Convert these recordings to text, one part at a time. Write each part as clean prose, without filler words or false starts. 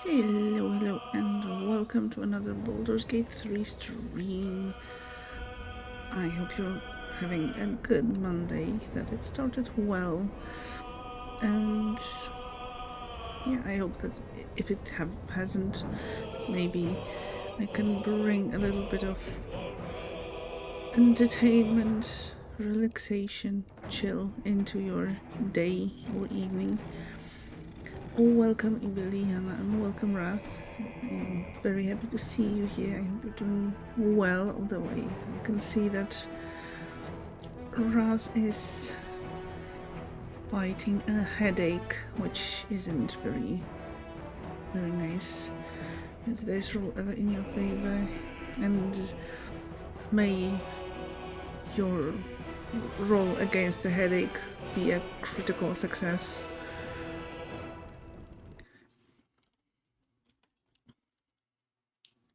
Hello, and welcome to another Baldur's Gate 3 stream. I hope you're having a good Monday, that it started well, and yeah, I hope that if it hasn't, maybe I can bring a little bit of entertainment, relaxation, chill into your day or evening. Welcome, Ibeliana, and welcome, Wrath. I'm very happy to see you here. I hope you're doing well, although I can see that Wrath is fighting a headache, which isn't very nice. May the dice roll ever in your favor, and may your roll against the headache be a critical success.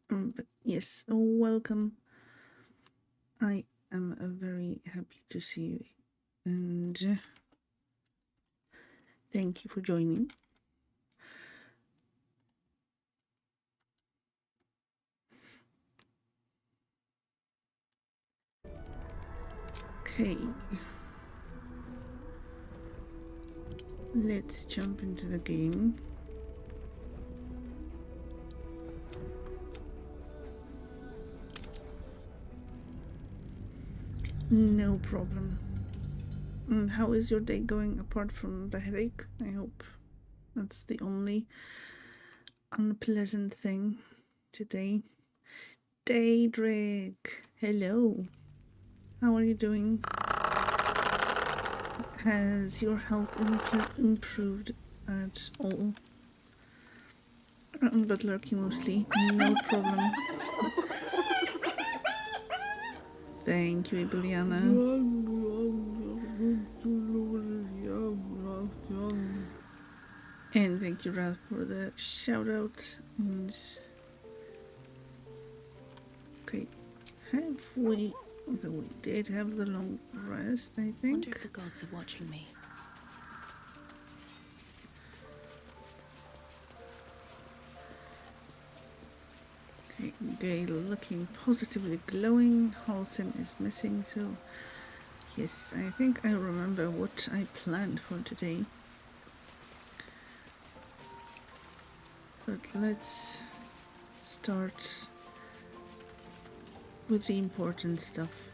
But yes, welcome. I am very happy to see you, and thank you for joining. Okay. Let's jump into the game. No problem. And how is your day going apart from the headache? I hope that's the only unpleasant thing today. Daedric, hello. How are you doing? Has your health improved at all? But lurking mostly. No problem. Thank you, Ibeliana. And thank you, Ralph, for the shout out. And okay, have we? Okay, we did have the long rest, I think. Wonder if the gods are watching me. Okay, Gale looking positively glowing. Halsin is missing, so yes, I think I remember what I planned for today. But let's start with the important stuff.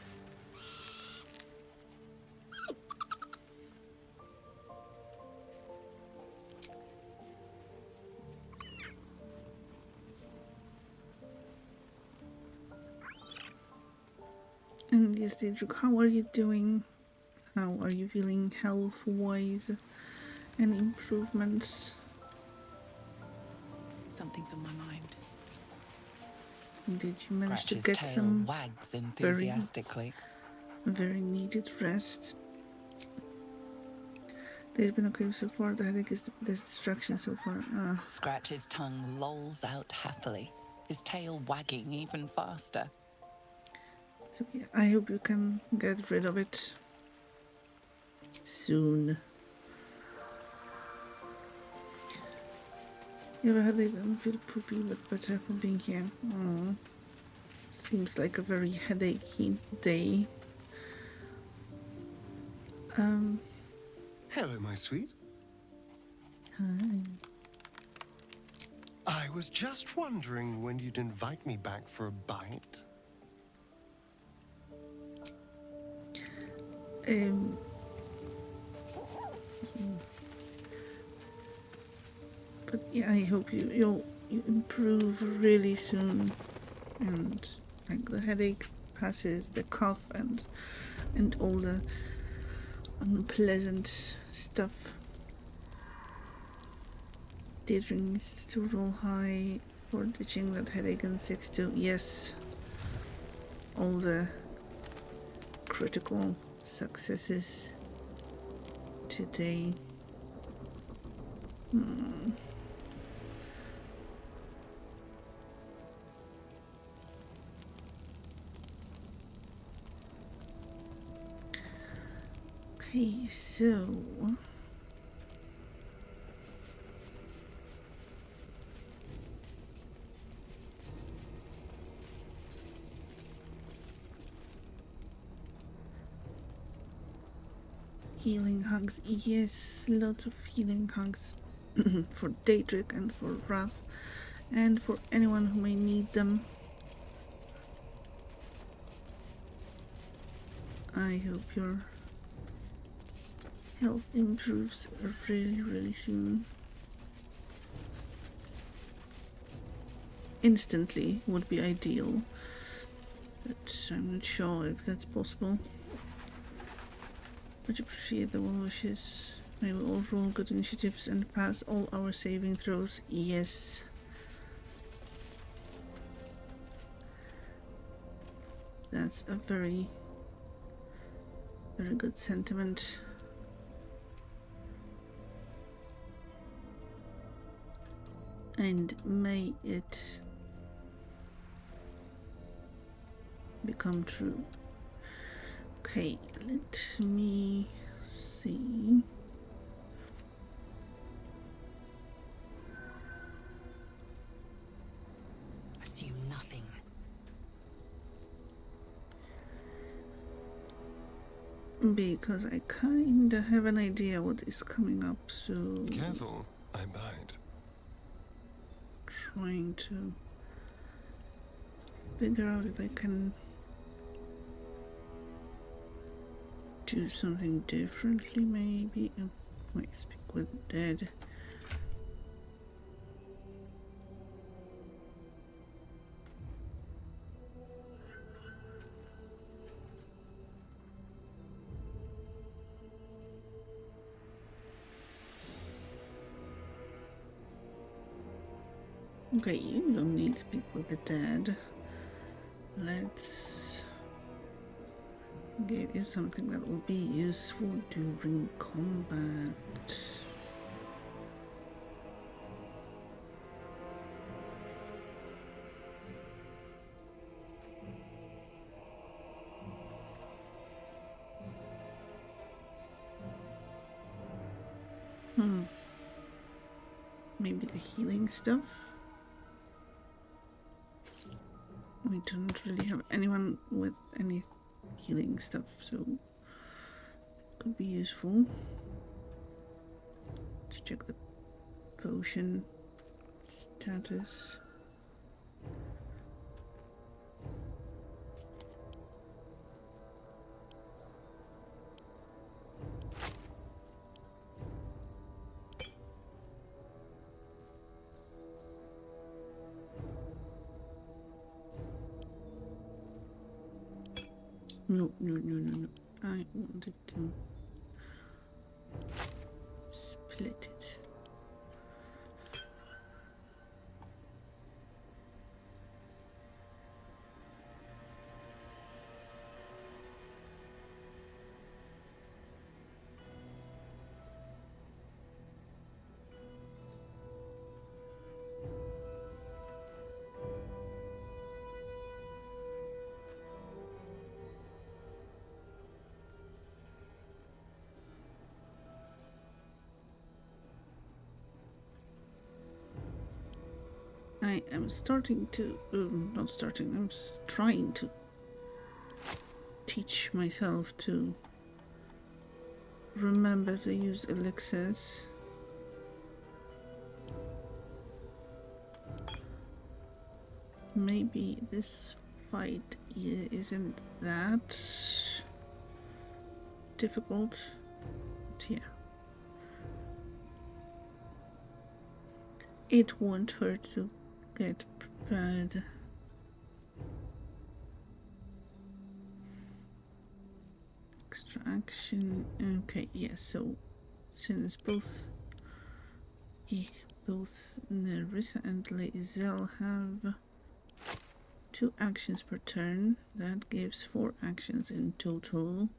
And yes, Daedric, how are you doing? How are you feeling health-wise? Any improvements? Something's on my mind. Did you manage to Scratch's get tail some wags enthusiastically. very needed rest? They've been okay so far. The headache is the distraction so far. Scratch's tongue lolls out happily, his tail wagging even faster. So yeah, I hope you can get rid of it soon. You ever had it and feel poopy but better for being here? Aww. Seems like a very headachy day. Hello, my sweet. Hi. I was just wondering when you'd invite me back for a bite. But yeah, I hope you improve really soon, and like the headache passes, the cough, and all the unpleasant stuff. Deirdre needs to roll high for ditching that headache in 6-2. Yes, all the critical successes today. Okay, so Healing hugs, yes, lots of healing hugs for Daedric and for Wrath and for anyone who may need them. I hope your health improves really, really soon. Instantly would be ideal, but I'm not sure if that's possible. Much appreciate the well wishes. May we all roll good initiatives and pass all our saving throws. Yes. That's a very, very good sentiment. And may it become true. Okay, let me see. Assume nothing. Because I kinda have an idea what is coming up, so Careful, I bite. trying to figure out if I can do something differently, maybe. Oh, wait, speak with the dead. Okay, you don't need to speak with the dead. Let's give you something that will be useful during combat. Maybe the healing stuff? We don't really have anyone with any healing stuff, so could be useful. Let's check the potion status. No. I wanted to split it. I am starting to, not starting, I'm trying to teach myself to remember to use elixirs. Maybe this fight isn't that difficult, but yeah. It won't hurt to get prepared. Extraction. Okay, yeah, so since both Nerissa and Lae'zel have 2 actions per turn, that gives 4 actions in total.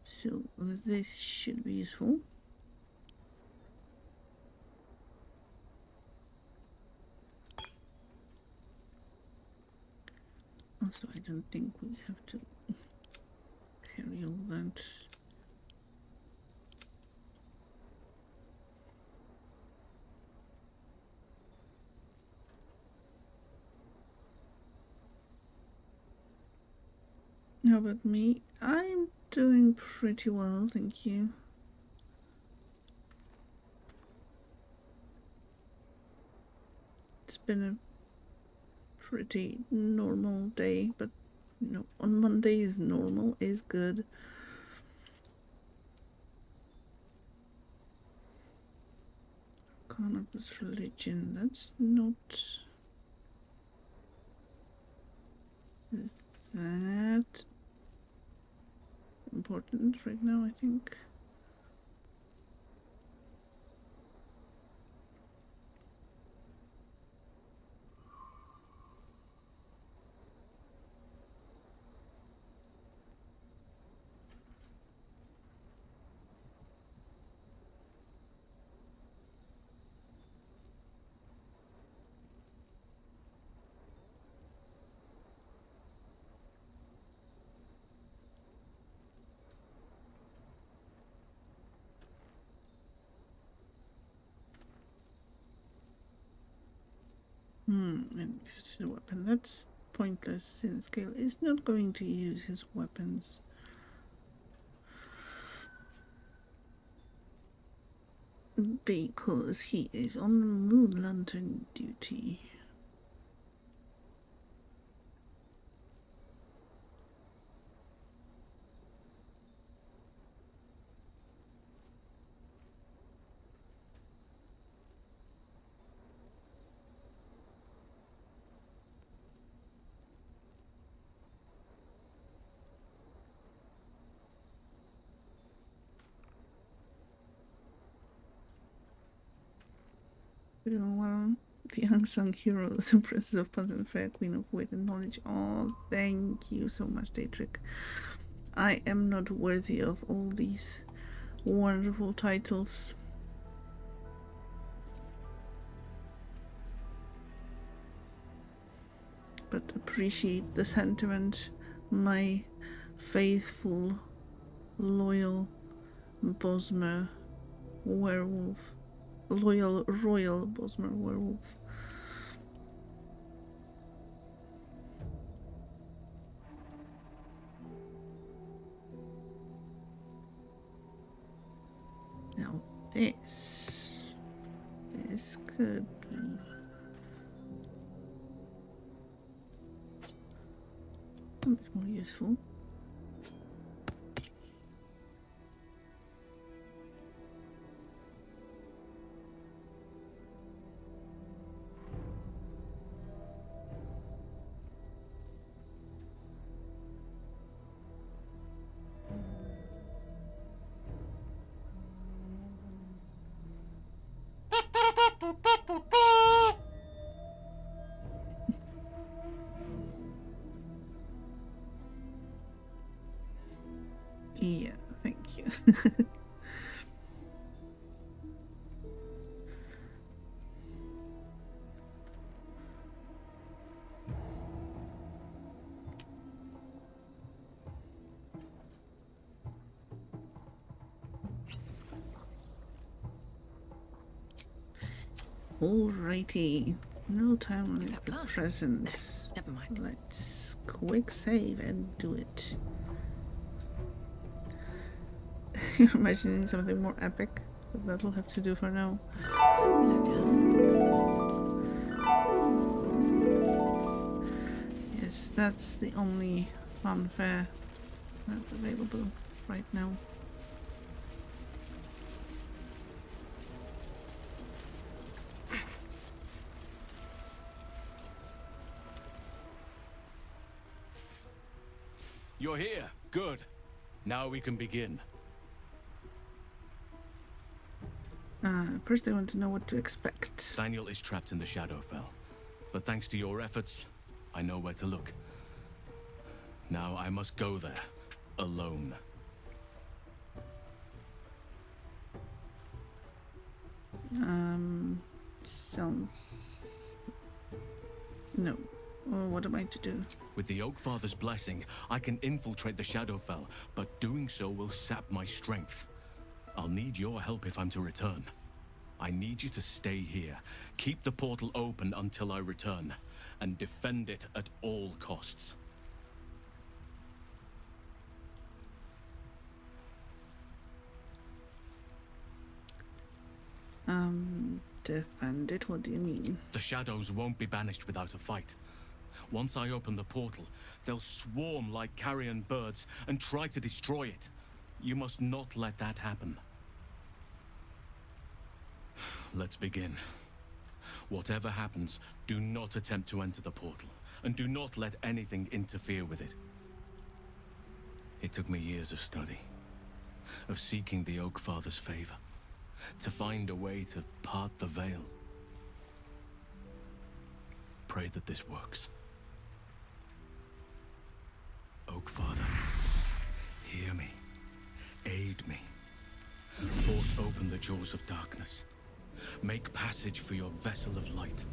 So this should be useful. Also, I don't think we have to carry all that. How about me? I'm doing pretty well, thank you. It's been a pretty normal day, but on Mondays, normal is good. Cannabis religion, that's not that important right now, I think. And use a weapon. That's pointless since Gale is not going to use his weapons. Because he is on Moon Lantern duty. Well, the unsung hero, the princess of Puzzle Fair, queen of wit and knowledge. Oh, thank you so much, Dietrich. I am not worthy of all these wonderful titles. But appreciate the sentiment, my faithful, loyal Bosmer werewolf. Loyal royal Bosmer werewolf. Now this could be a bit more useful. Yeah, thank you. Alrighty, no time Is like that the blood? present. Never mind. Let's quick save and do it. You're imagining something more epic, but that'll have to do for now. Slow down. Yes, that's the only fanfare that's available right now. You're here. Good. Now we can begin. First I want to know what to expect. Daniel is trapped in the Shadowfell. But thanks to your efforts, I know where to look. Now I must go there. Alone. Sounds... No. What am I to do? With the Oakfather's blessing, I can infiltrate the Shadowfell, but doing so will sap my strength. I'll need your help if I'm to return. I need you to stay here, keep the portal open until I return, and defend it at all costs. Defend it? What do you mean? The shadows won't be banished without a fight. Once I open the portal, they'll swarm like carrion birds and try to destroy it. You must not let that happen. Let's begin. Whatever happens, do not attempt to enter the portal, and do not let anything interfere with it. It took me years of study, of seeking the Oak Father's favor, to find a way to part the veil. Pray that this works. Oak Father, hear me. Aid me. Force open the jaws of darkness. Make passage for your vessel of light.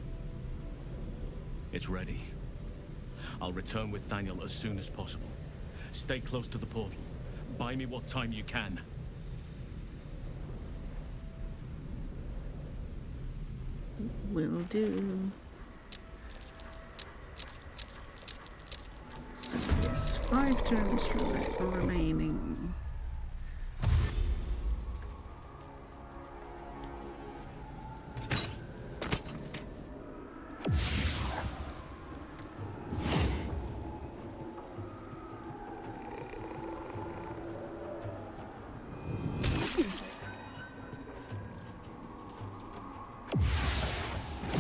It's ready. I'll return with Thaniel as soon as possible. Stay close to the portal. Buy me what time you can. Will do. So yes, 5 turns remaining.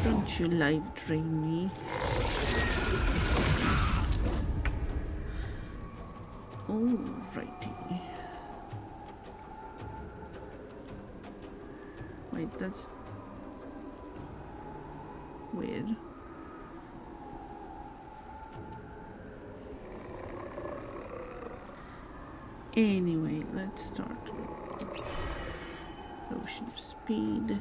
Don't you live drain me. Alrighty. Wait, that's weird. Anyway, let's start with ocean speed.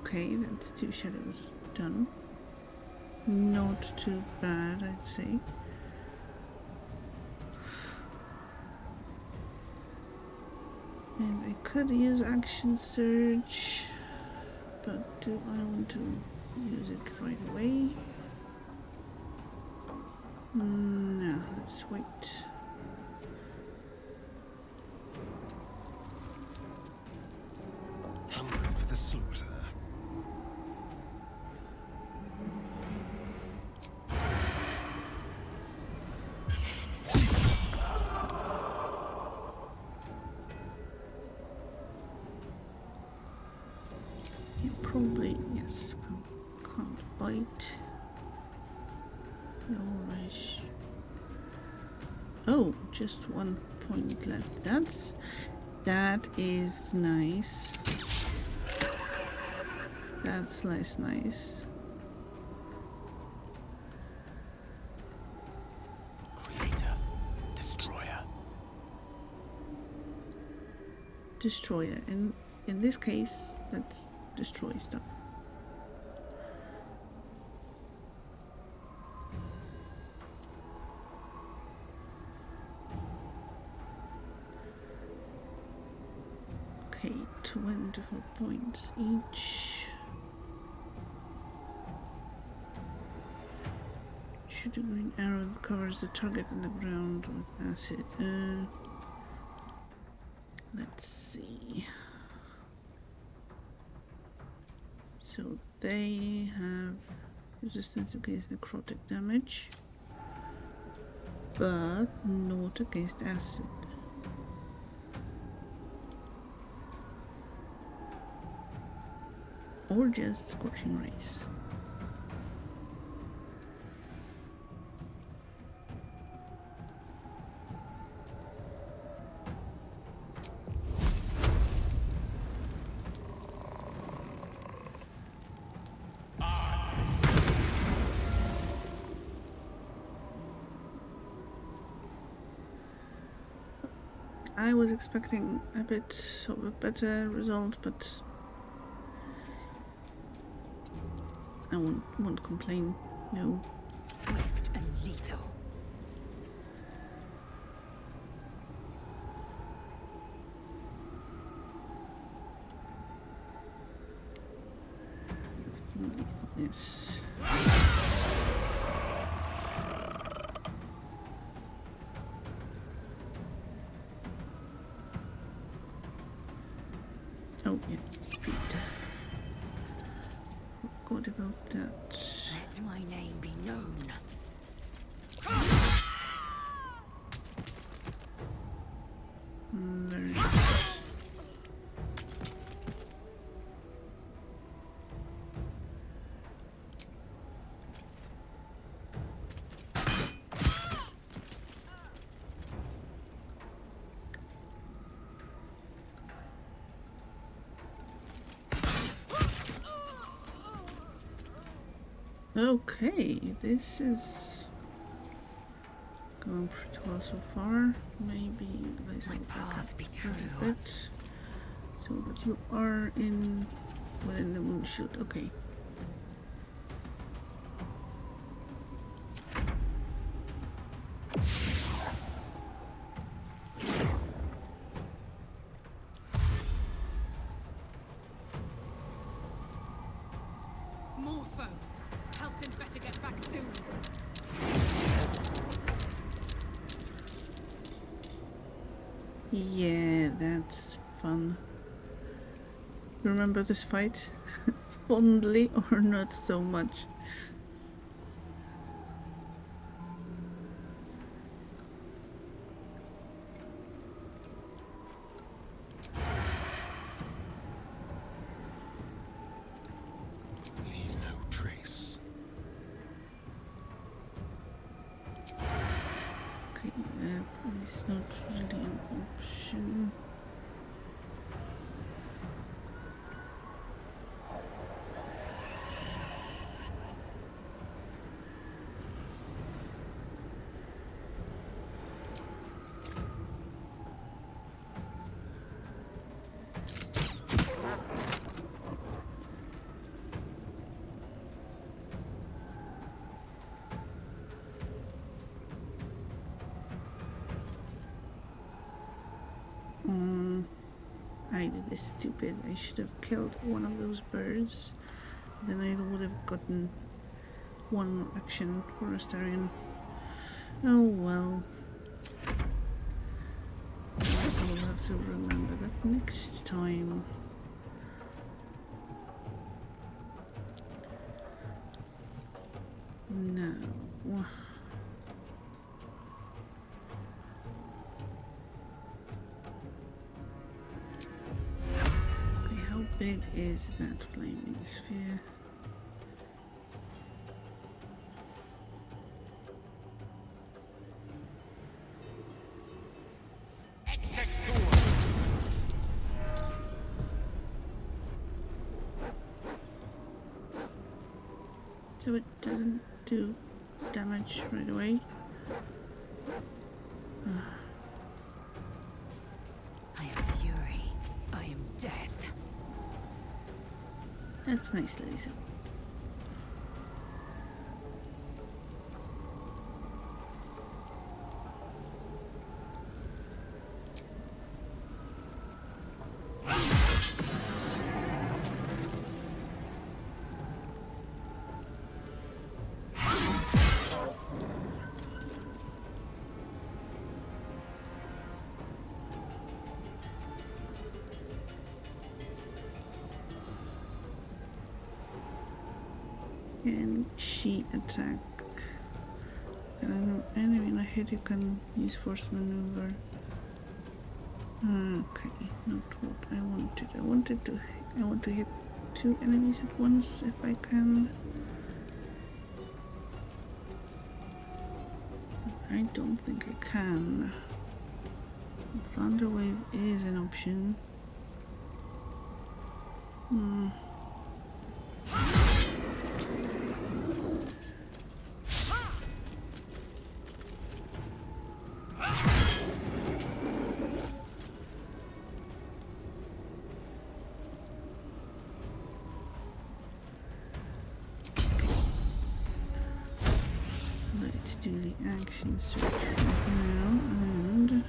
Okay, that's 2 shadows done. Not too bad, I'd say. And I could use action surge, but do I want to use it right away? No, let's wait. Hungry for the slaughter. Yeah, probably, yes. Can't bite. No rush. Oh, just 1 point left. That is nice. That's less nice. Creator, destroyer. Destroyer. In this case, let's destroy stuff. Okay, 24 points each. Shoot a green arrow that covers the target on the ground with acid. Let's see. So they have resistance against necrotic damage, but not against acid. Or just scorching rays. I was expecting a bit of a better result, but I won't complain. No. Swift and lethal. Yes. Oh, yeah, speed. Forgot about that. Let my name be known. There it is. Okay, this is going pretty well so far. Maybe let's My go back path be up true. a bit so that you are within the moon shield. Okay. More foes. Halsin's better get back soon. Yeah, that's fun. Remember this fight? Fondly or not so much? Leave no trace. Okay, that is not really an option. I did this stupid. I should have killed one of those birds. Then I would have gotten one more action for Astarion. Oh well. I will have to remember that next time. No. Okay, how big is that flaming sphere? So it doesn't do damage right away. I am fury. I am death. That's nice, Lisa. And she attack. And enemy in a hit you can use force maneuver. Okay, not what I wanted. I want to hit 2 enemies at once if I can. I don't think I can. Thunder Wave is an option. do the action search right now and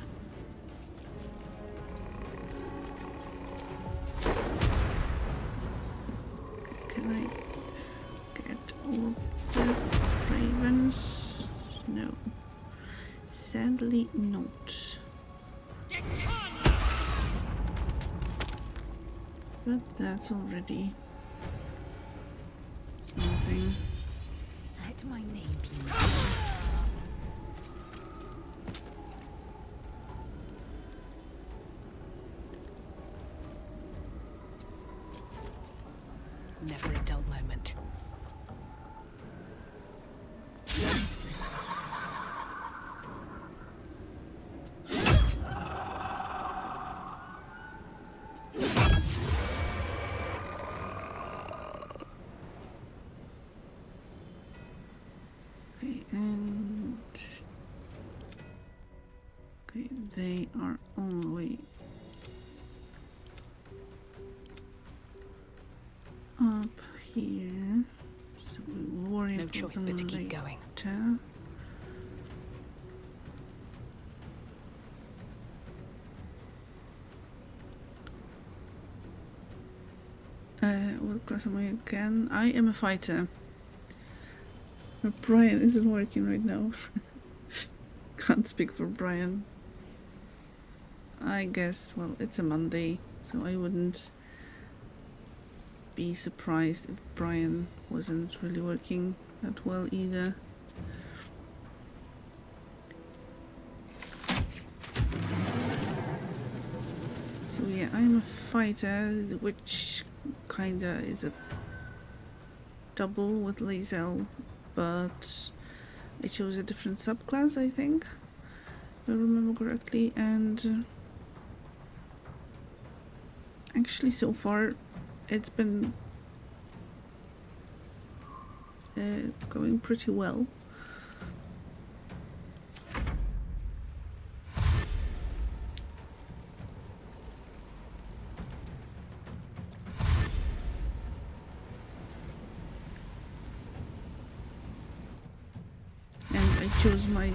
can I get all of the ravens? No. Sadly not. But that's already something. Let my name be. Never a dull moment. Okay, and okay, they are all the way up here, so we will worry No about choice them but to keep later. going. What class am I again? I am a fighter. But Brian isn't working right now. Can't speak for Brian. I guess, well, it's a Monday, so I wouldn't be surprised if Brian wasn't really working that well either. So yeah, I'm a fighter, which kinda is a double with Lae'zel, but I chose a different subclass, I think, if I remember correctly, and actually so far it's been going pretty well. And I chose my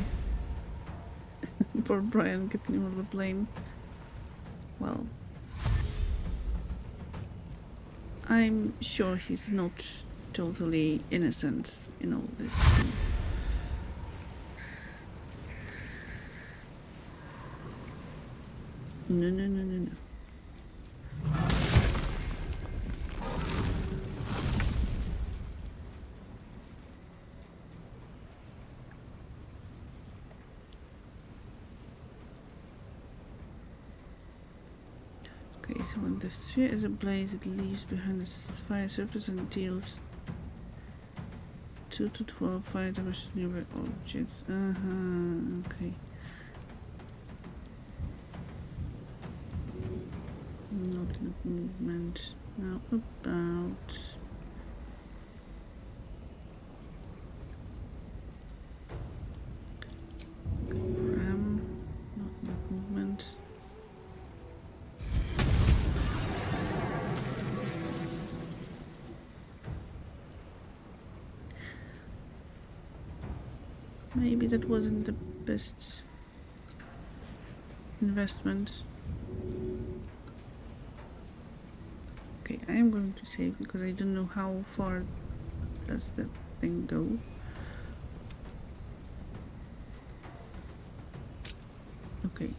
poor Brian getting all the blame. Well, I'm sure he's not totally innocent in all this. No, no, no, no, no. Okay, so when the sphere is ablaze, it leaves behind a fire surface and deals 2 to 12 fire damage to nearby objects. Okay. Not enough movement. Now about... Okay, ram. Not enough movement. Maybe that wasn't the best investment. Okay, I am going to save because I don't know how far does that thing go. Okay.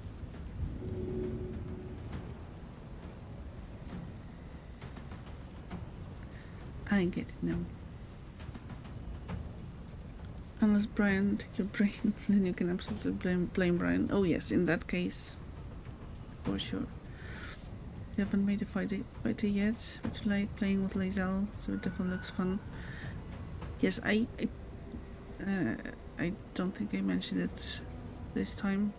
I get it now. Unless Brian took your brain, then you can absolutely blame Brian. Oh yes, in that case, for sure. You haven't made a fighter yet, but you like playing with Lae'zel, so it definitely looks fun. Yes, I don't think I mentioned it this time.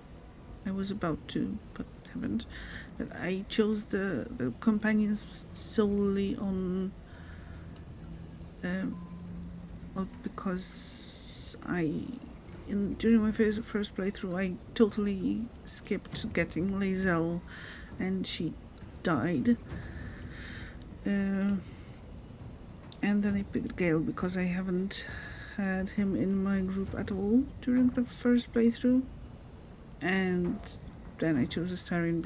I was about to, but haven't. That I chose the companions solely on, well, because during my first playthrough, I totally skipped getting Lae'zel, and she died. And then I picked Gale because I haven't had him in my group at all during the first playthrough, and then I chose Astarion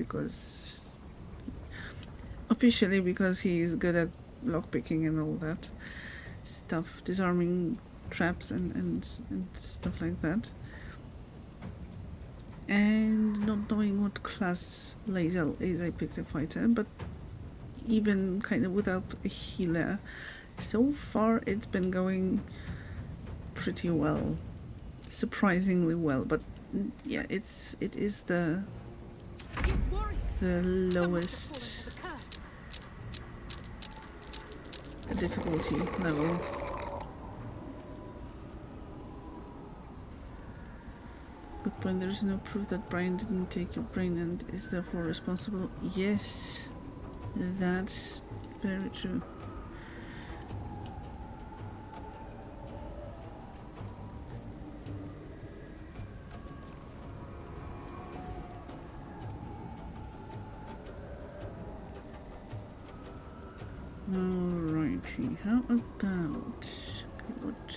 officially because he's good at lockpicking and all that stuff, disarming traps and stuff like that. And not knowing what class Lae'zel is, I picked a fighter, but even kind of without a healer, so far it's been going pretty well. Surprisingly well, but yeah, it is the lowest difficulty level. Good point. There is no proof that Brian didn't take your brain and is therefore responsible. Yes, that's very true. Alrighty, how about what?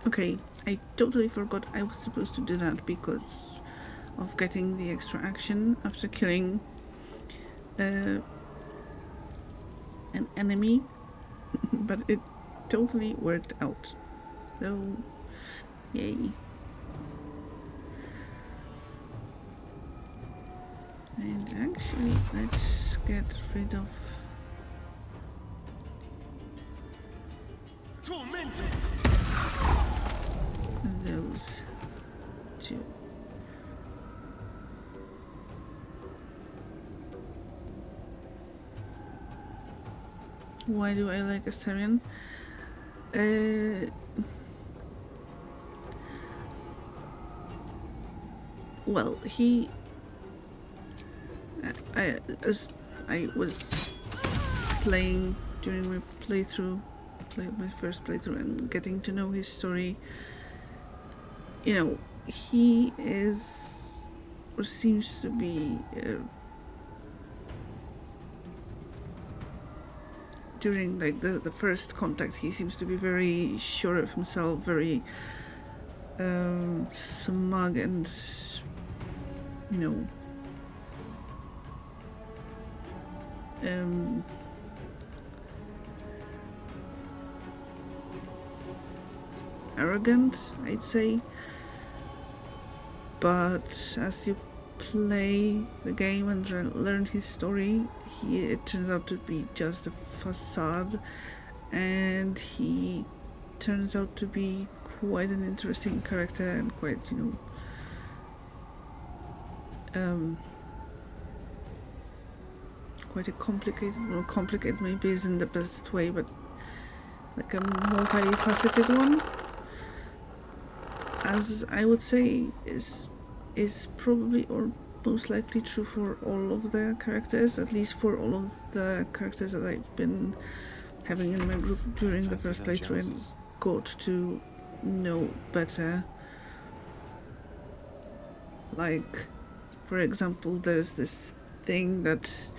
Okay, I totally forgot I was supposed to do that because of getting the extra action after killing an enemy, but it totally worked out. So, yay. And actually, let's get rid of those two. Why do I like Astarion? Well, as I was playing during my my first playthrough and getting to know his story, you know, he is, or seems to be, during like the first contact, he seems to be very sure of himself, very smug and, you know, arrogant, I'd say. But as you play the game and learn his story, it turns out to be just a facade, and he turns out to be quite an interesting character and quite, you know, quite a complicated maybe isn't the best way, but like a multifaceted one, as I would say is probably or most likely true for all of the characters, at least for all of the characters that I've been having in my group during the first playthrough and got to know better. Like, for example, there's this thing that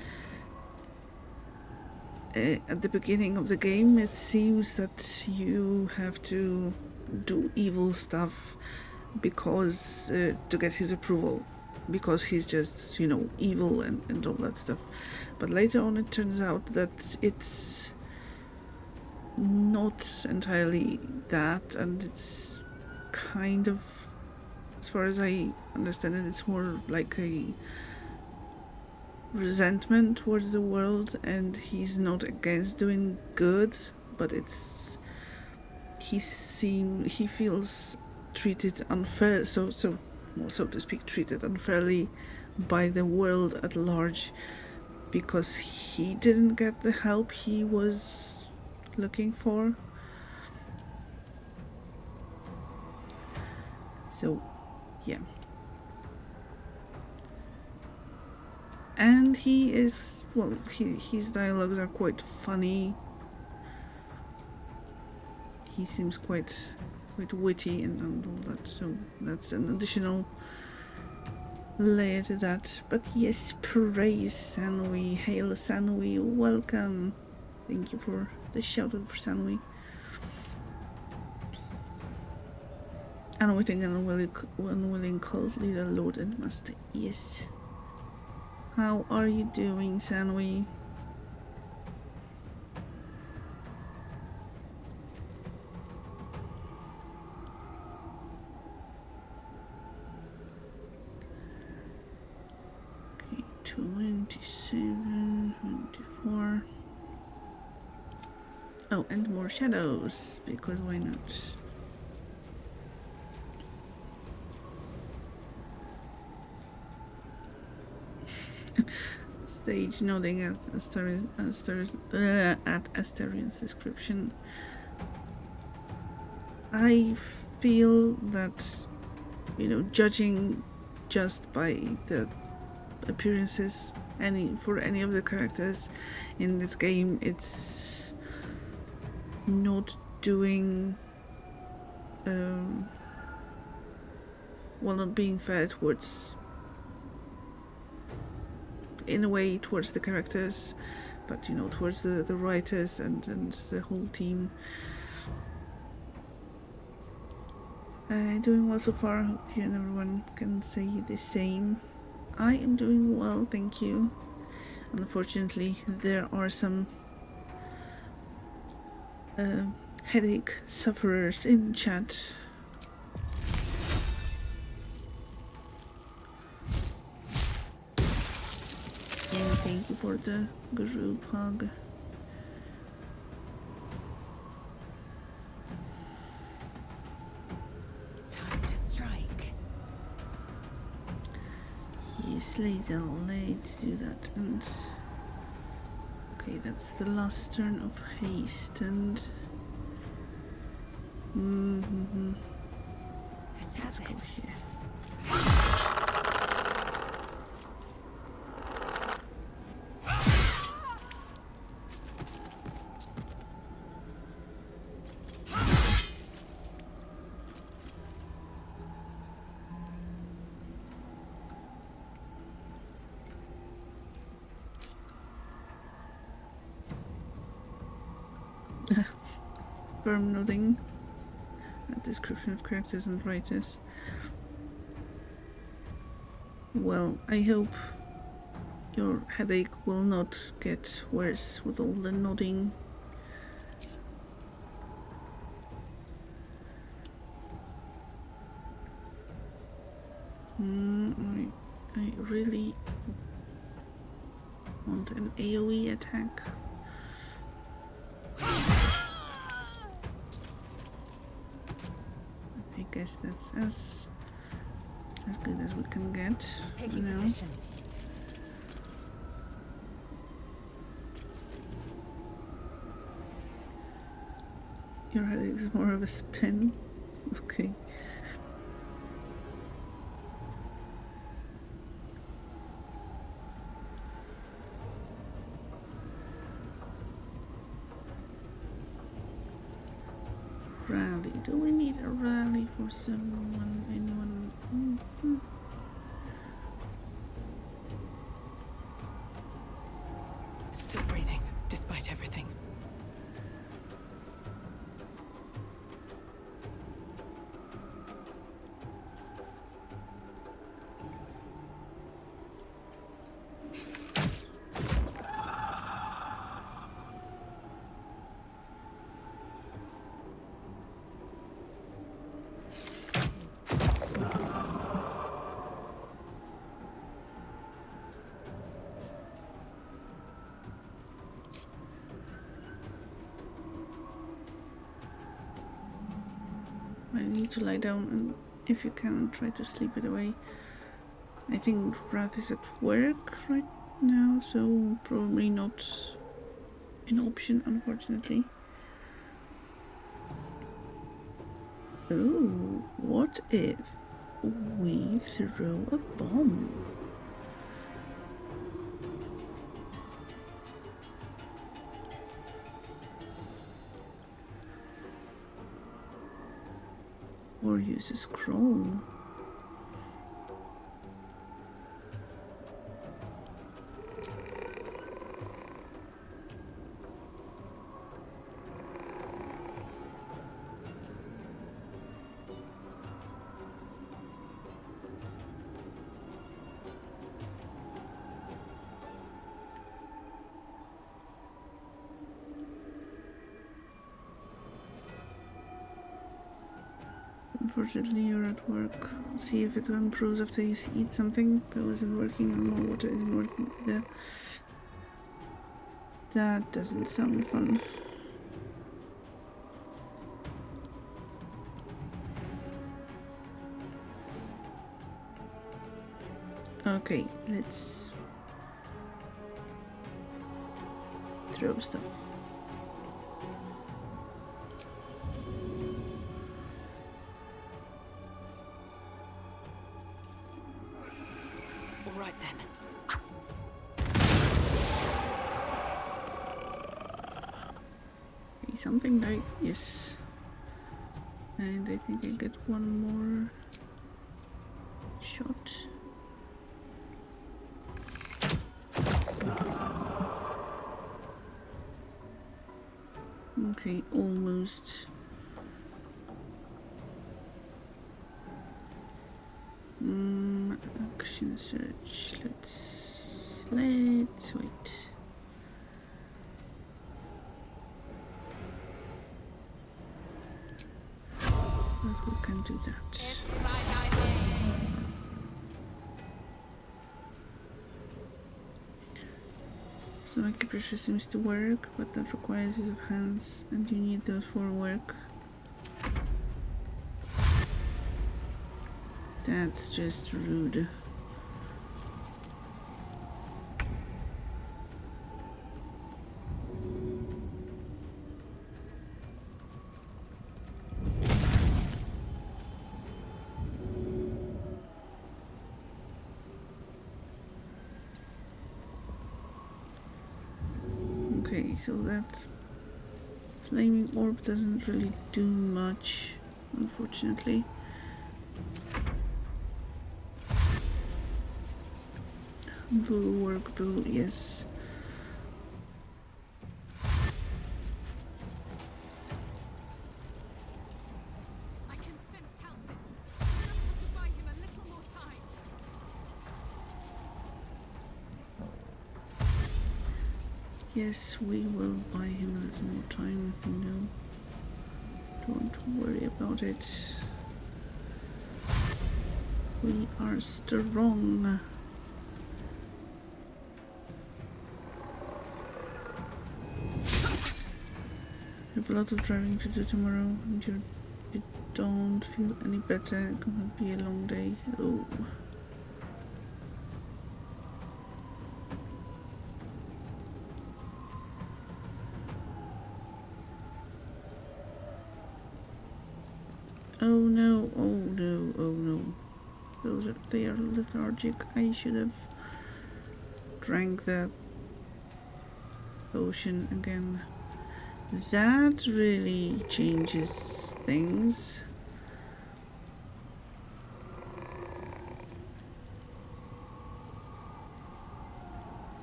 at the beginning of the game, it seems that you have to do evil stuff because to get his approval, because he's just, you know, evil and all that stuff. But later on it turns out that it's not entirely that, and it's kind of, as far as I understand it, it's more like a resentment towards the world, and he's not against doing good, but it's he feels treated unfair, so to speak, treated unfairly by the world at large because he didn't get the help he was looking for. So yeah, And he is, well, his dialogues are quite funny. He seems quite witty and all that, so that's an additional layer to that. But yes, praise Sanwi. Hail Sanwi, welcome. Thank you for the shout out for Sanwi. Unwitting and unwilling cult leader, lord and master. Yes. How are you doing, Sanwi? Okay, 27, 24. Oh, and more shadows, because why not? Stage nodding at Asterian's description. I feel that, judging just by the appearances for any of the characters in this game, it's not doing not being fair towards, in a way, towards the characters, but towards the writers and the whole team. Doing well so far. Hope you and everyone can say the same. I am doing well, thank you. Unfortunately, there are some headache sufferers in chat. And thank you for the group hug. Time to strike. Yes, laser, let's do that. And okay, that's the last turn of haste and let's go here. Firm nodding. A description of characters and writers. Well, I hope your headache will not get worse with all the nodding. I really want an AoE attack. I guess that's as good as we can get. Taking position. Your headache is more of a spin. Okay. Rally. Do we need a rally for someone? Anyone? Mm-hmm. Still breathing, despite everything. I need to lie down and, if you can, try to sleep it away. I think Wrath is at work right now, so probably not an option, unfortunately. Oh, what if we throw a bomb? Or use a scroll. Unfortunately, you're at work. See if it improves after you eat something. Pill isn't working and more water isn't working either. That doesn't sound fun. Okay, let's throw stuff. All right then. Okay, something died. Yes. And I think I get one more shot. Okay, almost. Action search. Let's wait. But we can do that. So acupressure seems to work, but that requires use of hands, and you need those for work. That's just rude. Okay, so that flaming orb doesn't really do much, unfortunately. Boo, work, boo, yes. I can sense Halsin. I just want to buy him a little more time. Yes, we will buy him a little more time, no. Don't worry about it. We are strong. You have a lot of driving to do tomorrow, and you don't feel any better. It's gonna be a long day. Oh. Oh no, oh no, oh no. They are lethargic. I should have drank the potion again. That really changes things.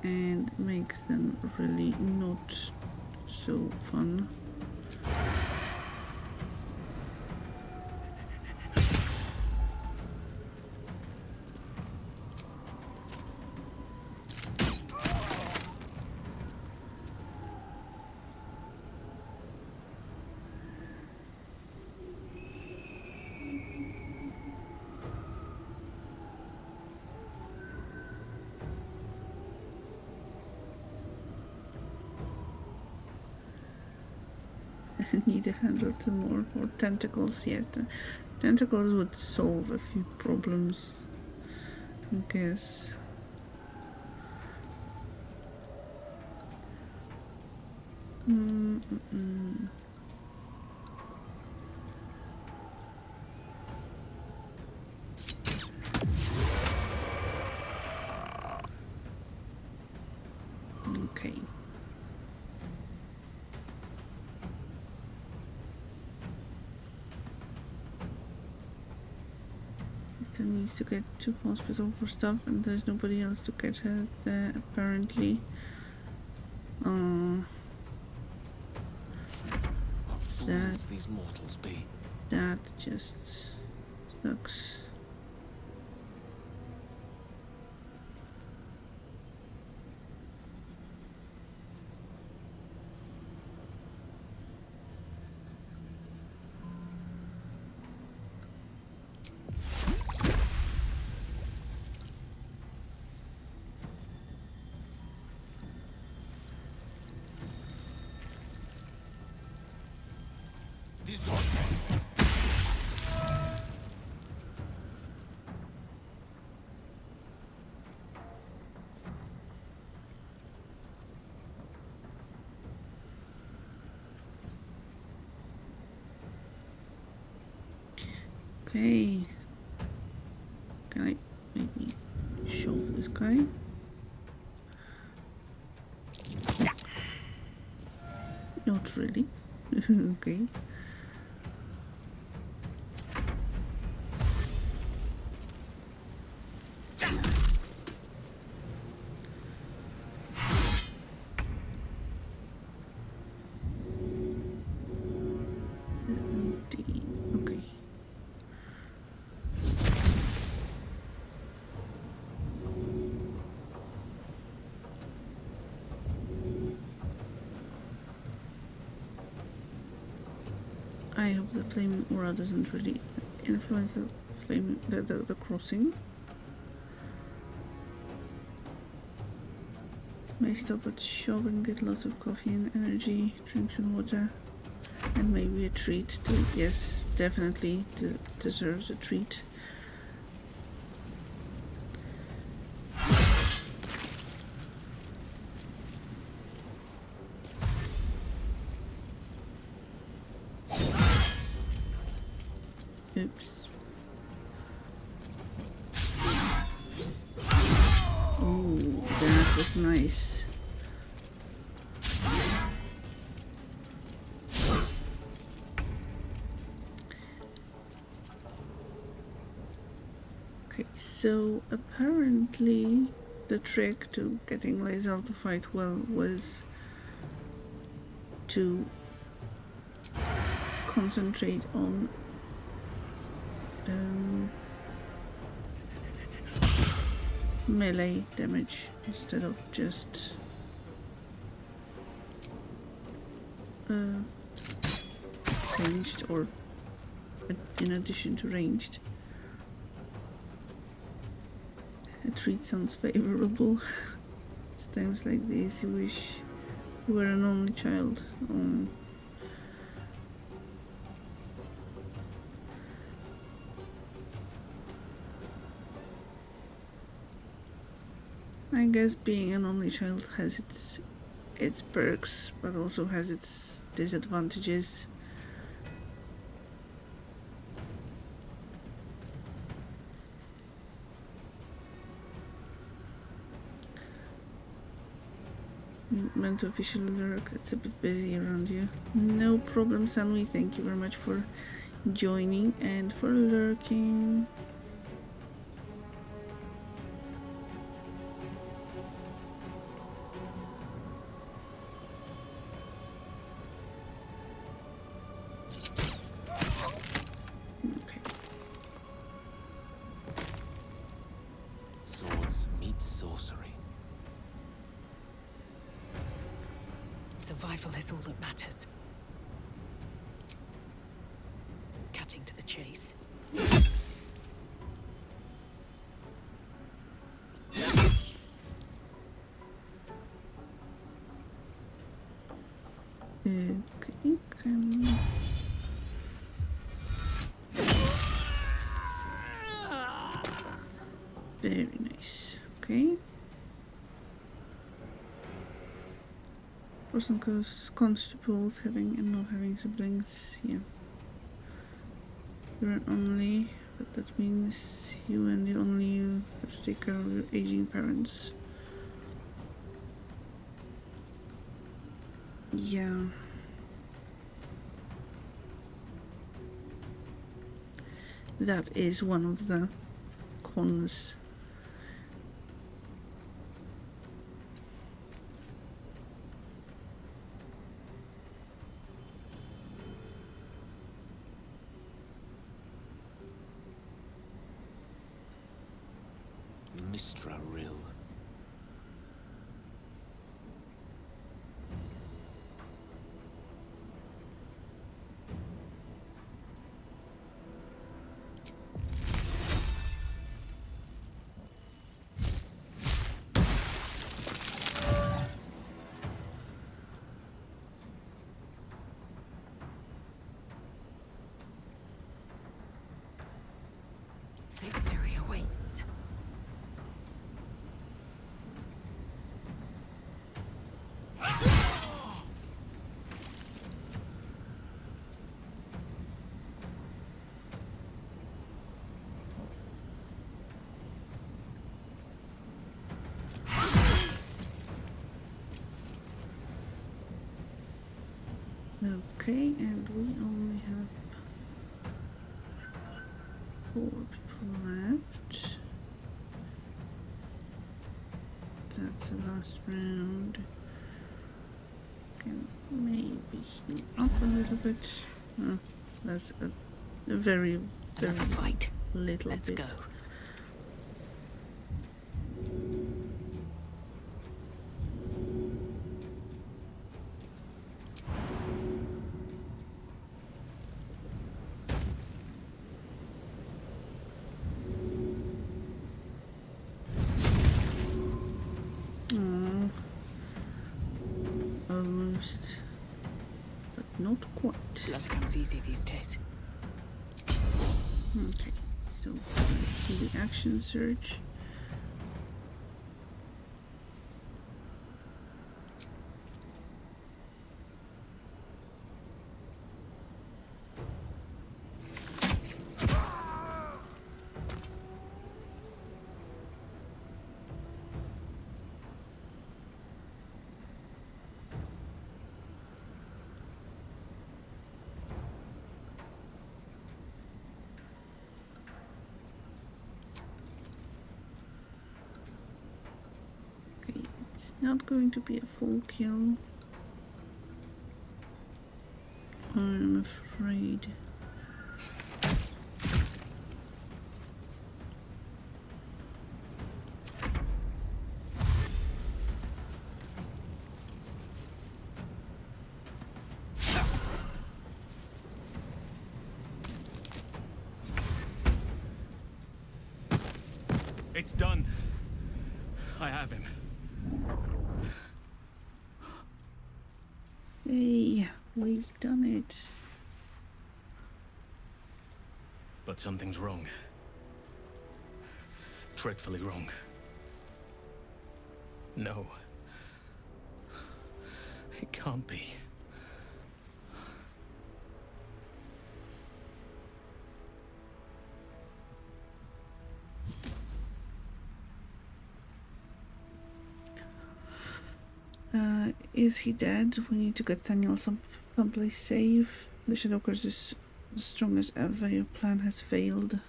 And makes them really not so fun. Need a hand or two more, or tentacles. Yes, tentacles would solve a few problems, I guess. Okay. sister needs to get to hospital for stuff, and there's nobody else to get her there apparently. What fools these mortals be. That just sucks. Okay. Can I maybe shove this guy? Not really. Okay. Okay. I hope the flame aura doesn't really influence the flame, the crossing. May stop at shop and get lots of coffee and energy, drinks and water, and maybe a treat too. Yes, definitely deserves a treat. Oops. Oh, that was nice. Okay, so apparently the trick to getting Lae'zel to fight well was to concentrate on melee damage instead of just ranged, or in addition to ranged. A treat sounds favorable. It's times like this you wish you were an only child. I guess being an only child has its perks, but also has its disadvantages. Meant to officially lurk. It's a bit busy around you. No problem, Sanwi. Thank you very much for joining and for lurking. Okay. Swords meet sorcery. Survival is all that matters. Cutting to the chase. Okay, very nice. Okay. Pros and cons to both having and not having siblings. Yeah. You're an only, but that means you and the only you have to take care of your aging parents. Yeah. That is one of the weapons. Mistra Rill. Victory awaits. Okay, and we only have 4 people left. That's the last round. Can maybe heal up a little bit. That's a very, very Another fight. little Let's bit. go. Almost, but not quite. Blood comes easy these days. Okay, so let's do the action search. Okay, it's not going to be a full kill, I'm afraid. It's done. I have him. Hey, we've done it. But something's wrong. Dreadfully wrong. No. It can't be. Is he dead? We need to get Daniel someplace safe. The Shadow Curse is as strong as ever. Your plan has failed.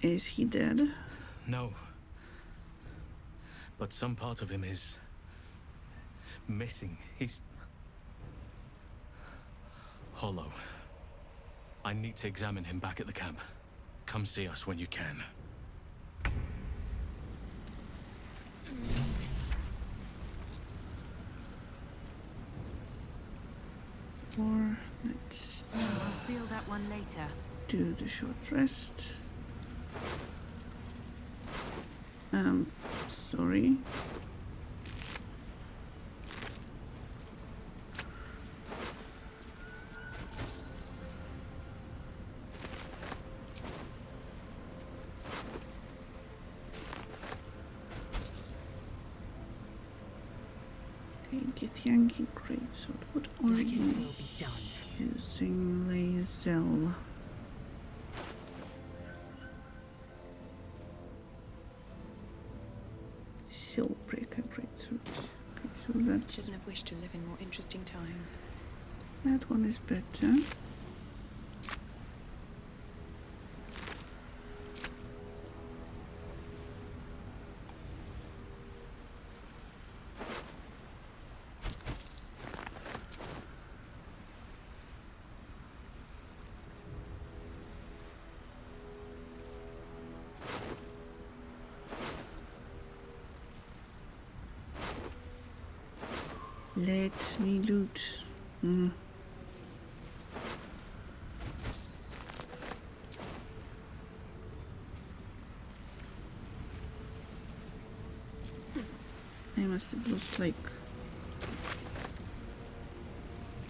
Is he dead? No. But some part of him is missing. He's hollow. I need to examine him back at the camp. Come see us when you can. Or let's I'll feel that one later. do the short rest. Sorry. Okay, Githyanki Greatsword. What are Like it you will be done. using? Lae'zel. Soulbreaker Greatsword. Okay, so that's Shouldn't have wished to live in more interesting times. that one is better. Let me loot. I must have lost like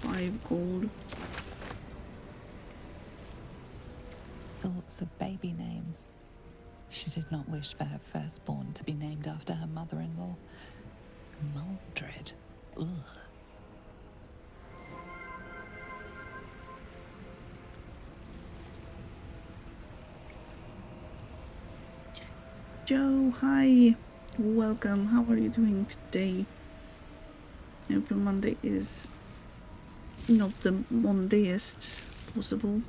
5 gold. Thoughts of baby names. She did not wish for her firstborn to be named after her mother-in-law. Maldred. Ugh. Joe, hi. Welcome. How are you doing today? I hope your Monday is not the Mondayest possible.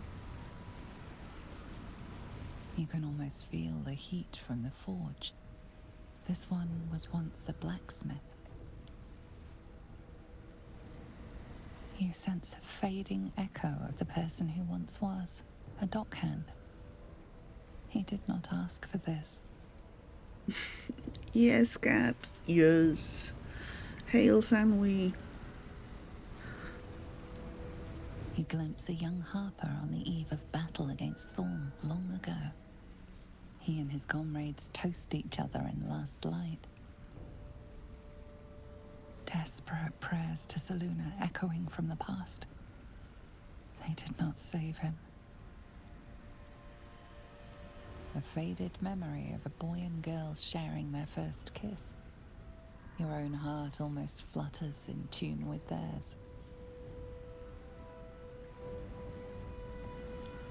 You can almost feel the heat from the forge. This one was once a blacksmith. You sense a fading echo of the person who once was, a dockhand. He did not ask for this. Yes, Caps. Yes. Hail, Sanwi. You glimpse a young harper on the eve of battle against Thorn long ago. He and his comrades toast each other in last light. Desperate prayers to Selûne echoing from the past. They did not save him. A faded memory of a boy and girl sharing their first kiss. Your own heart almost flutters in tune with theirs.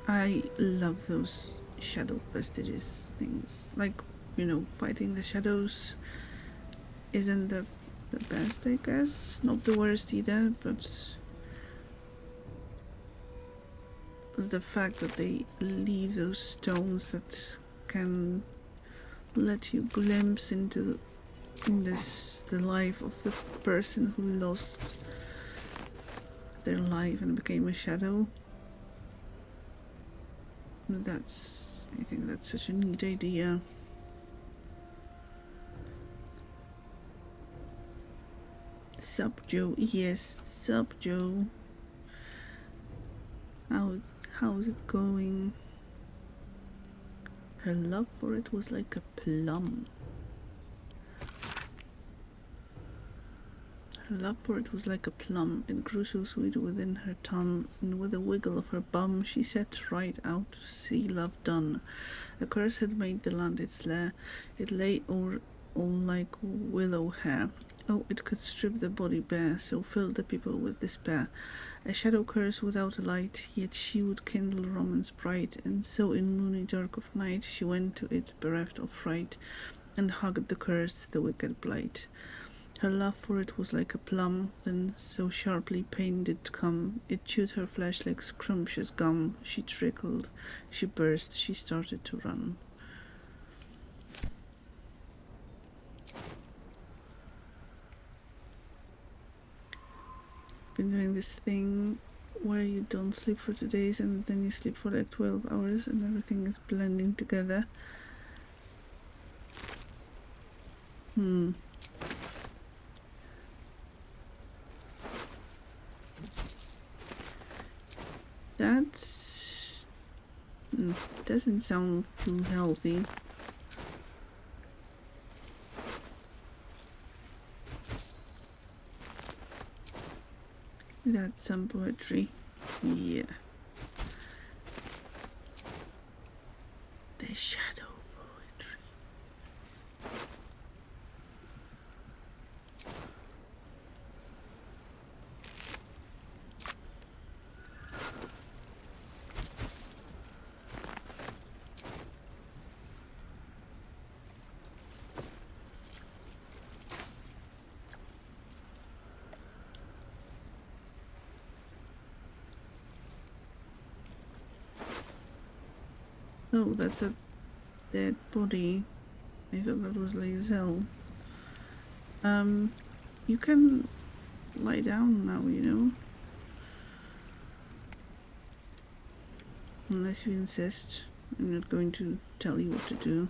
I love those shadow vestiges things. Like, you know, fighting the shadows isn't the best, I guess. Not the worst either, but the fact that they leave those stones that can let you glimpse into the life of the person who lost their life and became a shadow. I think that's such a neat idea. Sup, Joe? Yes, sup, Joe? How's it going? Her love for it was like a plum. Her love for it was like a plum. It grew so sweet within her tongue, and with a wiggle of her bum, she set right out to see love done. A curse had made the land its lair. It lay all like willow hair. Oh, it could strip the body bare, so filled the people with despair. A shadow curse without a light, yet she would kindle romance bright, and so in moony dark of night she went to it bereft of fright, and hugged the curse, the wicked blight. Her love for it was like a plum, then so sharply pain did come, it chewed her flesh like scrumptious gum. She trickled, she burst, she started to run. Been doing this thing where you don't sleep for 2 days and then you sleep for like 12 hours and everything is blending together. That's doesn't sound too healthy. That's some poetry. Yeah. The shadow poetry. Oh, that's a dead body. I thought that was Lae'zel. You can lie down now, you know. Unless you insist. I'm not going to tell you what to do.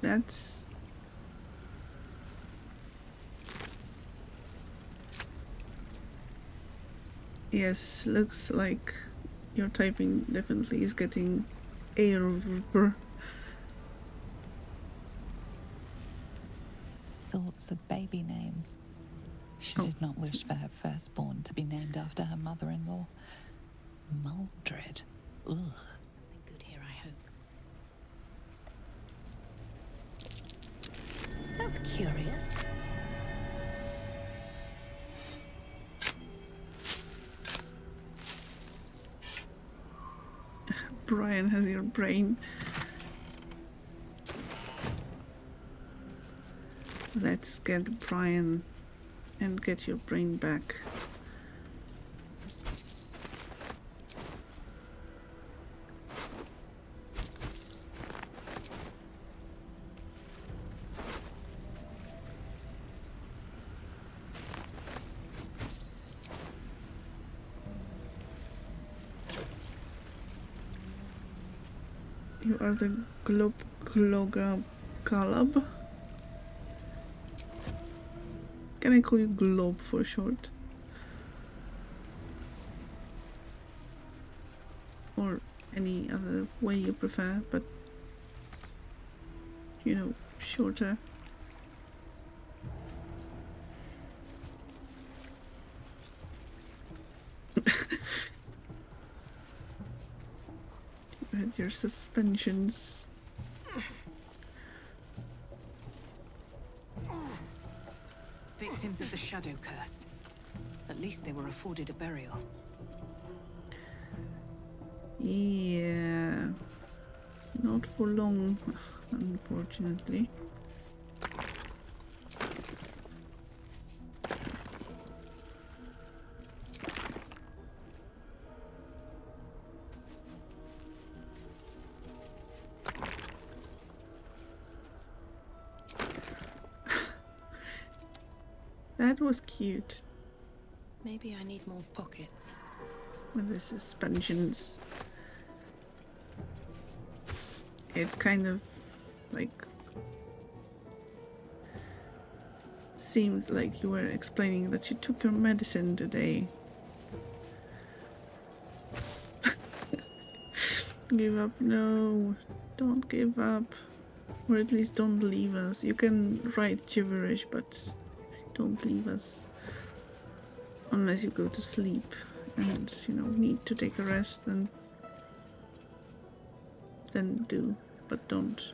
That's... Yes, looks like your typing definitely is getting air. Thoughts of baby names. She did not wish for her firstborn to be named after her mother-in-law. Maldred. Ugh. Something good here, I hope. That's curious. Brian has your brain. Let's get Brian and get your brain back. You are the Glogab. Can I call you Globe for short? Or any other way you prefer, but you know, shorter. You had your suspensions. Victims of the Shadow Curse. At least they were afforded a burial. Yeah. Not for long, unfortunately. That was cute. Maybe I need more pockets. With the suspensions. It kind of like seemed like you were explaining that you took your medicine today. Give up? No, don't give up. Or at least don't leave us. You can write gibberish, but don't leave us. Unless you go to sleep and, you know, need to take a rest, then do, but don't.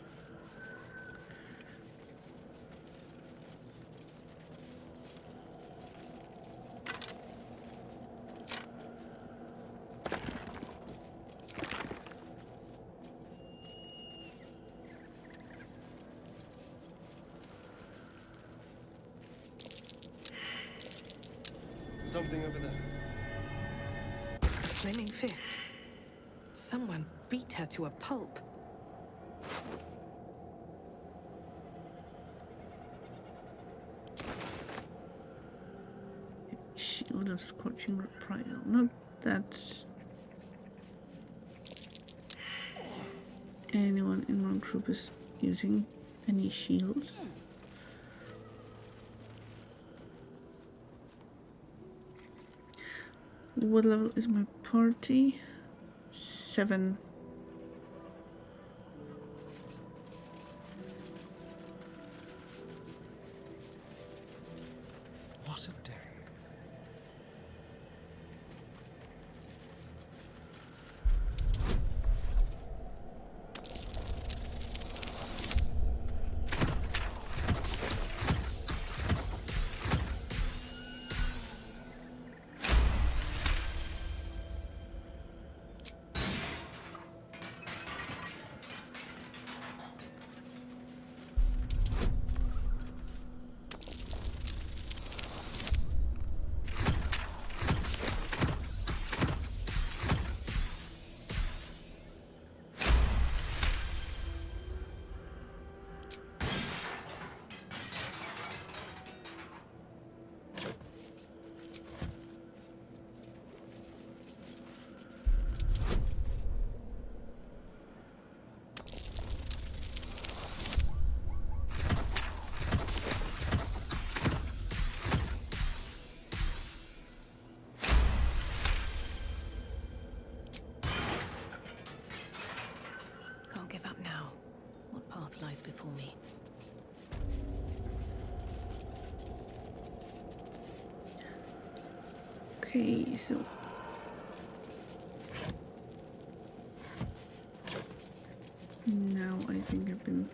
Something over there. Flaming fist. Someone beat her to a pulp. Shield of Scorching Reprisal. Not that anyone in our group is using any shields. What level is my party? 7. What a day. Okay, so now I think I've been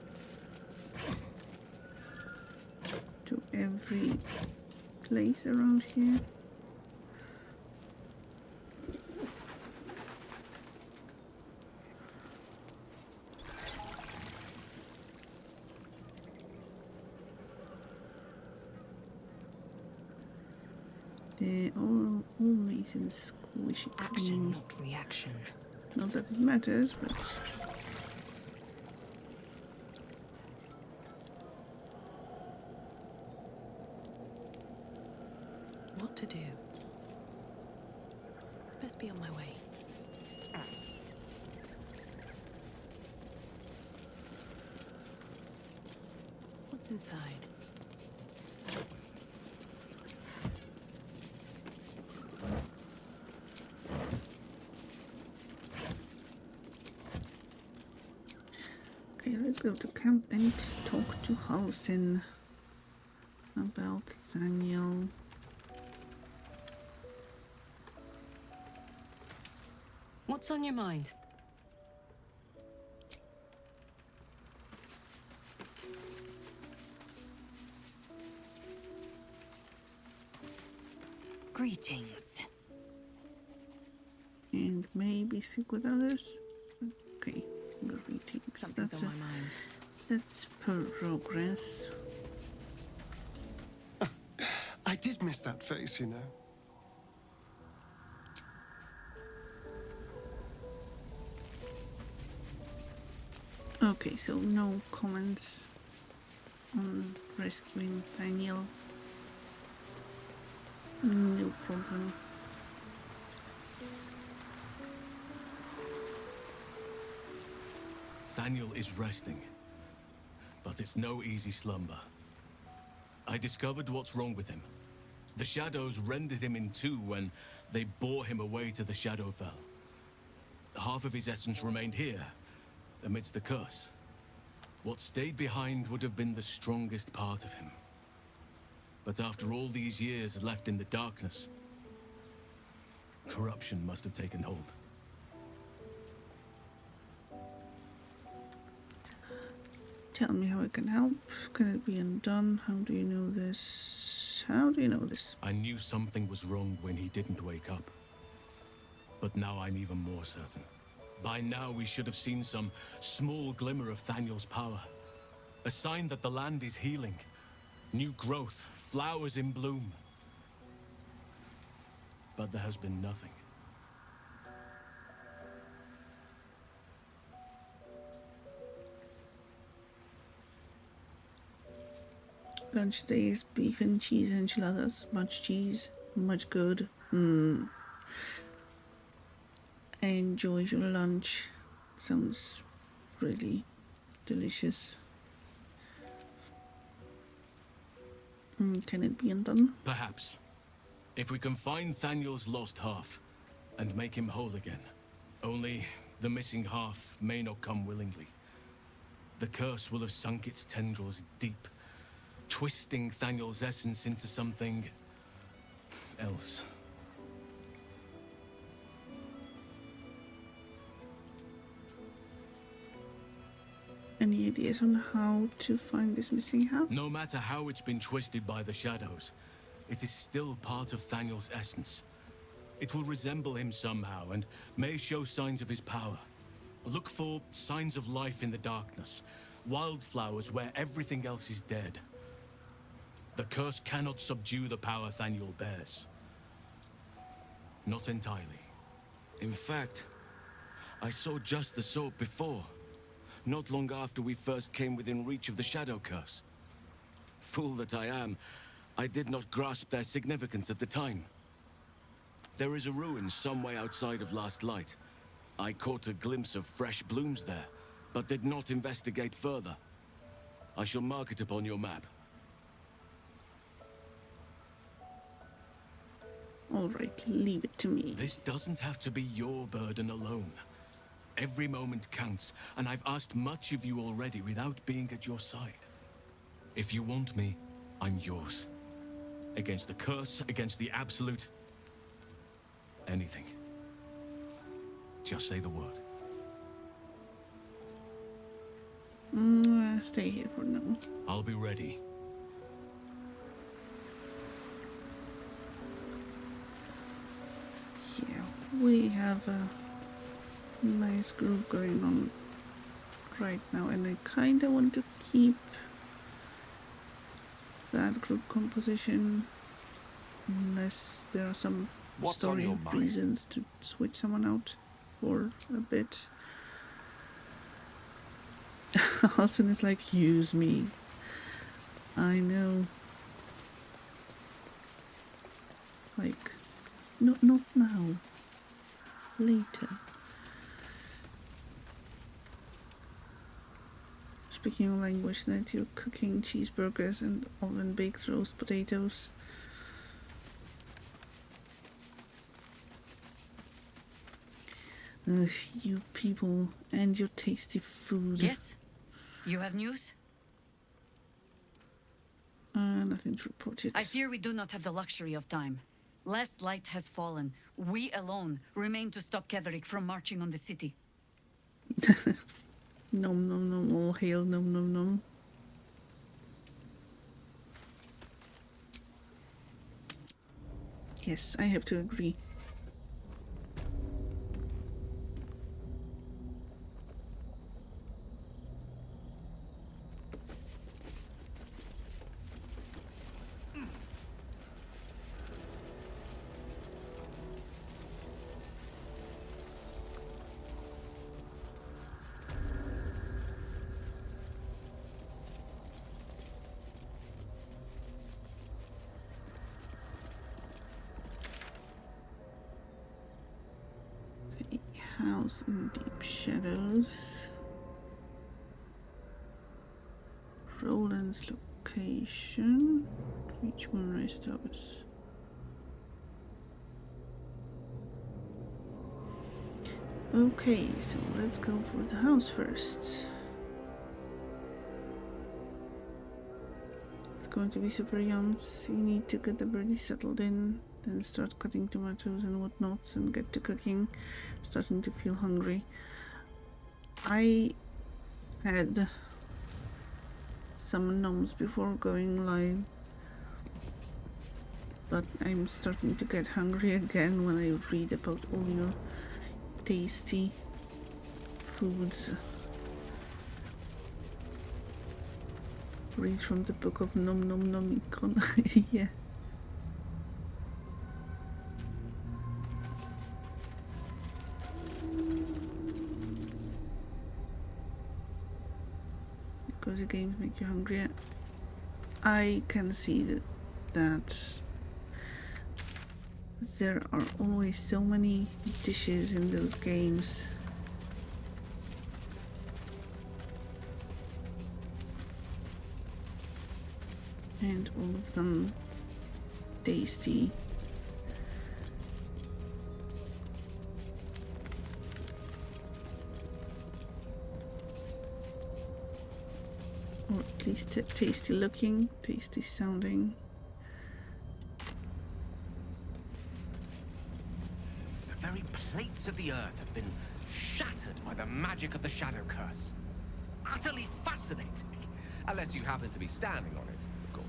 to every place around here. They're all nice and squishy. Action, not reaction. Not that it matters, but What to do? Best be on my way. What's inside? okay, let's go to camp and talk to Halsin about Thaniel. What's on your mind? Greetings. And maybe speak with others. Okay, greetings. Something's on my mind. That's progress. I did miss that face, you know. Okay, so no comments on rescuing Daniel. No problem. Thaniel is resting, but it's no easy slumber. I discovered what's wrong with him. The shadows rendered him in two when they bore him away to the Shadowfell. Half of his essence remained here, amidst the curse. What stayed behind would have been the strongest part of him. But after all these years left in the darkness, corruption must have taken hold. Tell me how I can help. Can it be undone? How do you know this? How do you know this? I knew something was wrong when he didn't wake up. But now I'm even more certain. By now we should have seen some small glimmer of Thaniel's power. A sign that the land is healing. New growth, flowers in bloom. But there has been nothing. Lunch today is beef and cheese enchiladas. Much cheese, much good. Enjoy your lunch. Sounds really delicious. Can it be undone? Perhaps. If we can find Thaniel's lost half and make him whole again. Only the missing half may not come willingly. The curse will have sunk its tendrils deep, twisting Thaniel's essence into something else. Any ideas on how to find this missing half? No matter how it's been twisted by the shadows, it is still part of Thaniel's essence. It will resemble him somehow and may show signs of his power. Look for signs of life in the darkness, wildflowers where everything else is dead. The curse cannot subdue the power Thaniel bears. Not entirely. In fact, I saw just the sort before. Not long after we first came within reach of the Shadow Curse. Fool that I am, I did not grasp their significance at the time. There is a ruin some way outside of Last Light. I caught a glimpse of fresh blooms there, but did not investigate further. I shall mark it upon your map. All right, leave it to me. This doesn't have to be your burden alone. Every moment counts, and I've asked much of you already without being at your side. If you want me, I'm yours. Against the curse, against the absolute, Anything. Just say the word. Stay here for now. I'll be ready. Yeah, we have a nice group going on right now, and I kinda want to keep that group composition unless there are some What's on story your mind? reasons to switch someone out for a bit. Alson is like, use me. I know. Like, no, not now. Later. Speaking of language, that you're cooking cheeseburgers and oven-baked roast potatoes. Ugh, you people and your tasty food. Yes? You have news? Nothing to report yet. I fear we do not have the luxury of time. Last light has fallen. We alone remain to stop Ketheric from marching on the city. Nom nom nom, all hail nom nom nom. Yes, I have to agree. House in deep shadows. Roland's location. Reach Moonrise Towers. Okay, so let's go for the house first. It's going to be super yums. You need to get the birdie settled in, then start cutting tomatoes and whatnots and get to cooking. Starting to feel hungry. I had some noms before going live, but I'm starting to get hungry again when I read about all your tasty foods. Read from the book of Nom Nom Nom Icon. Yeah. Because the games make you hungry. I can see that there are always so many dishes in those games. And all of them tasty. Or at least tasty looking, tasty sounding. The very plates of the earth have been shattered by the magic of the Shadow Curse. Utterly fascinating. Unless you happen to be standing on it, of course.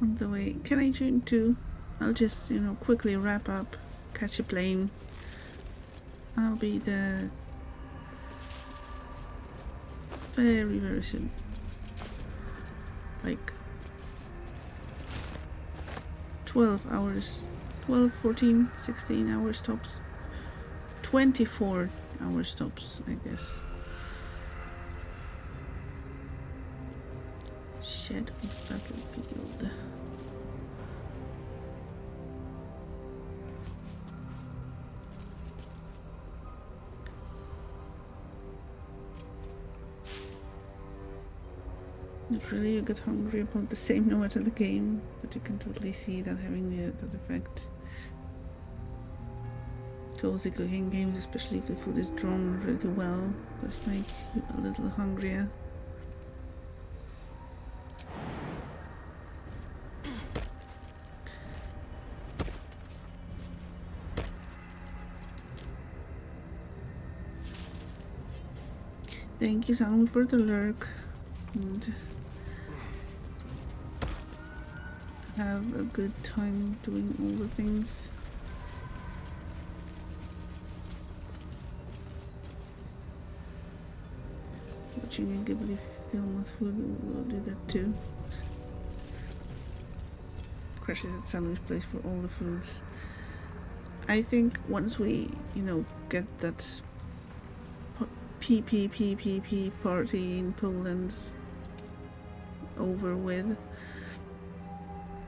On the way, can I join too? I'll just, quickly wrap up, catch a plane. I'll be there very, very soon. Like 12 hours, 12, 14, 16 hours tops. 24 hours tops, I guess. Shadow Battlefield. Not really, you get hungry about the same no matter the game, but you can totally see that having that effect. Cozy cooking games, especially if the food is drawn really well, does make you a little hungrier. Thank you, Salmon, for the lurk. And have a good time doing all the things. Watching a Ghibli film with food will do that too. Crashes at Salmon's place for all the foods. I think once we, get that PPPPP party in Poland over with,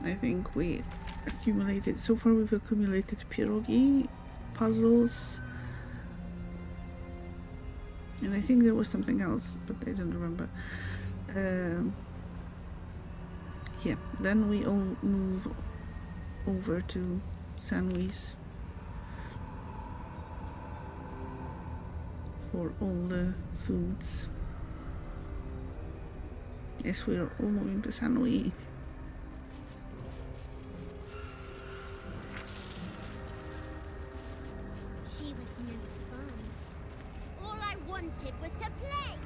I think we've accumulated pierogi puzzles, and I think there was something else, but I don't remember. Yeah, then we all move over to San Luis for all the foods. Yes, we are all moving to San Luis. She was no fun. All I wanted was to play.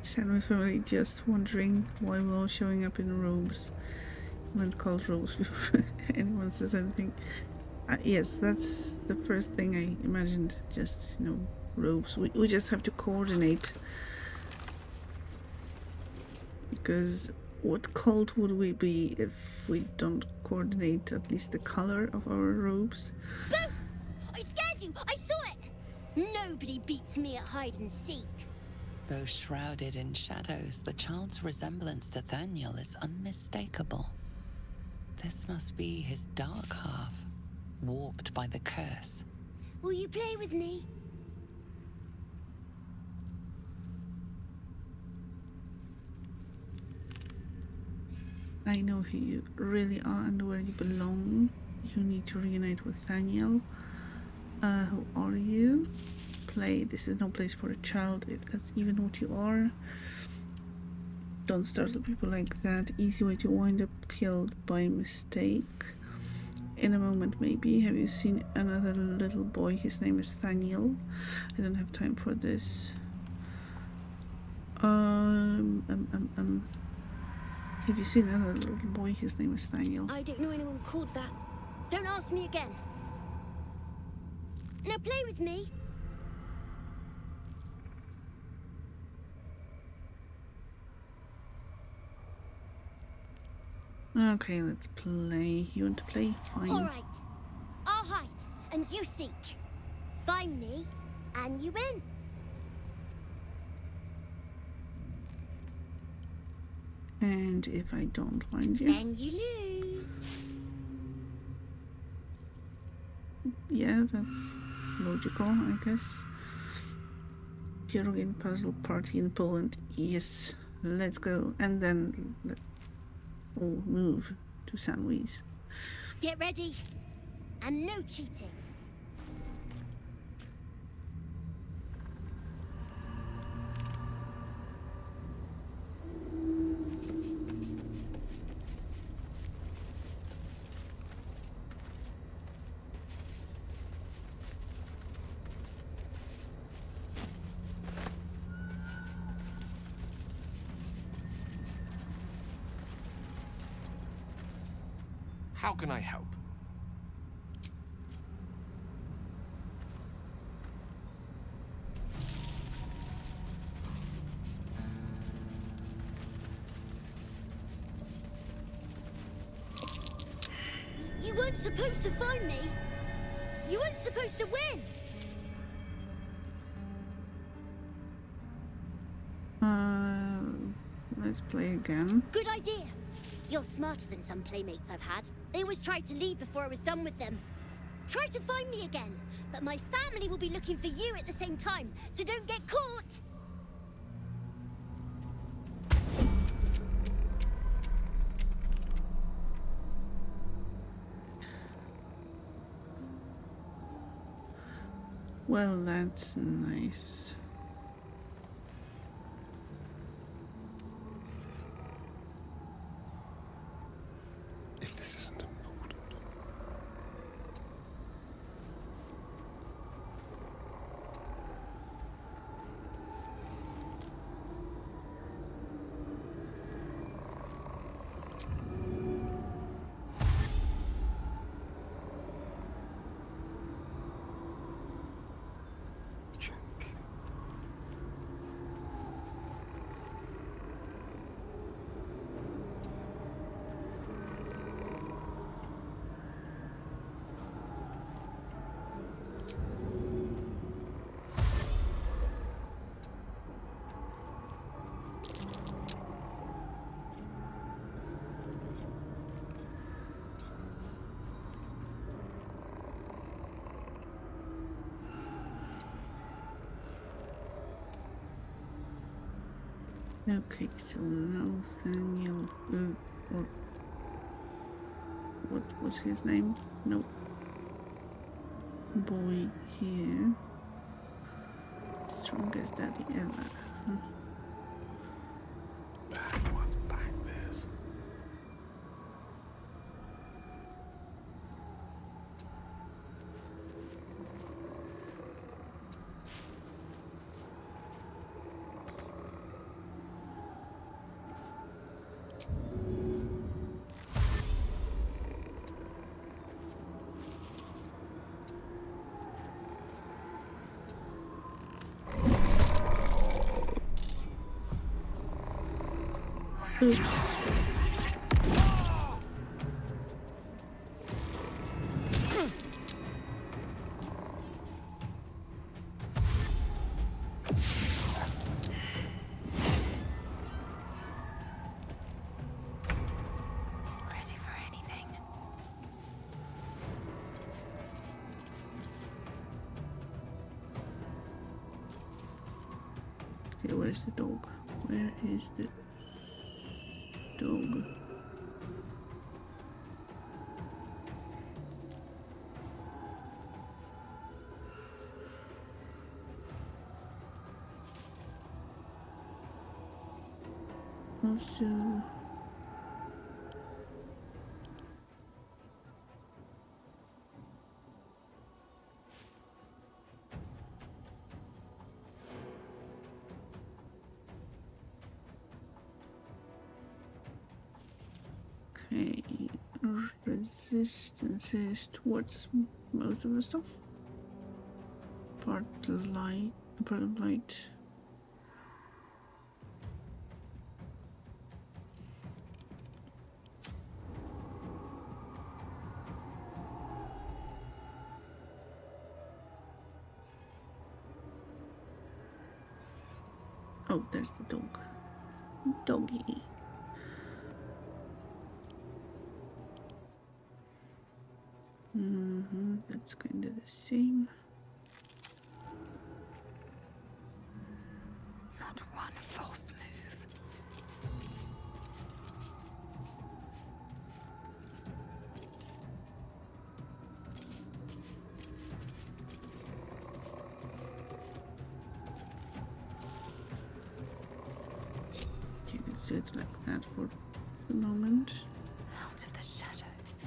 Sanway family just wondering why we're all showing up in robes. I meant called robes before anyone says anything. Yes, that's the first thing I imagined. Just, robes. We just have to coordinate. Because what cult would we be if we don't coordinate at least the color of our robes? Boo! I scared you! I saw it! Nobody beats me at hide and seek. Though shrouded in shadows, the child's resemblance to Thaniel is unmistakable. This must be his dark half, warped by the curse. Will you play with me? I know who you really are and where you belong. You need to reunite with Thaniel. Who are you? Play. This is no place for a child, if that's even what you are. Don't startle people like that. Easy way to wind up killed by mistake. In a moment, maybe. Have you seen another little boy? His name is Thaniel. I don't have time for this. Have you seen another little boy? His name is Thaniel. I don't know anyone called that. Don't ask me again. Now play with me. Okay, let's play. You want to play? Fine. All right. I'll hide, and you seek. Find me, and you win. And if I don't find you? Then you lose. Yeah, that's logical, I guess. Pierogi puzzle party in Poland. Yes, let's go. And then we'll move to San Luis. Get ready, and no cheating. How can I help? supposed to find me. You weren't supposed to win. Let's play again. Good idea. You're smarter than some playmates I've had. They always tried to leave before I was done with them. Try to find me again, but my family will be looking for you at the same time, so don't get caught. Well, that's nice. If this isn't important. Gently. Okay, so Nathaniel, or what was his name? No. Boy here. Strongest daddy ever. Bad ones back this. Oops. Ready for anything? Okay, where's the dog? Where is the dog? Also, okay, resistance is towards most of the stuff. Part of light. Oh, there's the dog. Doggy. That's kind of the same. Not one false move. Okay, let's do it like that for the moment. Out of the shadows.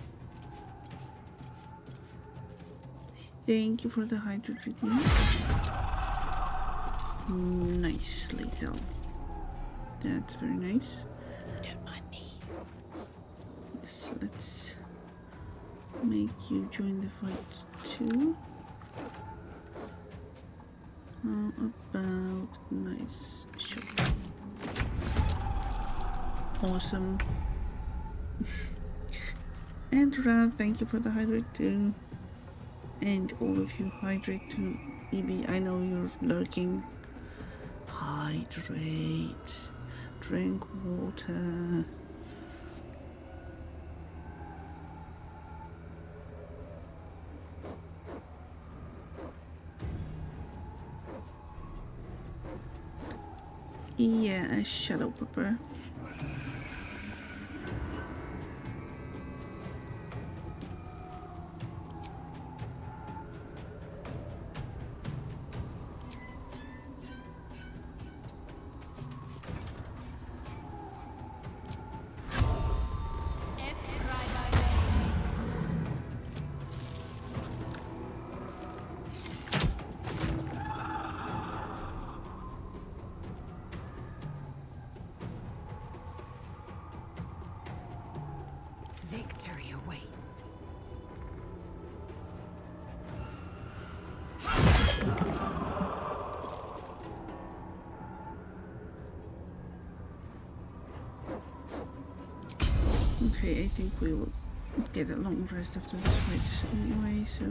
Thank you for the hydro treatment. Nicely done. That's very nice. Don't mind me. Yes, let's make you join the fight too. How about nice shot? Awesome. And Ra, thank you for the hydrate too. And all of you, hydrate too. EB, I know you're lurking. Hydrate. Drink water. Yeah, a shadow pepper. Victory awaits. Okay, I think we will get a long rest after this fight anyway, so...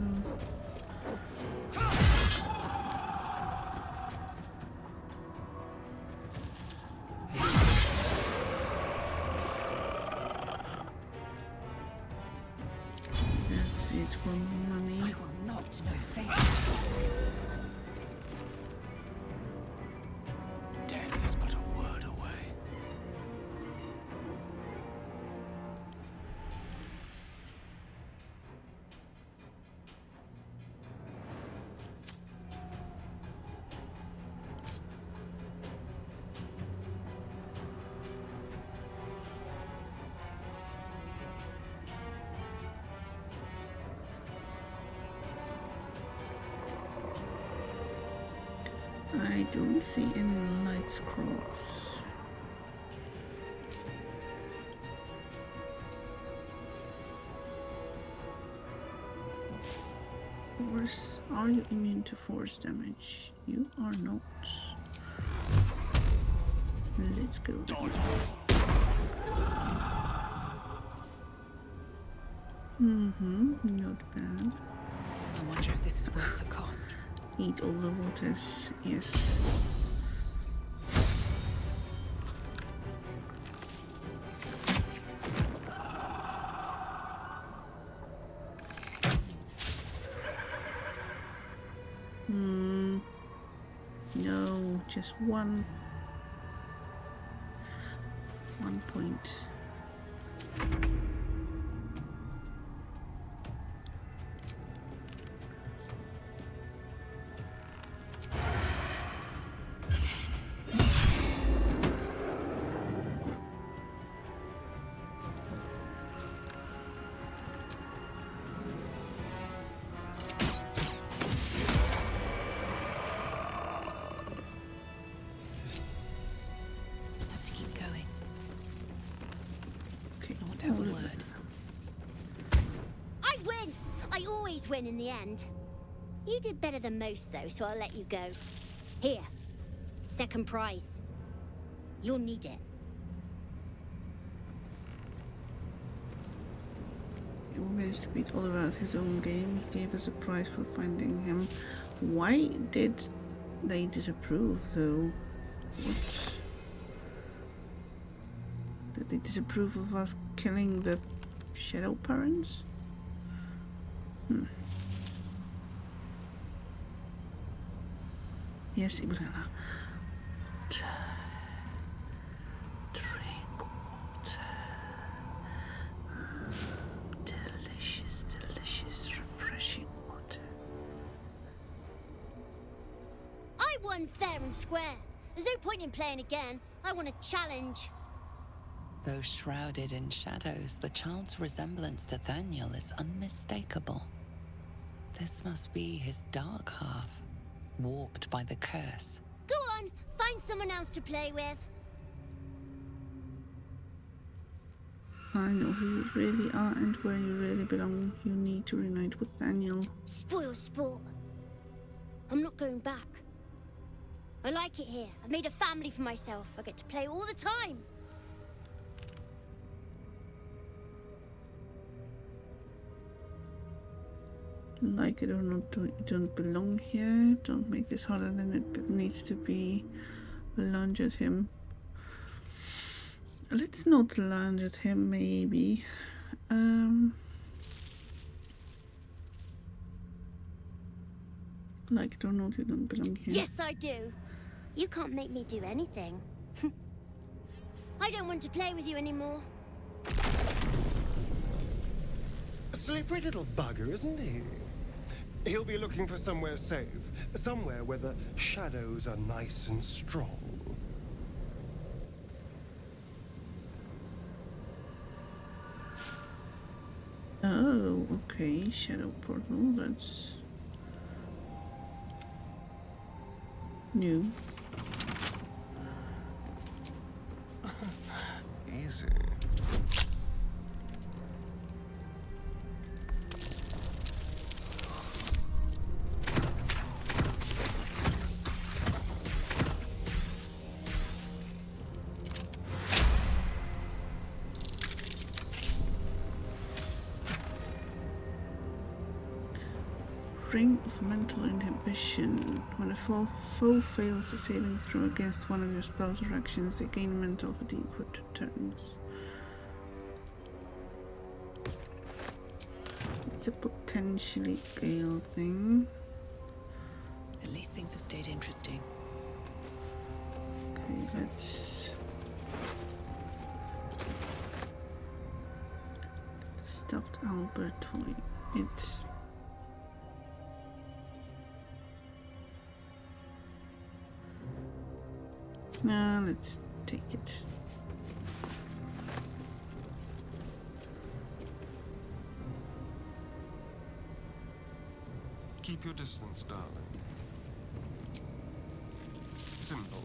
That's it for mommy. I will not know fate. Death is but a word away. I don't see any light scrolls. Force, are you immune to force damage? You are not. Let's go then. Not bad. I wonder if this is worth the cost. Eat all the waters, yes. No, just one point. Have to keep going. Okay, I want to have a word. I win! I always win in the end. You did better than most, though, so I'll let you go. Here. Second prize. You'll need it. He managed to beat Oliver at his own game. He gave us a prize for finding him. Why did they disapprove, though? What? Did they disapprove of us killing the Shadow Parents? Yes, Ibrana. Drink water. Delicious, delicious, refreshing water. I won fair and square. There's no point in playing again. I want a challenge. Though shrouded in shadows, the child's resemblance to Thaniel is unmistakable. This must be his dark half, warped by the curse. Go on, find someone else to play with. I know who you really are and where you really belong. You need to reunite with Daniel. Spoil sport. I'm not going back. I like it here. I've made a family for myself. I get to play all the time. Like it or not, you don't belong here. Don't make this harder than it needs to be. Lunge at him. Let's not lunge at him, maybe. Like it or not, you don't belong here. Yes, I do. You can't make me do anything. I don't want to play with you anymore. A slippery little bugger, isn't he? He'll be looking for somewhere safe. Somewhere where the shadows are nice and strong. Oh, okay. Shadow portal, that's new. Easy. Ring of mental inhibition. When a foe fails a saving throw against one of your spells or actions, they gain mental fatigue for 2 turns. It's a potentially Gale thing. At least things have stayed interesting. Okay, let's... Stuffed Albert toy. It's... Nah, let's take it. Keep your distance, darling. Simple.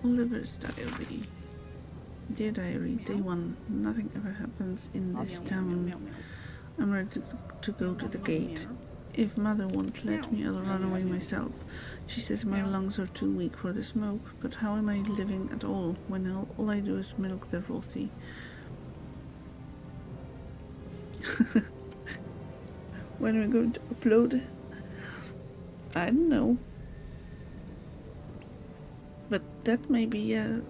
Oliver's diary. Dear diary, day 1. Nothing ever happens in this town. I'm ready to go to the gate. If Mother won't let me, I'll run away myself. She says my lungs are too weak for the smoke, but how am I living at all when all I do is milk the Rothy? When are we going to upload? I don't know. But that may be a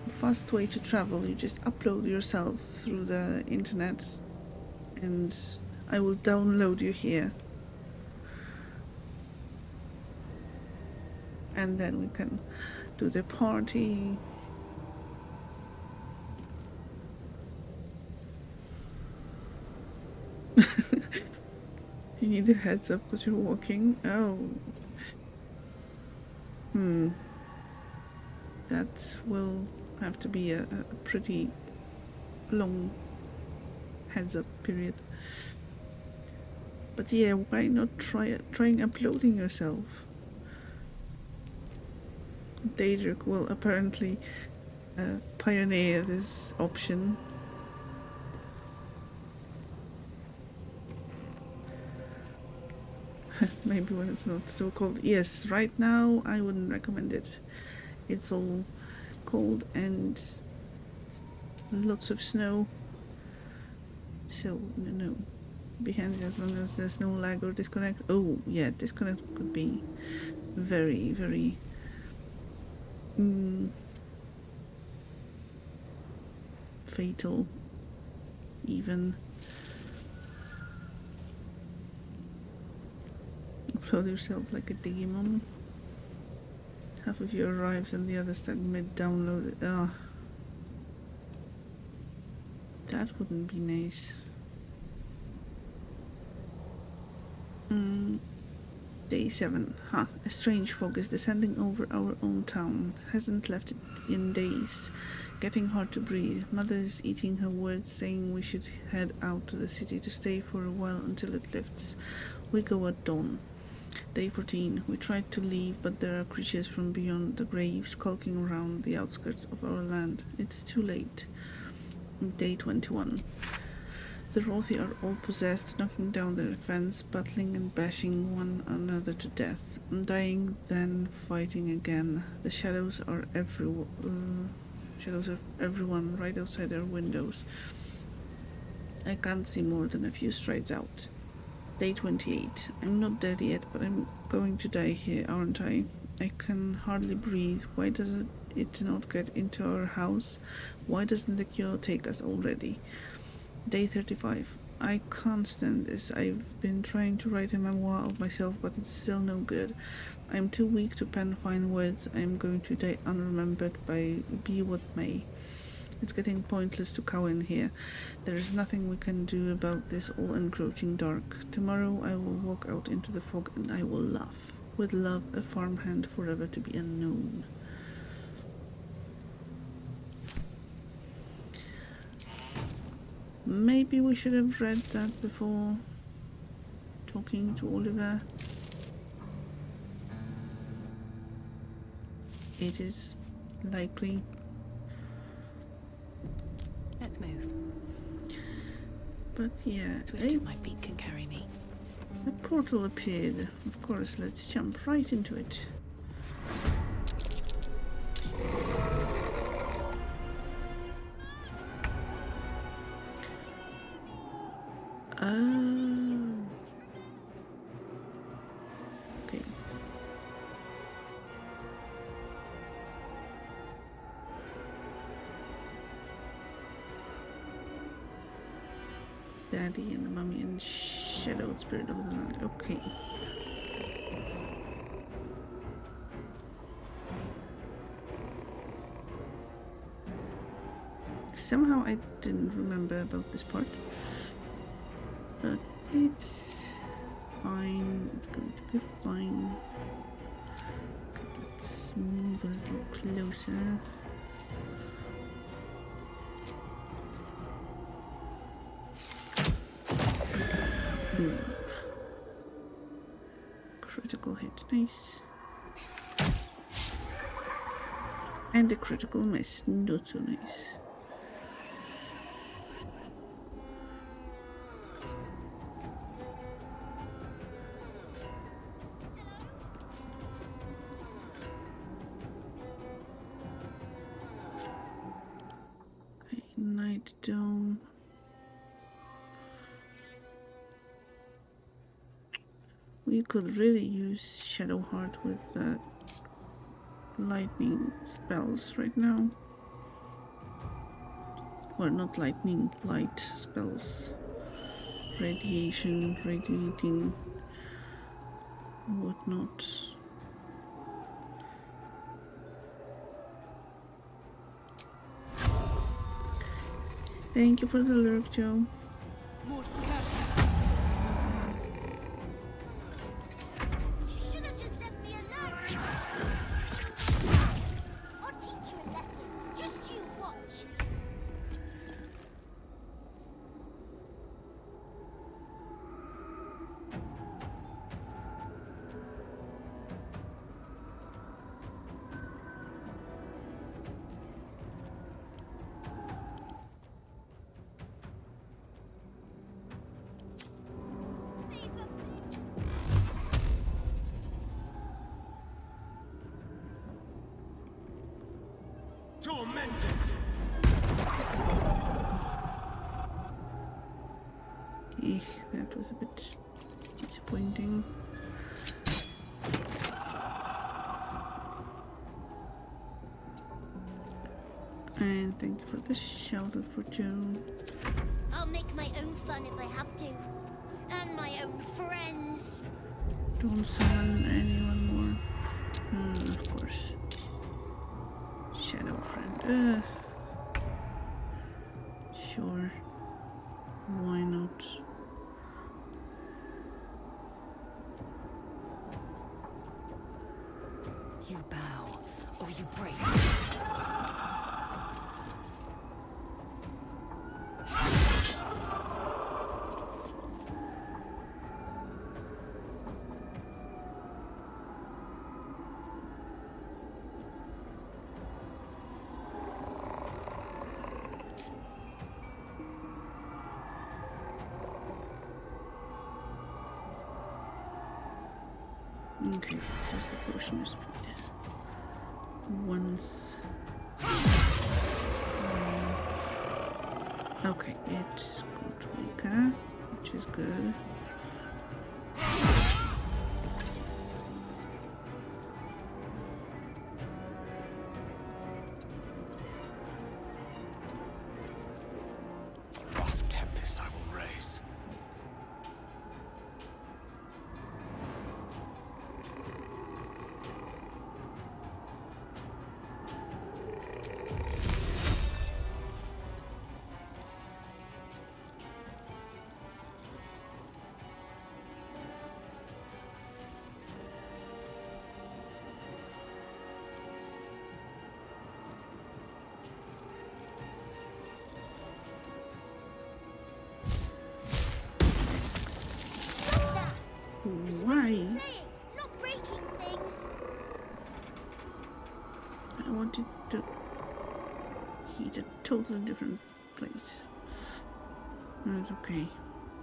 fast way to travel. You just upload yourself through the internet and I will download you here. And then we can do the party. You need a heads up because you're walking. Oh. That will have to be a pretty long heads up period. But yeah, why not trying uploading yourself? Daedric will apparently pioneer this option. Maybe when it's not so cold. Yes, right now I wouldn't recommend it. It's all cold and lots of snow. So, no. Be handy as long as there's no lag or disconnect. Oh, yeah, disconnect could be very, very... fatal, even. Upload yourself like a Digimon. Half of you arrives and the other start mid-download. That wouldn't be nice. Day 7. A strange fog is descending over our own town. Hasn't left it in days. Getting hard to breathe. Mother is eating her words, saying we should head out to the city to stay for a while until it lifts. We go at dawn. Day 14. We tried to leave, but there are creatures from beyond the graves skulking around the outskirts of our land. It's too late. Day 21. The Rothi are all possessed, knocking down their fence, battling and bashing one another to death. Dying, then fighting again. The shadows are everyone right outside our windows. I can't see more than a few strides out. Day 28. I'm not dead yet, but I'm going to die here, aren't I? I can hardly breathe. Why does it not get into our house? Why doesn't the cure take us already? Day 35. I can't stand this. I've been trying to write a memoir of myself, but it's still no good. I'm too weak to pen fine words. I'm going to die unremembered be what may. It's getting pointless to cower in here. There is nothing we can do about this all-encroaching dark. Tomorrow I will walk out into the fog and I will laugh. With love, a farmhand forever to be unknown. Maybe we should have read that before talking to Oliver. It is likely. Let's move. But yeah, Swift as my feet can carry me. a portal appeared. Of course, let's jump right into it. Okay. Daddy and Mommy and Shadow Spirit of the Land. Okay. Somehow I didn't remember about this part. But it's fine. It's going to be fine. Let's move a little closer. Critical hit, nice. And a critical miss, not so nice. Okay, Night Dome. We could really use Shadowheart with lightning spells right now. Or not lightning, light spells. Radiation, radiating, whatnot. Thank you for the lurk, Joe. You should have just left me alone. I'll teach you a lesson. Just you watch. Say something. Tormented! That was a bit disappointing. And thank you for the shout out for Joe. I'll make my own fun if I have to. And my own friends. Don't summon anyone more. Of course. Shadow friend. Sure. Why not? You bow, or you break. Okay, let's use the potion of speed. Once. Okay, it's got weaker, which is good. Rough tempest I will raise. Why? Playing, not breaking things. I wanted to heat a totally different place. Right, okay.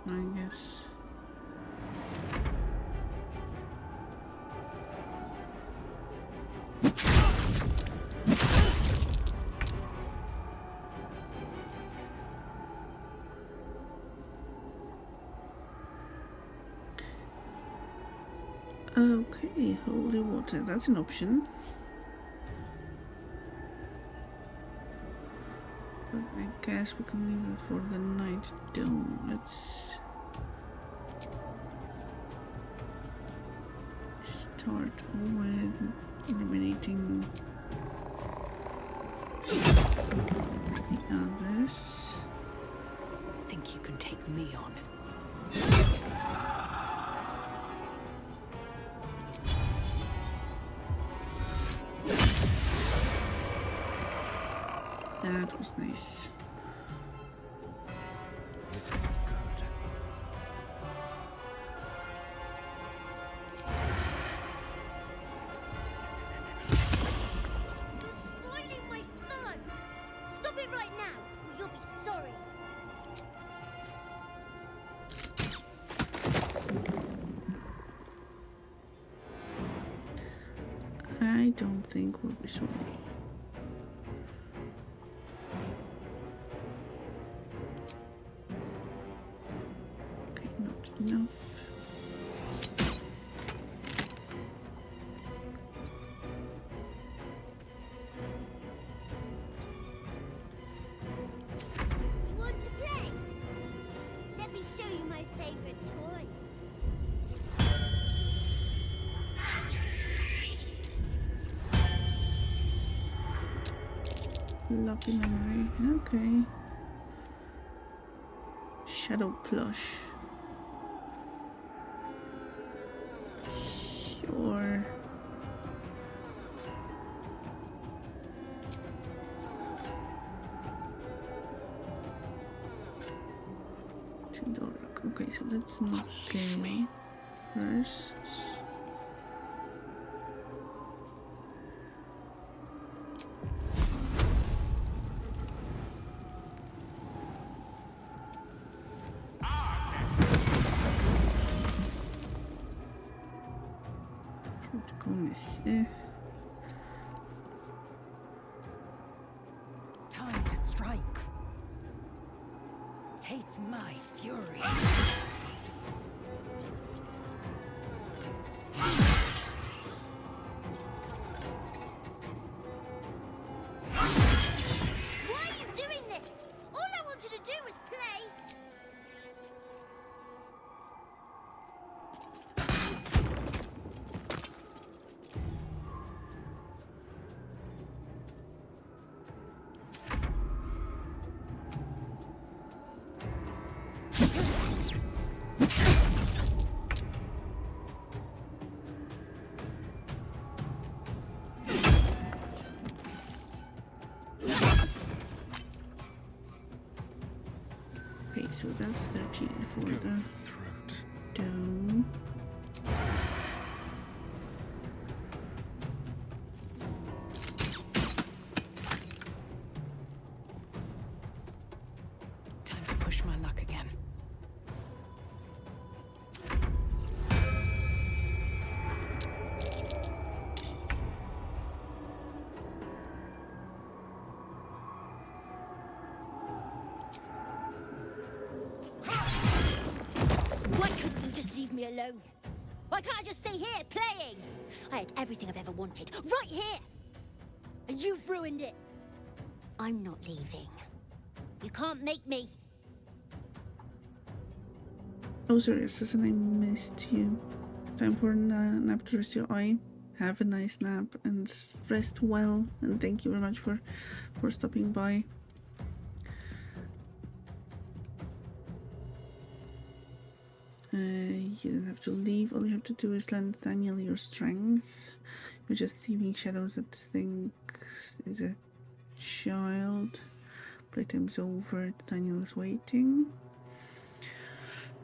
I guess. Okay, holy water, that's an option. But I guess we can leave it for the night dome. Let's start with eliminating the others. Think you can take me on? That was nice. This feels good. You're spoiling my fun. Stop it right now, or you'll be sorry. I don't think we'll be sorry. Okay, not enough. You want to play? Let me show you my favorite toy. Lovely memory. Okay. Shadow plush. Sure. Too dark. Okay, so let's make Gale first. Critical miss. Time to strike. Taste my fury. Why are you doing this? All I wanted to do was play. so that's 13 for Go the for the throat. dome. Time to push my luck again. Why couldn't you just leave me alone? Why can't I just stay here playing? I had everything I've ever wanted, right here! And you've ruined it. I'm not leaving. You can't make me. Oh, sorry, assassin, I missed you. Time for a nap to rest your eye. Have a nice nap and rest well. And thank you very much for stopping by. You don't have to leave. All you have to do is lend Nathaniel your strength. You're just leaving shadows that thinks is a child. Playtime's over. Nathaniel is waiting.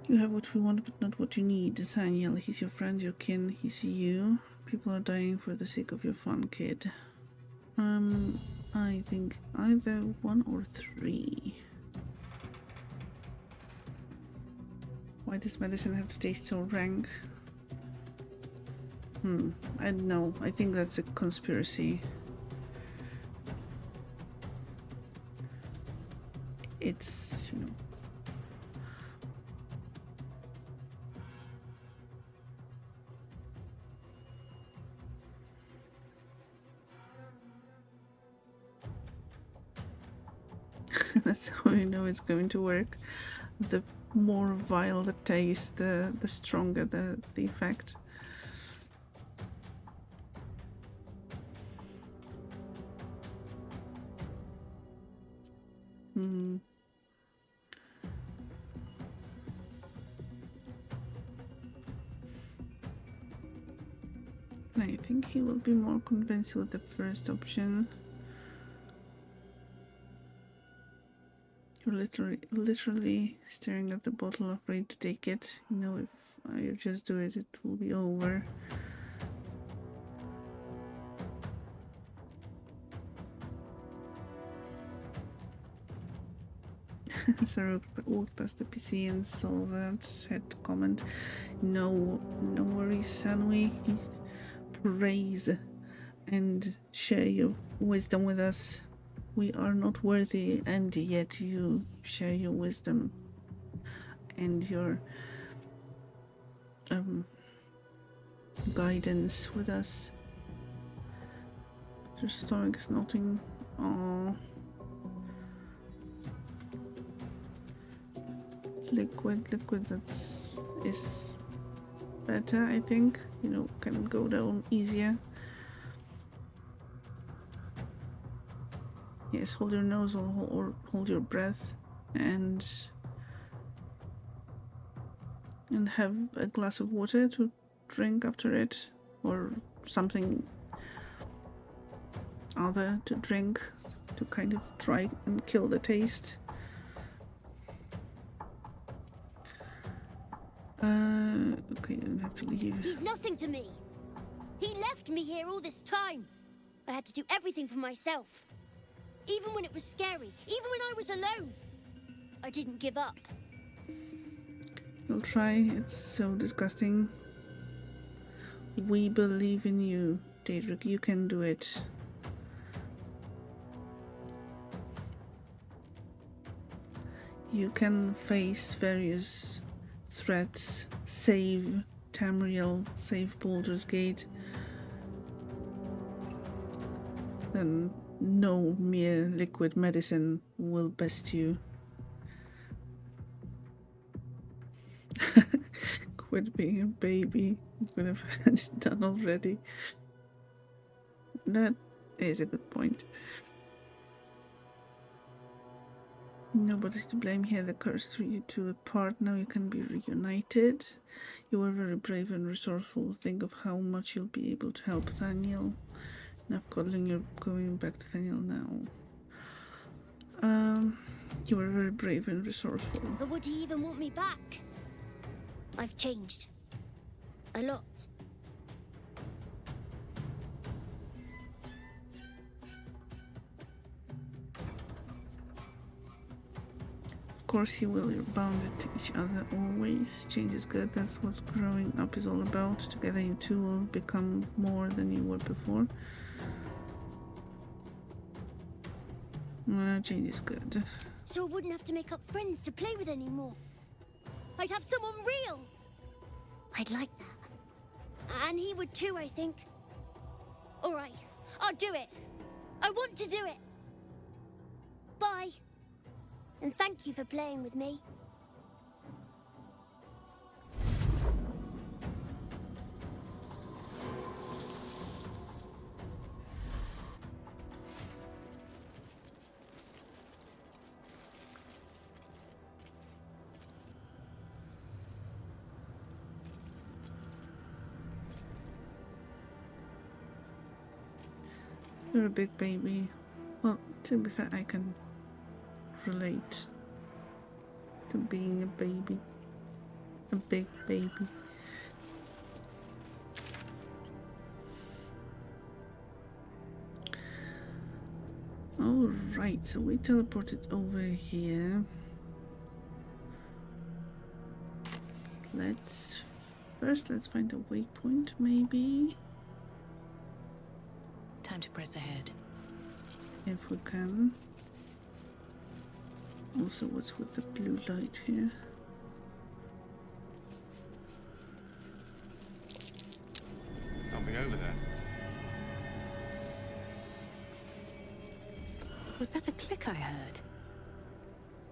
You have what we want, but not what you need. Nathaniel, he's your friend, your kin, he's you. People are dying for the sake of your fun, kid. I think either 1 or 3. Why does medicine have to taste so rank? I don't know. I think that's a conspiracy. It's, you know... That's how you know it's going to work. The more vile the taste, the stronger the effect. I think he will be more convinced with the first option. You're literally staring at the bottle, afraid to take it. You know, if I just do it, it will be over. Sarah walked past the PC and saw that, had to comment, no worries, Sanui. Praise and share your wisdom with us. We are not worthy, and yet you share your wisdom and your guidance with us. Your stomach is nothing. Oh, liquid. Is better, I think. You know, can go down easier. Yes, hold your nose or hold your breath and have a glass of water to drink after it, or something other to drink to kind of try and kill the taste. Okay, I don't have to leave. He's nothing to me. He left me here all this time. I had to do everything for myself. Even when it was scary, even when I was alone. I didn't give up. You'll try. It's so disgusting. We believe in you, Daedric. You can do it. You can face various threats, save Tamriel, save Baldur's Gate. Then no mere liquid medicine will best you. Quit being a baby. You could have had it done already. That is a good point. Nobody's to blame here. The curse threw you two apart. Now you can be reunited. You were very brave and resourceful. Think of how much you'll be able to help Daniel. Enough coddling, you're going back to Daniel now. You were very brave and resourceful. But would he even want me back? I've changed. A lot. Of course he will. You're bounded to each other always. Change is good. That's what growing up is all about. Together you two will become more than you were before. Change is good. So I wouldn't have to make up friends to play with anymore. I'd have someone real. I'd like that. And he would too, I think. All right, I'll do it. I want to do it. Bye. And thank you for playing with me. You're a big baby. Well, to be fair, I can relate to being a baby. A big baby. Alright, so we teleported over here. Let's find a waypoint, maybe. Time to press ahead. If we can. Also, what's with the blue light here? Something over there. Was that a click I heard?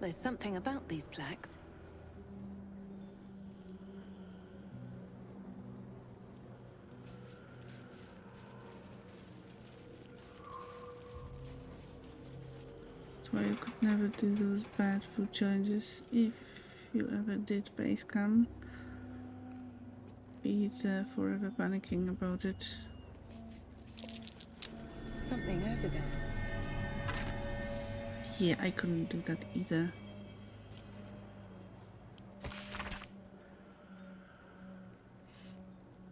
There's something about these plaques. That's why you could never do those bad food challenges if you ever did face cam. He's forever panicking about it. Something over there. Yeah, I couldn't do that either.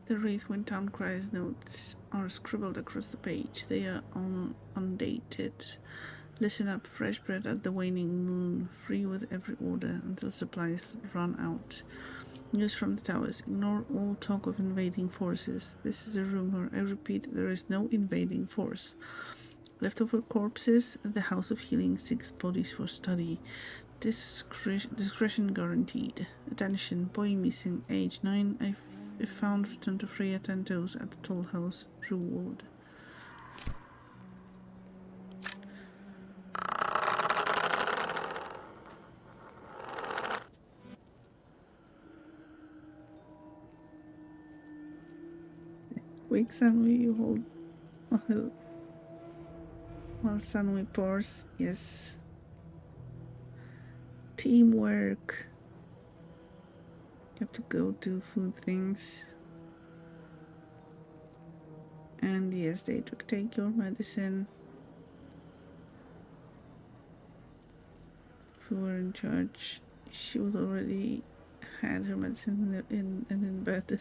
The Wraithwind Town Criers notes are scribbled across the page. They are undated. Listen up, fresh bread at the waning moon, free with every order until supplies run out. News from the towers. Ignore all talk of invading forces. This is a rumor. I repeat, there is no invading force. Leftover corpses. The House of Healing seeks bodies for study. Discretion guaranteed. Attention. Boy missing. Age 9. I found. Return to Freya 10 toes at the Toll House. Reward. Wake Sunway, you hold while Sunway pours. Yes. Teamwork. You have to go do food things. And yes, they take your medicine. If you were in charge, she would already had her medicine in bed.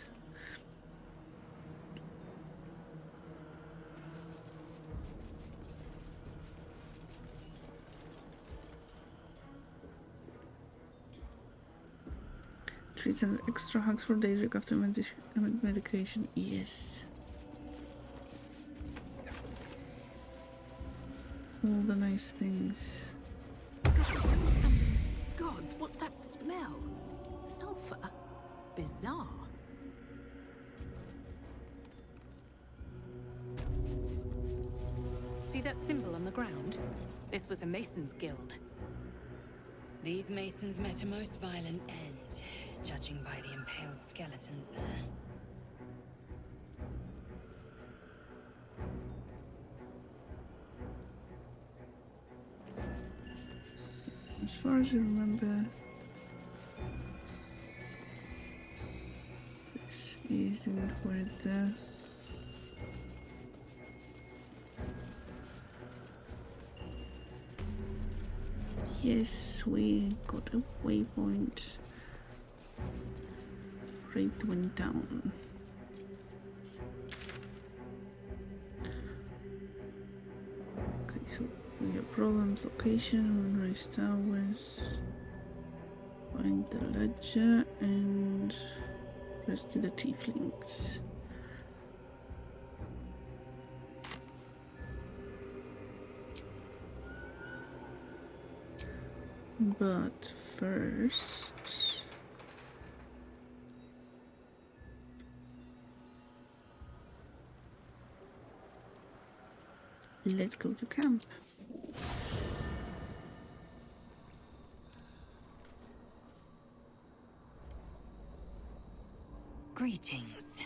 Treats and extra hugs for Daedric after medication. Yes. All the nice things. Gods, what's that smell? Sulfur? Bizarre. See that symbol on the ground? This was a Mason's Guild. These masons met a most violent end, judging by the impaled skeletons there. As far as you remember, this isn't where the Yes, we got a waypoint. Rate went down. Okay, so we have Roland's location, Moonrise Towers, find the ledger, and rescue the tieflings. But first, let's go to camp. Greetings.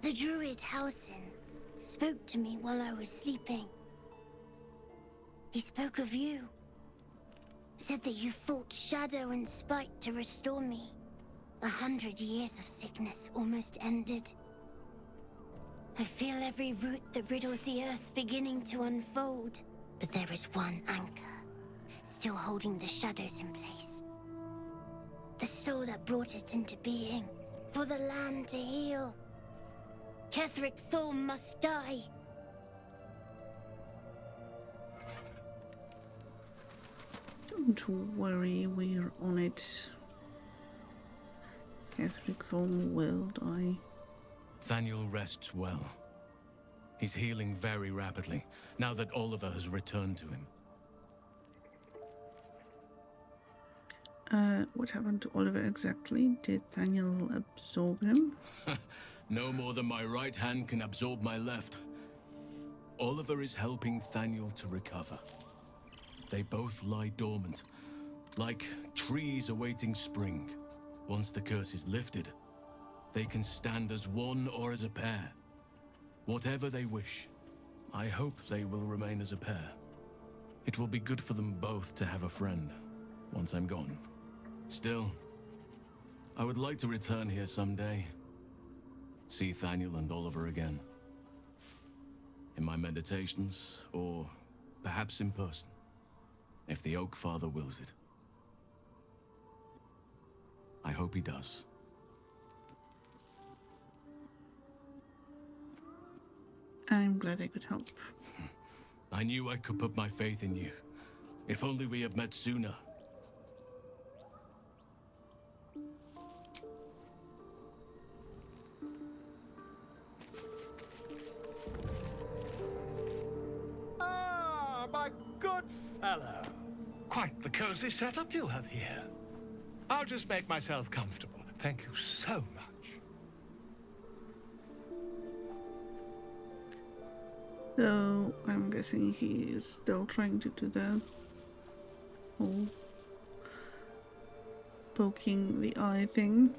The druid Halsin spoke to me while I was sleeping. He spoke of you. Said that you fought shadow and spite to restore me. 100 years of sickness almost ended. I feel every root that riddles the earth beginning to unfold. But there is one anchor, still holding the shadows in place. The soul that brought it into being, for the land to heal. Ketheric Thorm must die. Don't worry, we're on it. Ketheric Thorm will die. Thaniel rests well. He's healing very rapidly, now that Oliver has returned to him. What happened to Oliver exactly? Did Thaniel absorb him? No more than my right hand can absorb my left. Oliver is helping Thaniel to recover. They both lie dormant, like trees awaiting spring. Once the curse is lifted, they can stand as one or as a pair. Whatever they wish. I hope they will remain as a pair. It will be good for them both to have a friend, once I'm gone. Still, I would like to return here someday. See Thaniel and Oliver again. In my meditations, or perhaps in person, if the Oak Father wills it. I hope he does. I'm glad I could help. I knew I could put my faith in you. If only we had met sooner. Ah, my good fellow. Quite the cozy setup you have here. I'll just make myself comfortable. Thank you so much. So, I'm guessing he is still trying to do the whole poking the eye thing.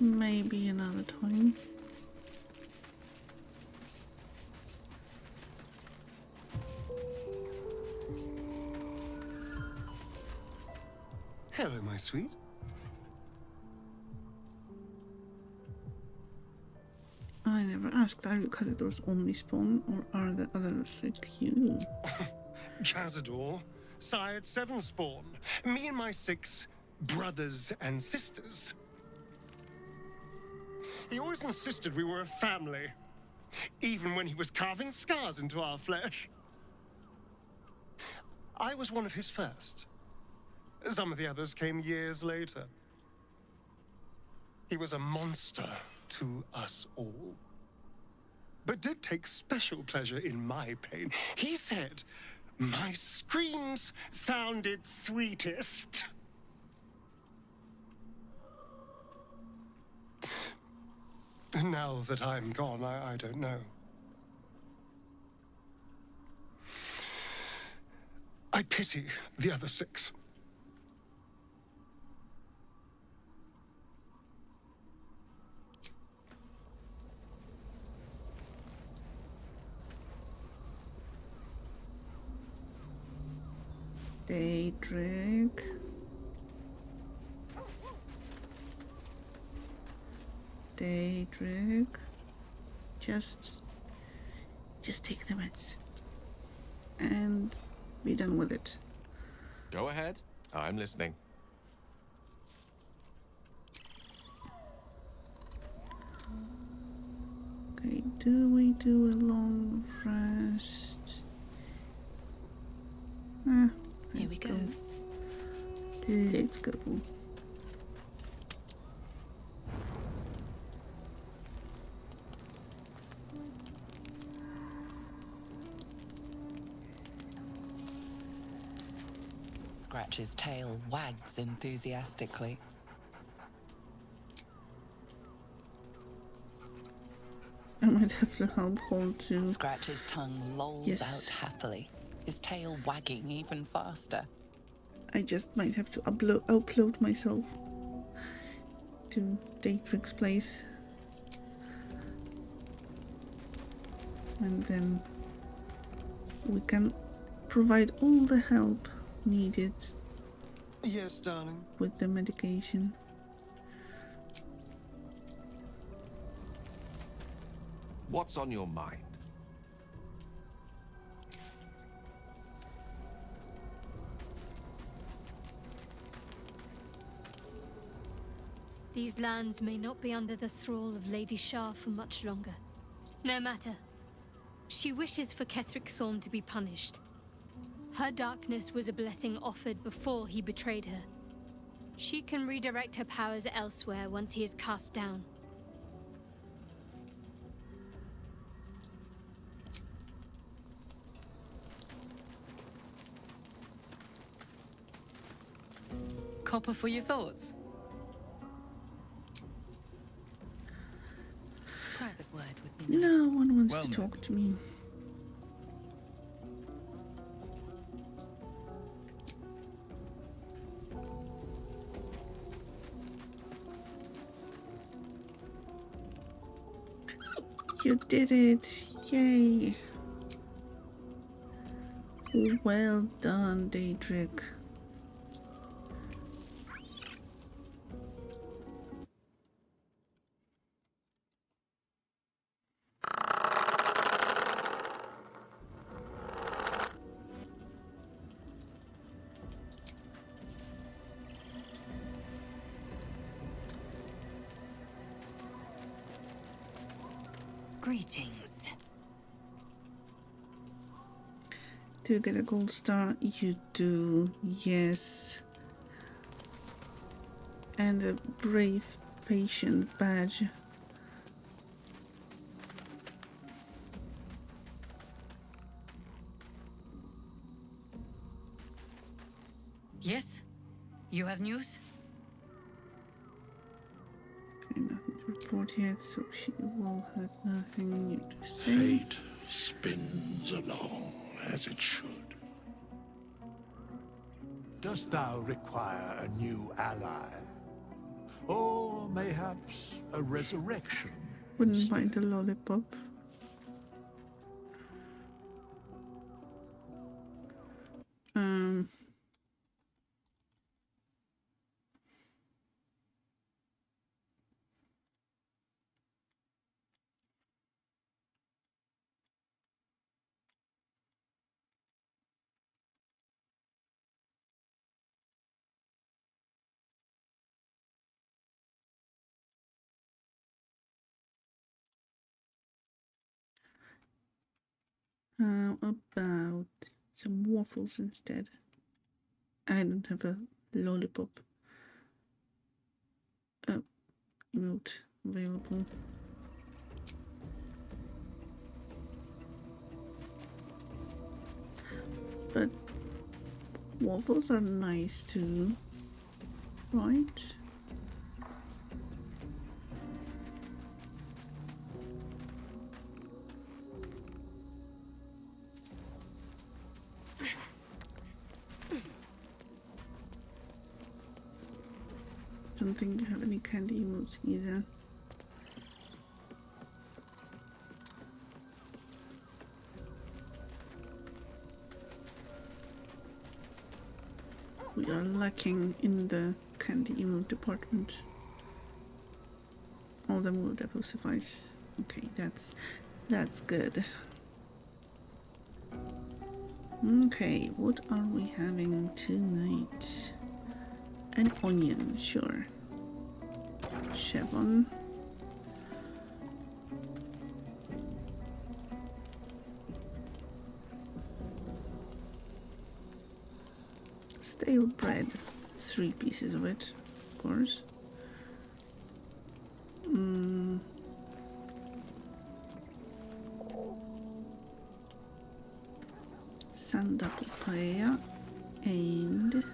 Maybe another time. Hello, my sweet. I never asked, are you Cazador's only spawn, or are the others like you? Cazador, sired 7 spawn. Me and my 6 brothers and sisters. He always insisted we were a family, even when he was carving scars into our flesh. I was one of his first. Some of the others came years later. He was a monster to us all, but did take special pleasure in my pain. He said my screams sounded sweetest. And now that I'm gone, I don't know. I pity the other 6. Daedric. Daedric. Just take the meds. And be done with it. Go ahead. I'm listening. Okay, do we do a long rest? Here we go. Let's go. Scratch's tail wags enthusiastically. I might have to help hold too. Scratch's tongue lolls out happily, his tail wagging even faster. I just might have to upload myself to Daedric's place. And then we can provide all the help needed. Yes, darling. With the medication. What's on your mind? These lands may not be under the thrall of Lady Shah for much longer. No matter. She wishes for Ketheric Thorn to be punished. Her darkness was a blessing offered before he betrayed her. She can redirect her powers elsewhere once he is cast down. Copper for your thoughts? Private word would be nice. No one wants to talk to me. You did it! Yay! Well done, Daedric. Greetings. Do you get a gold star? You do, yes. And a brave patient badge. Yes? You have news? Okay, nothing to report yet, so she will have nothing new to say. Fate spins along as it should. Dost thou require a new ally? Or mayhaps a resurrection? Wouldn't mind a lollipop. How about some waffles instead? I don't have a lollipop emote available. But waffles are nice too, right? Don't think you have any candy emotes either. We are lacking in the candy emote department. All of them will definitely suffice. Okay, that's good. Okay, what are we having tonight? An onion, sure. Chevron. Stale bread. 3 pieces of it, of course. Sanda papaya and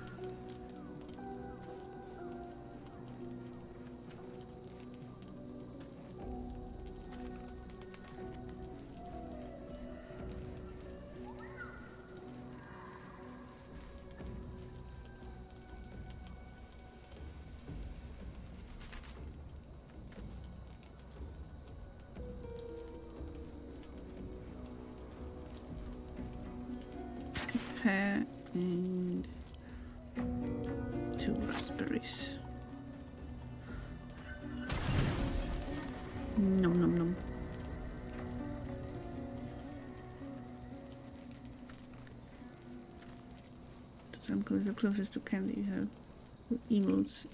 pear and 2 raspberries. Nom nom nom. Samko is the closest to candy you have. With emotes.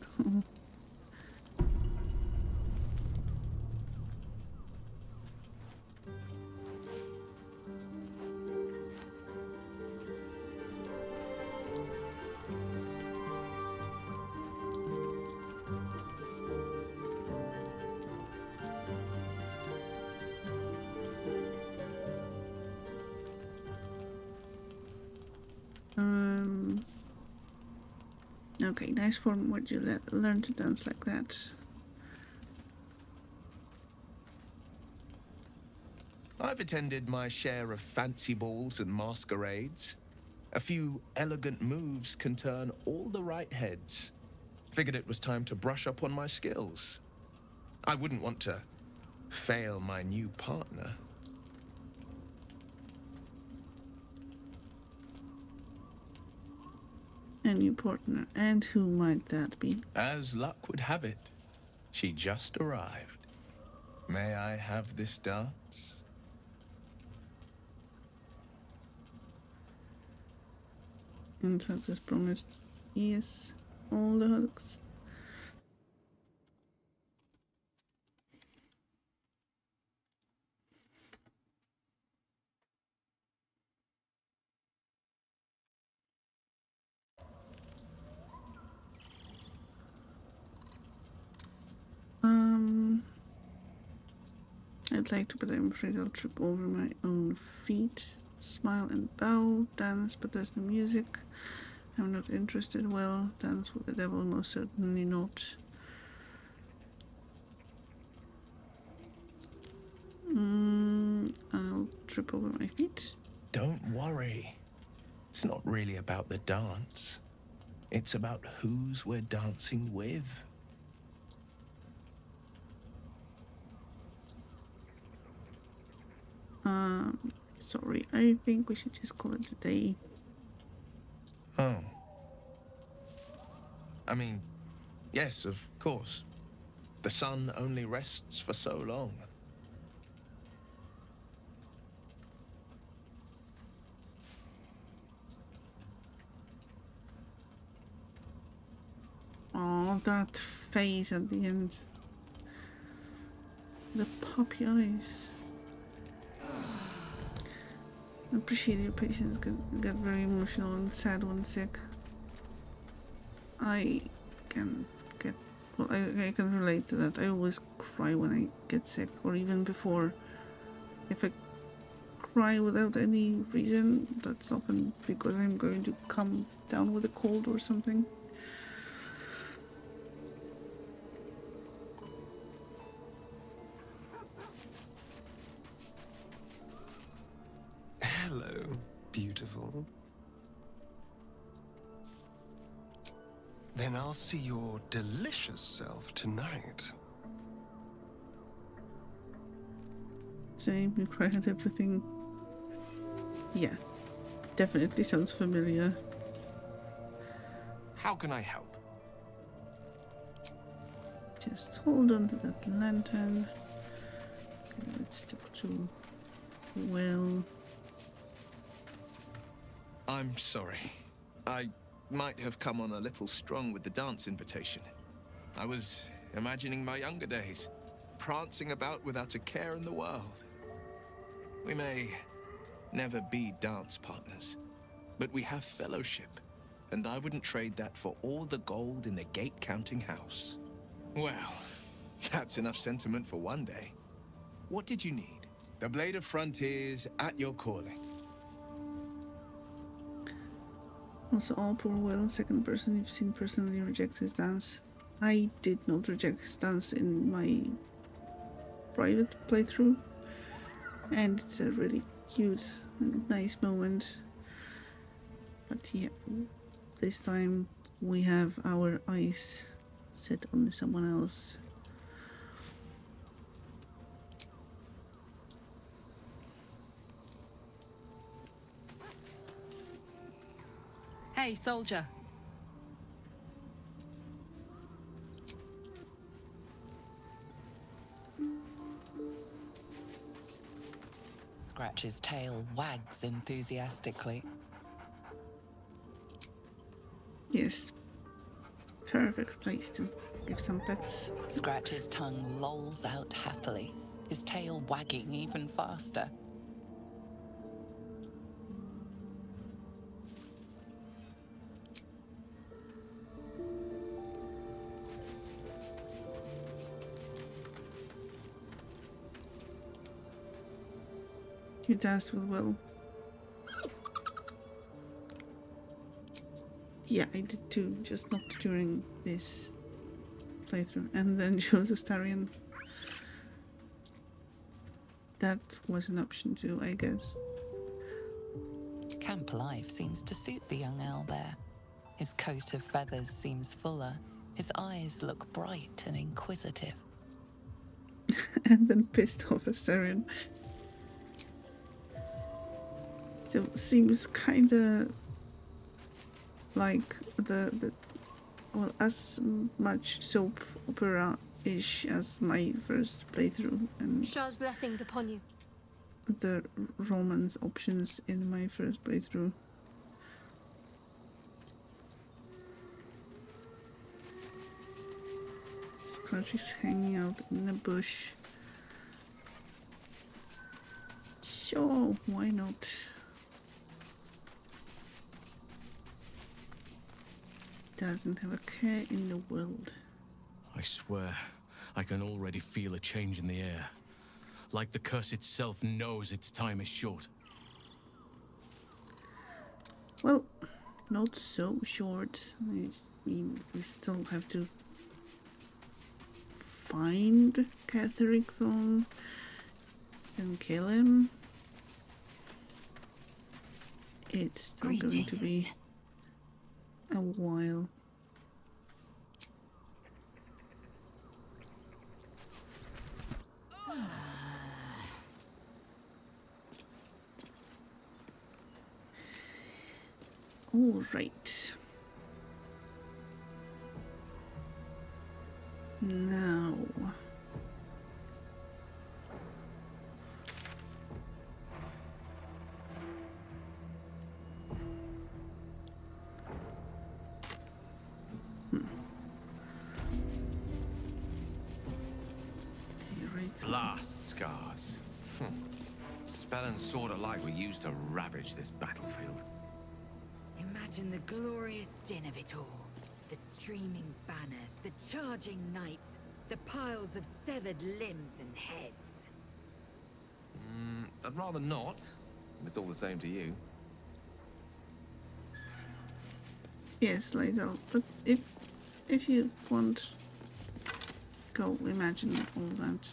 Okay, nice form. Where'd you learn to dance like that? I've attended my share of fancy balls and masquerades. A few elegant moves can turn all the right heads. Figured it was time to brush up on my skills. I wouldn't want to fail my new partner. A new partner, and who might that be? As luck would have it, she just arrived. May I have this dance? And have just promised yes, all the hugs. I'd like to, but I'm afraid I'll trip over my own feet. Smile and bow, dance, but there's no music. I'm not interested. Well, dance with the devil, most certainly not. I'll trip over my feet. Don't worry. It's not really about the dance. It's about whose we're dancing with. Sorry, I think we should just call it a day. Oh. I mean, yes, of course. The sun only rests for so long. Oh, that face at the end. The puppy eyes. I appreciate your patience. Get very emotional and sad when sick. I can get... Well, I can relate to that. I always cry when I get sick, or even before. If I cry without any reason, that's often because I'm going to come down with a cold or something. Hello, beautiful. Then I'll see your delicious self tonight. Same, you cry at everything. Yeah, definitely sounds familiar. How can I help? Just hold on to that lantern. Okay, let's talk to Will. I'm sorry. I might have come on a little strong with the dance invitation. I was imagining my younger days, prancing about without a care in the world. We may never be dance partners, but we have fellowship, and I wouldn't trade that for all the gold in the gate-counting house. Well, that's enough sentiment for one day. What did you need? The Blade of Frontiers at your calling. Also, all poor Will, second person you've seen personally reject his dance. I did not reject his dance in my private playthrough, and it's a really cute and nice moment. But yeah, this time we have our eyes set on someone else. Hey, soldier. Scratch's tail wags enthusiastically. Yes, perfect place to give some pets. Scratch's tongue lolls out happily, his tail wagging even faster. You danced with Will. Yeah, I did too, just not during this playthrough. And then chose Astarion. That was an option too, I guess. Camp life seems to suit the young owlbear. His coat of feathers seems fuller. His eyes look bright and inquisitive. And then pissed off Astarion. So seems kinda like the well, as much soap opera-ish as my first playthrough, and Shah's blessings upon you. the romance options in my first playthrough. Scratch is hanging out in the bush. Sure, why not? Doesn't have a care in the world. I swear, I can already feel a change in the air. Like the curse itself knows its time is short. Well, not so short. We still have to find Cathericthorn and kill him. It's still going to be a while. All right. Now. Blast scars. Spell and sword alike were used to ravage this battlefield. Imagine the glorious din of it all. The streaming banners, the charging knights, the piles of severed limbs and heads. I'd rather not, if it's all the same to you. Yes, Lydell, but if you want, go imagine all that.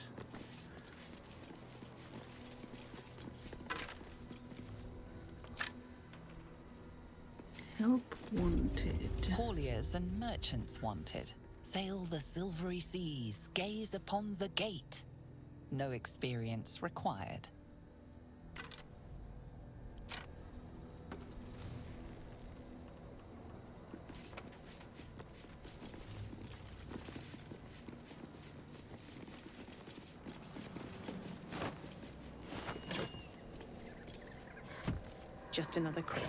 Help wanted. Hauliers and merchants wanted. Sail the silvery seas, gaze upon the gate. No experience required. Just another crate.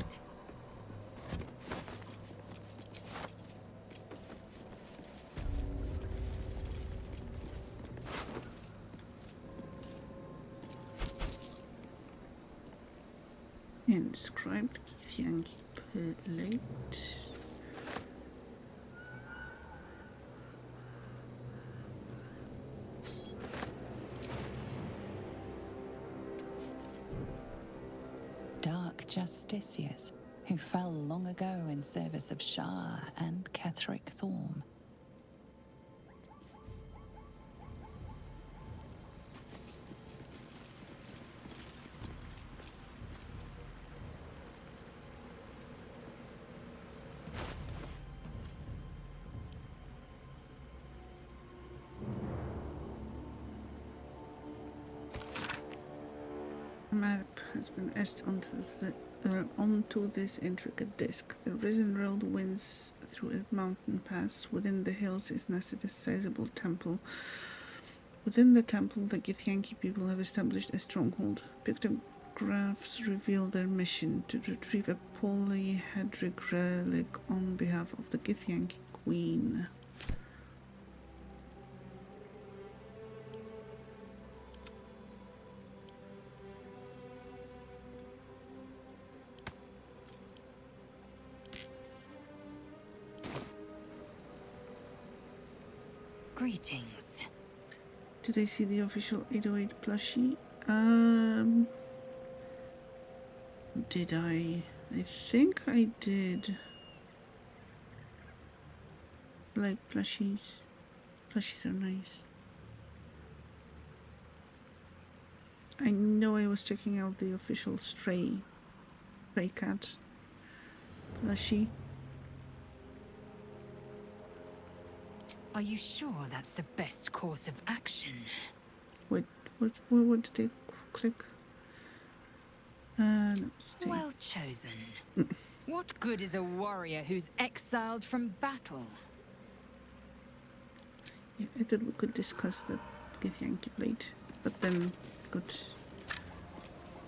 Inscribed Yankee plate. Dark justiciars who fell long ago in service of Shah and Ketheric Thorm. Map has been etched onto this intricate disc. The risen road winds through a mountain pass. Within the hills is nested a sizable temple. Within the temple, the Githyanki people have established a stronghold. Pictographs reveal their mission: to retrieve a polyhedric relic on behalf of the Githyanki queen. Greetings. Did I see the official 808 plushie? Did I? I think I did. Like plushies. Plushies are nice. I know I was checking out the official Stray Cat plushie. Are you sure that's the best course of action? Wait, what did I click? No, stay. Well chosen. What good is a warrior who's exiled from battle? Yeah, I thought we could discuss the Githyanki plate, but then got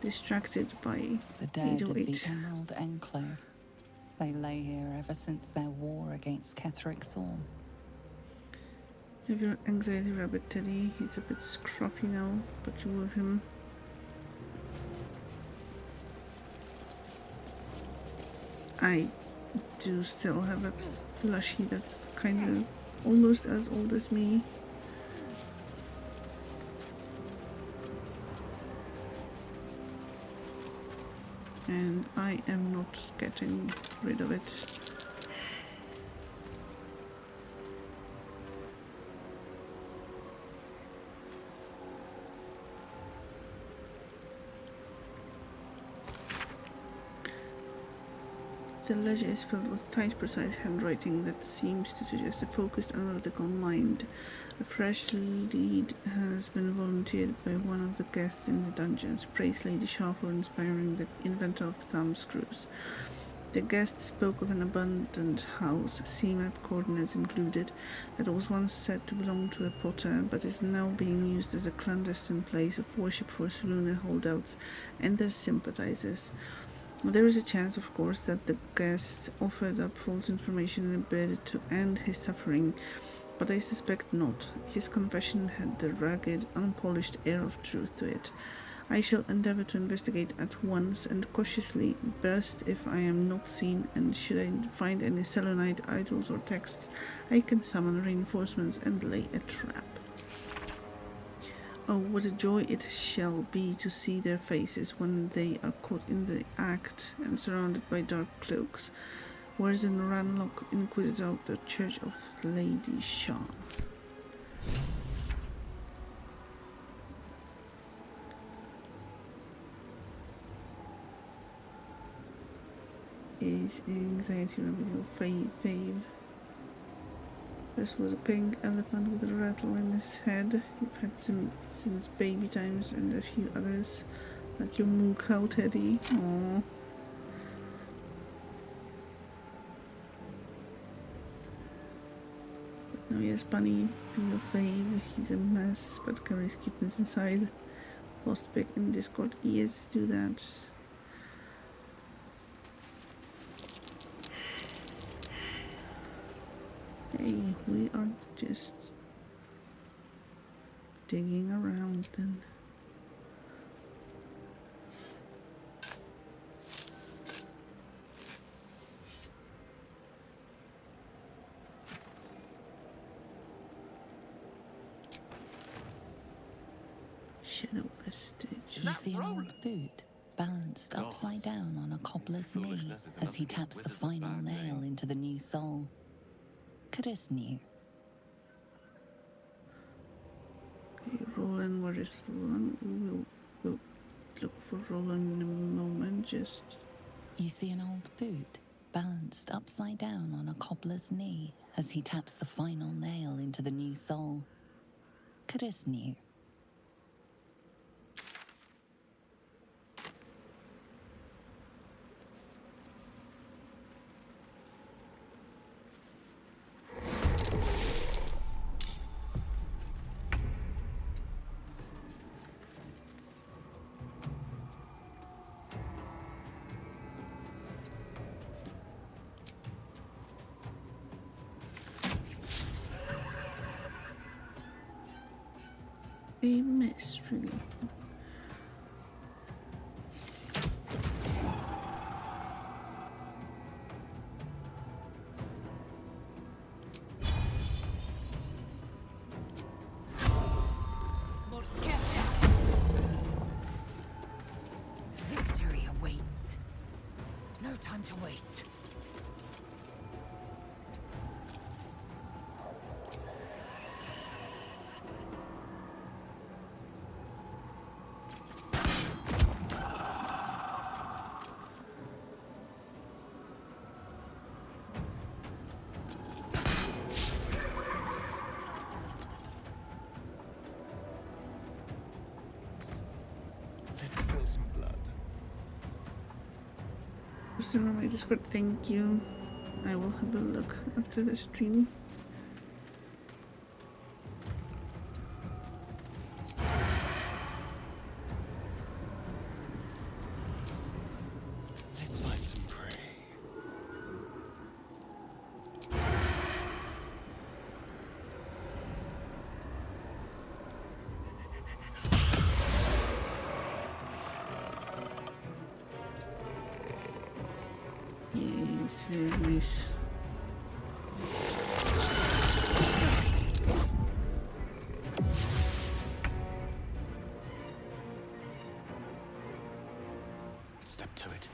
distracted by The dead of the 808. Emerald Enclave. They lay here ever since their war against Ketheric Thorm. Have your anxiety rabbit, Teddy. He's a bit scruffy now, but you with him. I do still have a plushie that's kind of almost as old as me. And I am not getting rid of it. The ledger is filled with tight, precise handwriting that seems to suggest a focused, analytical mind. A fresh lead has been volunteered by one of the guests in the dungeons. Praise Lady Shaw for inspiring the inventor of thumb screws. The guest spoke of an abandoned house, C-map coordinates included, that was once said to belong to a potter, but is now being used as a clandestine place of worship for Selûne holdouts and their sympathizers. There is a chance, of course, that the guest offered up false information in a bid to end his suffering, but I suspect not. His confession had the ragged, unpolished air of truth to it. I shall endeavor to investigate at once and cautiously, best if I am not seen, and should I find any Selûnite idols or texts, I can summon reinforcements and lay a trap. Oh, what a joy it shall be to see their faces when they are caught in the act and surrounded by dark cloaks. Werzen Ranlock, Inquisitor of the Church of Lady Shaw. Is anxiety remedy fave. This was a pink elephant with a rattle in his head. You've had some since baby times and a few others, like your moo cow, Teddy. Aww. But no, yes, Bunny, be your fave. He's a mess, but carries kittens inside. Post pic in Discord. Yes, do that. we are just digging around then. Shadow vestige. You see an old boot balanced upside down on a cobbler's knee as he taps the final nail into the new soul. Chris knew. Okay, Roland, where is Roland? We'll look for Roland in a moment, just... You see an old boot balanced upside down on a cobbler's knee as he taps the final nail into the new soul. Chris knew. A mess, really. Victory awaits. No time to waste. Let's spill some blood. Person on my Discord, thank you. I will have a look after the stream. Let's find some prey. Yes, very nice. Step to it.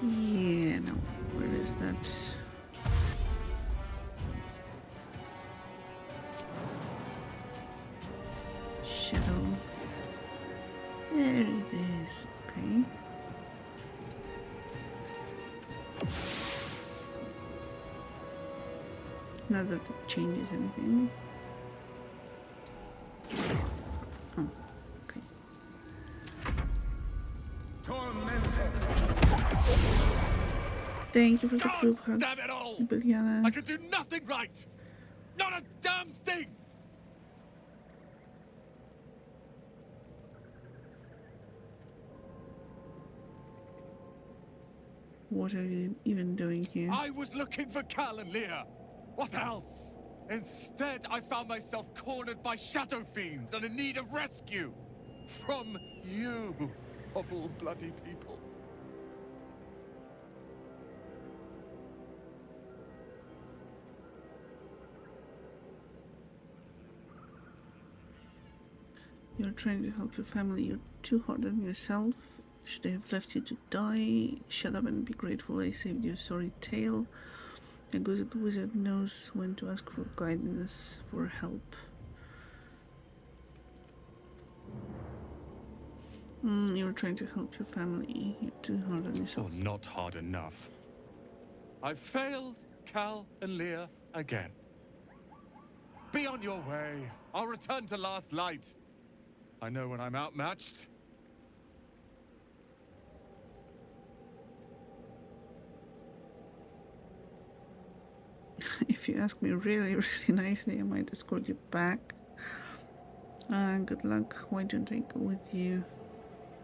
Yeah, no. Where is that? Shadow. There it is. Okay. Not that it changes anything. Oh, okay. Thank you for the group hug, Damn it all! Biljana. I can do nothing right! Not a damn thing! What are you even doing here? I was looking for Cal and Leah. What else? Instead, I found myself cornered by shadow fiends and in need of rescue. From you, of all bloody people. You're trying to help your family. You're too hard on yourself. Should I have left you to die? Shut up and be grateful I saved your sorry tale. A good wizard knows when to ask for guidance, for help. You're trying to help your family. You're too hard on yourself. Oh, not hard enough. I failed Cal and Leah again. Be on your way. I'll return to Last Light. I know when I'm outmatched. If you ask me really, really nicely, I might escort you back. Good luck. Why don't I go with you?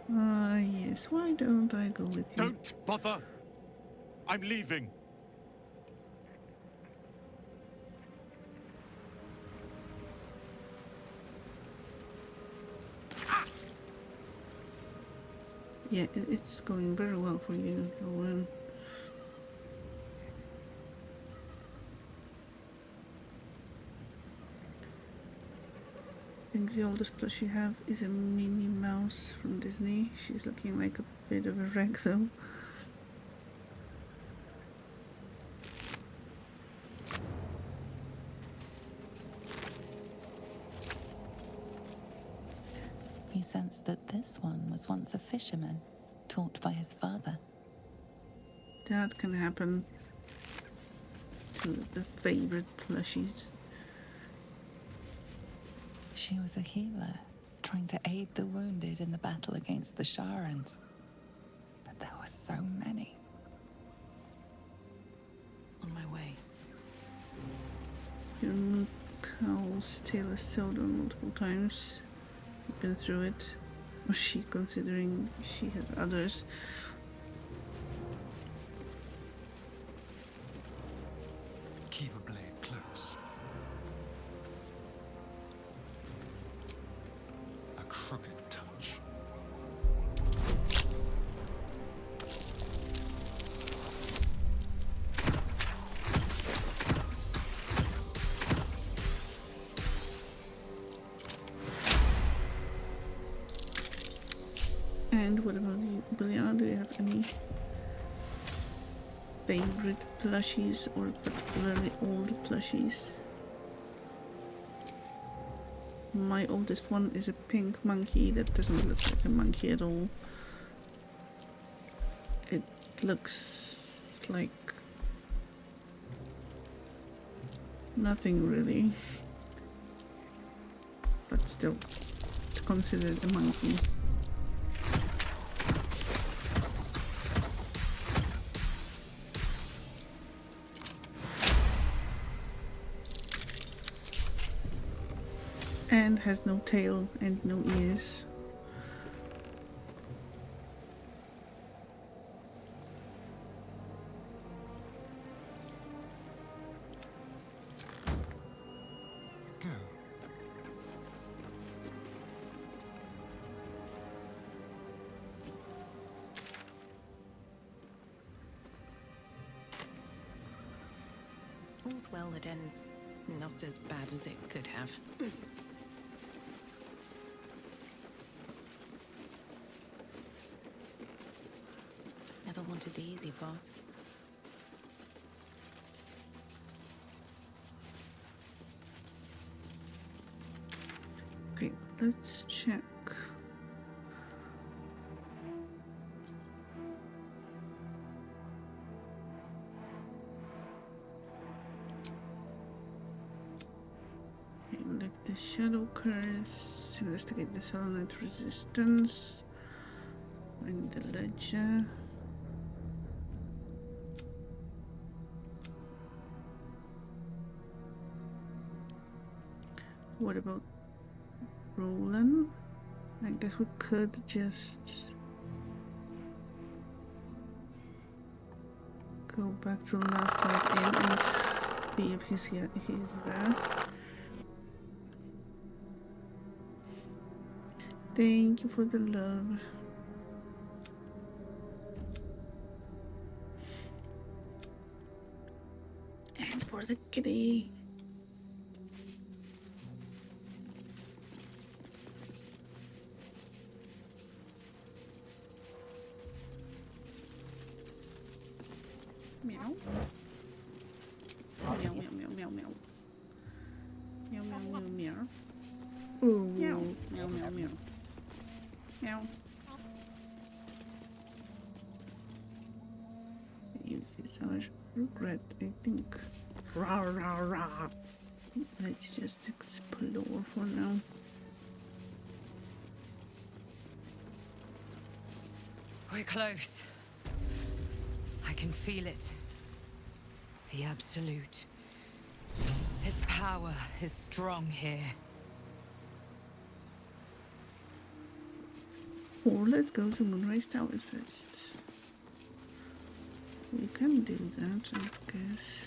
Yes, why don't I go with you? Don't bother! I'm leaving. Yeah, it's going very well for you, Rowan. I think the oldest plush you have is a Minnie Mouse from Disney. She's looking like a bit of a wreck though. He sensed that this one was once a fisherman, taught by his father. That can happen to the favorite plushies. She was a healer, trying to aid the wounded in the battle against the Sharans. But there were so many. On my way. Your cow's tail is sold on multiple times. You've been through it. Was she considering she has others? Keep a blade close. A crooked touch. And what about you, Billiana? Do you have any favorite plushies or particularly old plushies? My oldest one is a pink monkey that doesn't look like a monkey at all. It looks like nothing really, but still, it's considered a monkey. And has no tail and no ears. Go. All's well that ends not as bad as it could have. Never wanted the easy path. Okay, let's check. Okay, like the shadow curse, investigate the selenite resistance, find the ledger. What about Roland? I guess we could just go back to last night in and see if he's there. Thank you for the love. And for the kitty. Meow. Meow, meow, meow, meow, meow. Meow, meow, meow, meow. Ooh. Meow, meow, meow, meow. Meow. Visage regret, I think. Rah, rah, rah. Let's just explore for now. We're close. I can feel it. The Absolute. Its power is strong here. Or let's go to Moonrise Towers first. We can do that, I guess.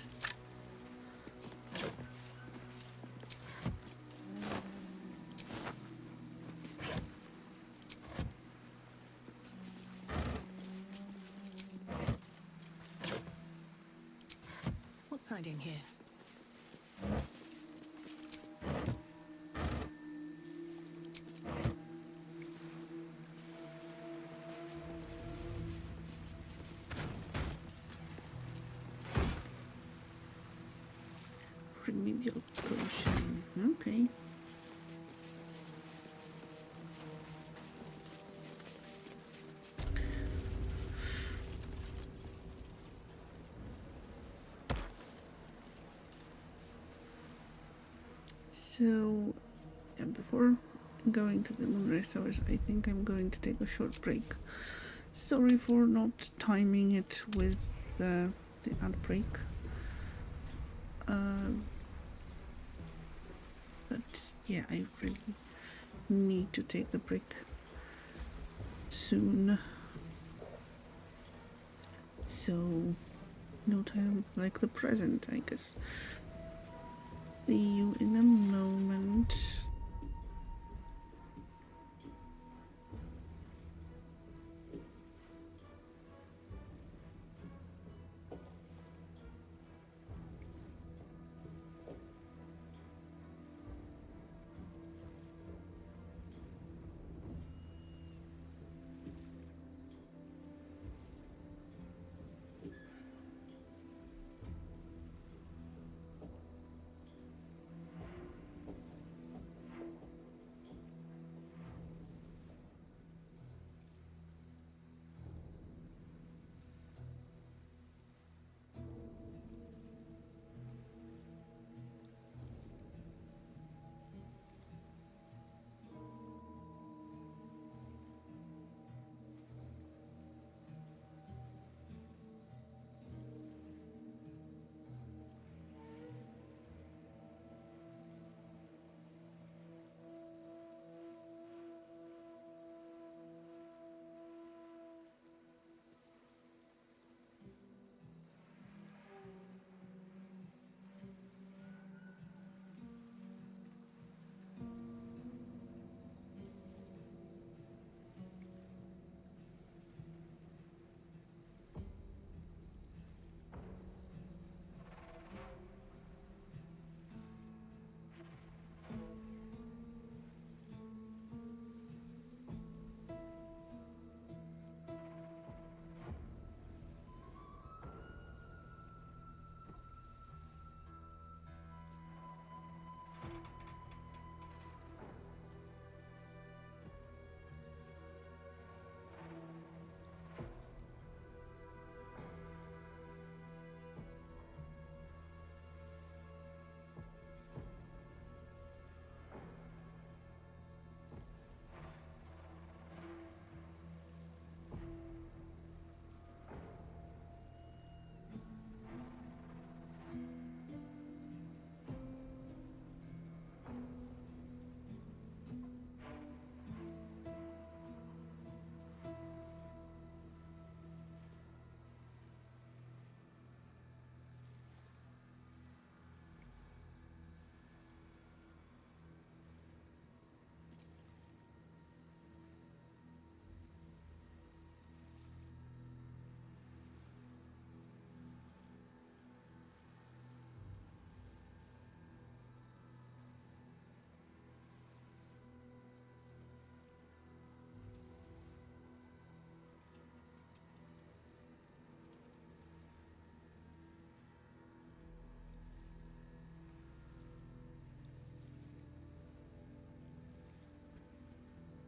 What's hiding here? Remedial potion. Okay. So, before going to the Moonrise Towers, I think I'm going to take a short break. Sorry for not timing it with the outbreak. But yeah, I really need to take the break soon. So, no time like the present, I guess. See you in a moment.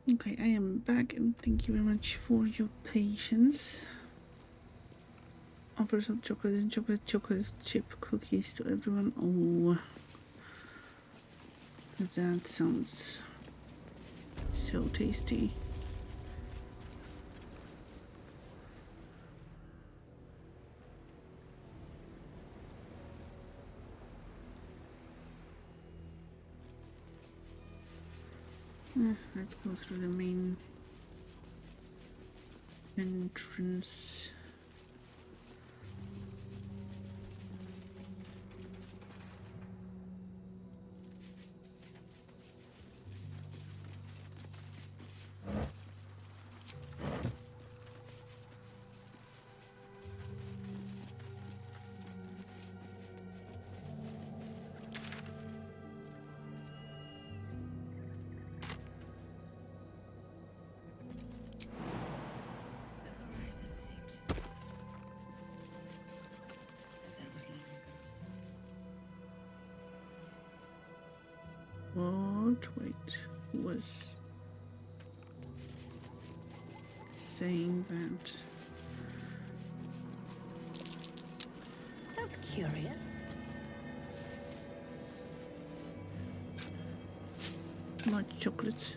Okay, I am back and thank you very much for your patience. Offers of chocolate and chocolate chip cookies to everyone. Oh, that sounds so tasty. Let's go through the main entrance. What? Wait, who was saying that? That's curious. Much chocolate.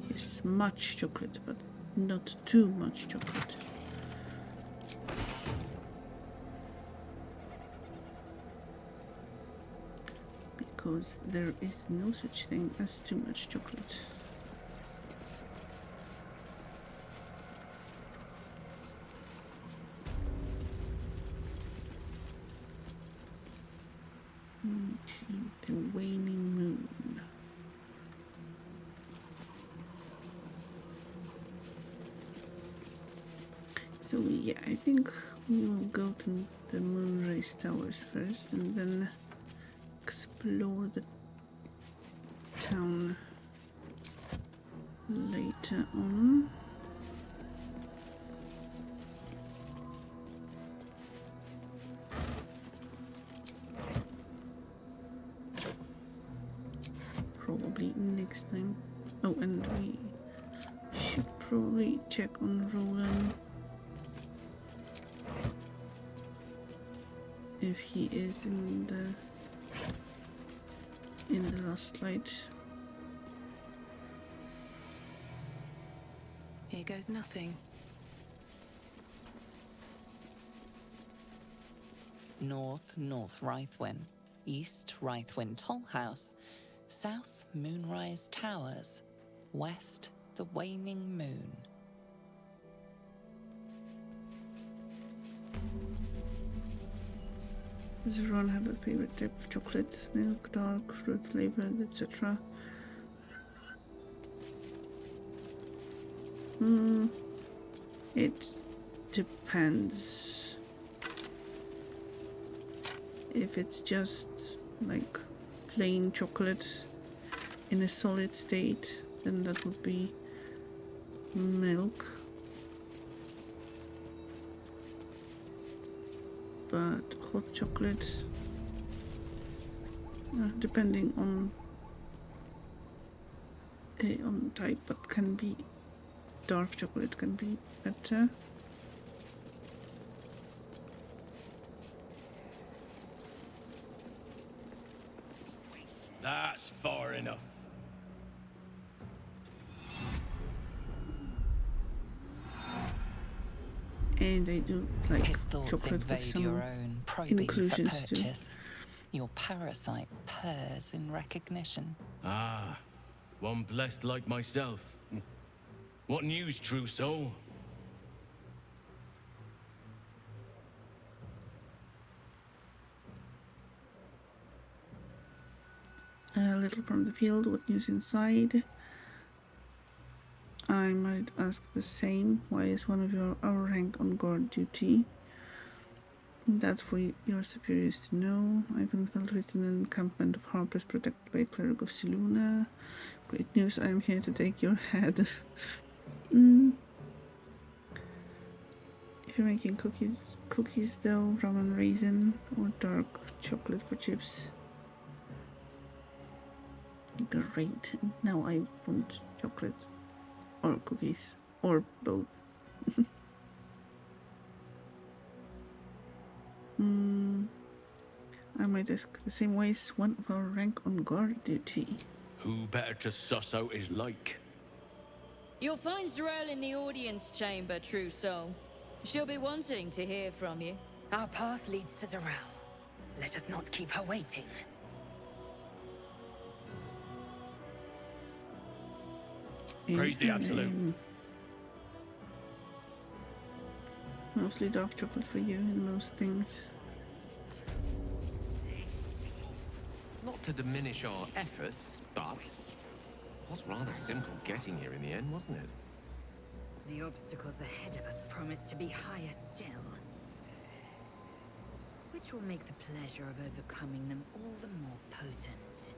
Yes, much chocolate, but not too much chocolate. Because there is no such thing as too much chocolate. Okay, the waning moon. So yeah, I think we will go to the Moonrise Towers first and then explore the town later on. Probably next time. Oh, and we should probably check on Roland if he is in the last light. Here goes nothing. North Rythwin, East Rythwin Tollhouse, South Moonrise Towers, West the Waning Moon. Does everyone have a favorite type of chocolate? Milk, dark, fruit flavored, etc. It depends. If it's just like plain chocolate in a solid state, then that would be milk. But hot chocolate, depending on type, but can be dark chocolate can be better. That's far enough. And I do like His thoughts chocolate with invade some your own, probing you for inclusions too. purchase. Your parasite purrs in recognition. Ah, one blessed like myself. What news, true soul? A little from the field, what news inside? I might ask the same. Why is one of our rank on guard duty? That's for your superiors to know. I've infiltrated an encampment of harpers protected by a cleric of Siluna. Great news, I am here to take your head. If you're making cookies though, rum and raisin, or dark chocolate for chips. Great, now I want chocolate, or cookies, or both. I might ask the same way as one of our rank on guard duty. Who better to suss out his like? You'll find Zarel in the audience chamber, true soul. She'll be wanting to hear from you. Our path leads to Zarel. Let us not keep her waiting. Praise the absolute. mostly dark chocolate for you in most things. Not to diminish our efforts, but it was rather simple getting here in the end, wasn't it? The obstacles ahead of us promise to be higher still, which will make the pleasure of overcoming them all the more potent.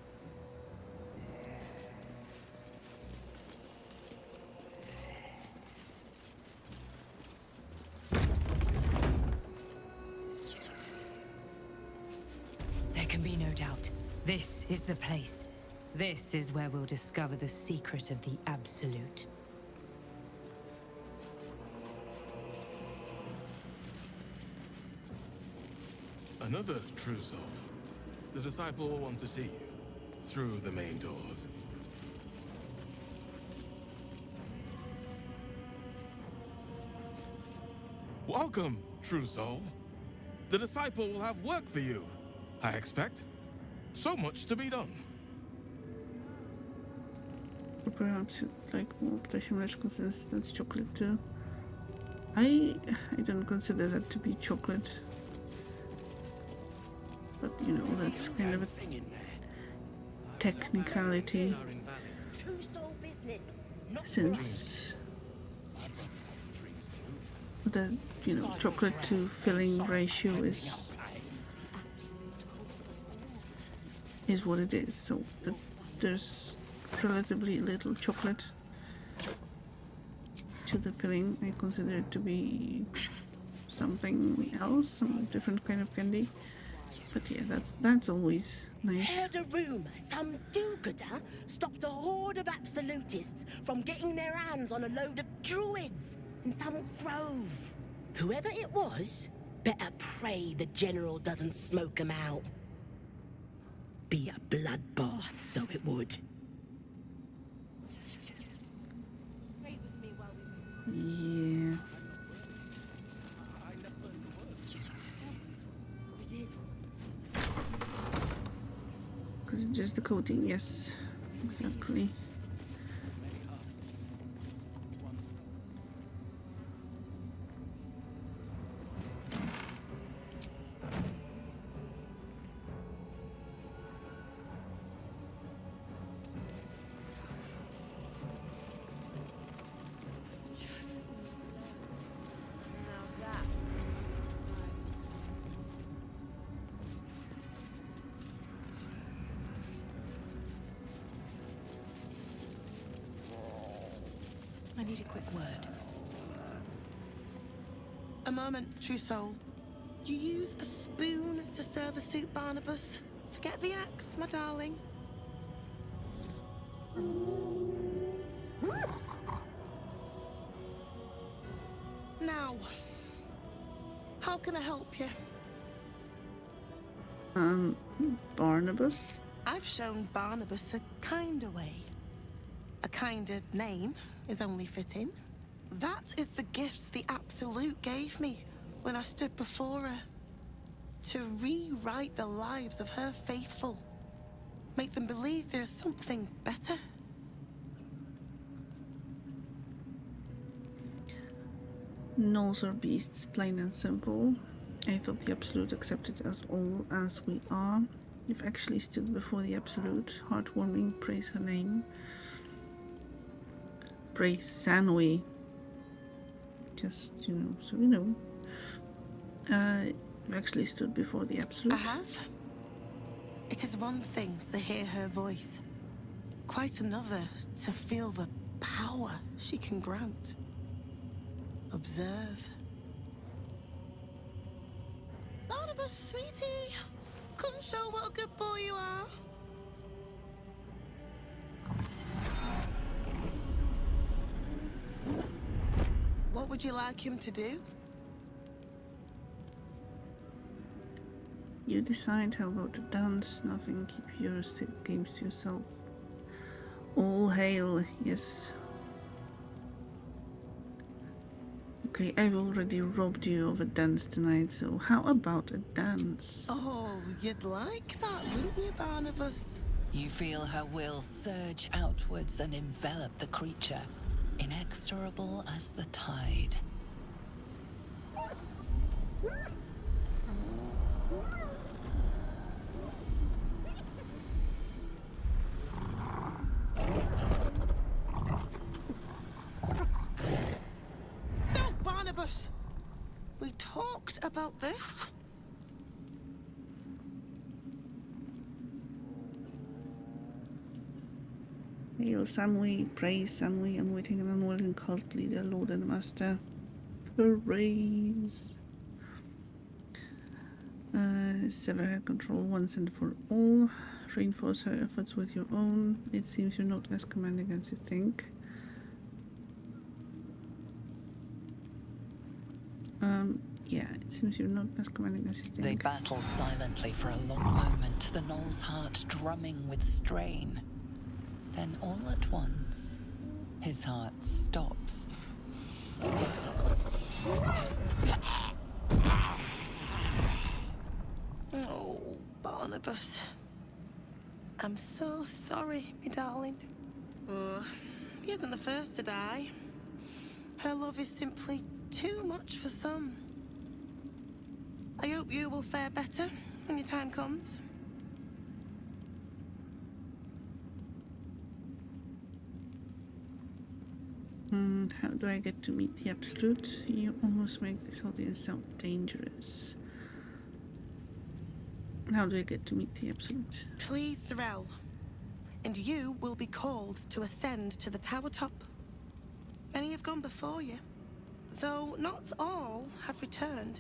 There can be no doubt. This is the place. This is where we'll discover the secret of the Absolute. Another true soul. The disciple will want to see you through the main doors. Welcome, true soul. The disciple will have work for you, I expect. So much to be done. Perhaps you'd like more ptasie mleczko since that's chocolate too. I don't consider that to be chocolate. But you know, that's kind of a technicality. Since the chocolate to filling ratio is what it is. So there's relatively little chocolate to the filling. I consider it to be something else, some different kind of candy. But yeah, that's always nice. Heard a rumor some do-gooder stopped a horde of absolutists from getting their hands on a load of druids in some grove. Whoever it was, better pray the general doesn't smoke 'em out. Be a bloodbath, so it would. Yeah. Because it's just the coating, yes, exactly. I need a quick word. A moment, true soul. You use a spoon to stir the soup, Barnabas. Forget the axe, my darling. Now, how can I help you? Barnabas? I've shown Barnabas a kinder way. A kinder name is only fitting. That is the gift the Absolute gave me when I stood before her. To rewrite the lives of her faithful. Make them believe there's something better. Gnolls are beasts, plain and simple. I thought the Absolute accepted us all as we are. You've actually stood before the Absolute. Heartwarming, praise her name. Praise Sanwi. Just, so you know. You've actually stood before the Absolute. I have. It is one thing to hear her voice. Quite another to feel the power she can grant. Observe. Barnabas, sweetie, come show what a good boy you are. What would you like him to do? You decide. How about the dance? Nothing. Keep your games to yourself. All hail, yes. Okay, I've already robbed you of a dance tonight, so how about a dance? Oh, you'd like that, wouldn't you, Barnabas? You feel her will surge outwards and envelop the creature, inexorable as the tide. about this? Hail Samui, praise Samui, unwitting and unwilling cult leader, Lord and Master. Praise. Sever her control once and for all. Reinforce her efforts with your own. It seems you're not as commanding as you think. Yeah, it seems you're not as commanding as you think. They battle silently for a long moment, the gnoll's heart drumming with strain. Then all at once, his heart stops. Oh, Barnabas. I'm so sorry, me darling. He isn't the first to die. Her love is simply too much for some. I hope you will fare better when your time comes. How do I get to meet the Absolute? You almost make this audience sound dangerous. How do I get to meet the Absolute? Please, Zarel. And you will be called to ascend to the tower top. Many have gone before you, though not all have returned.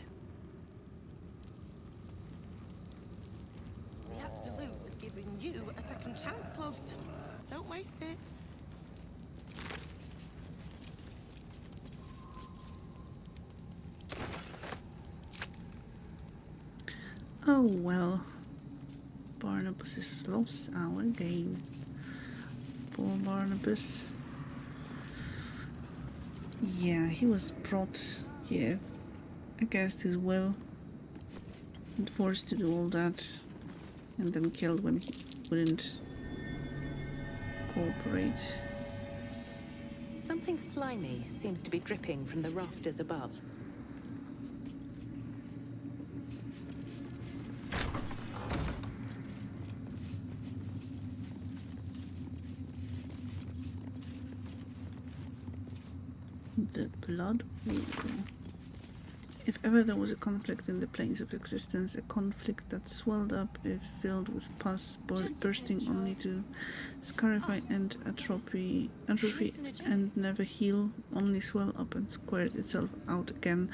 The Absolute is giving you a second chance, loves. Don't waste it. Oh well. Barnabas's lost our game. Poor Barnabas. Yeah, he was brought here against his will and forced to do all that, and then killed when he wouldn't cooperate. Something slimy seems to be dripping from the rafters above. The Blood War. If ever there was a conflict in the planes of existence, a conflict that swelled up, filled with pus, bursting only to scarify and atrophy and never heal, only swell up and squirt itself out again,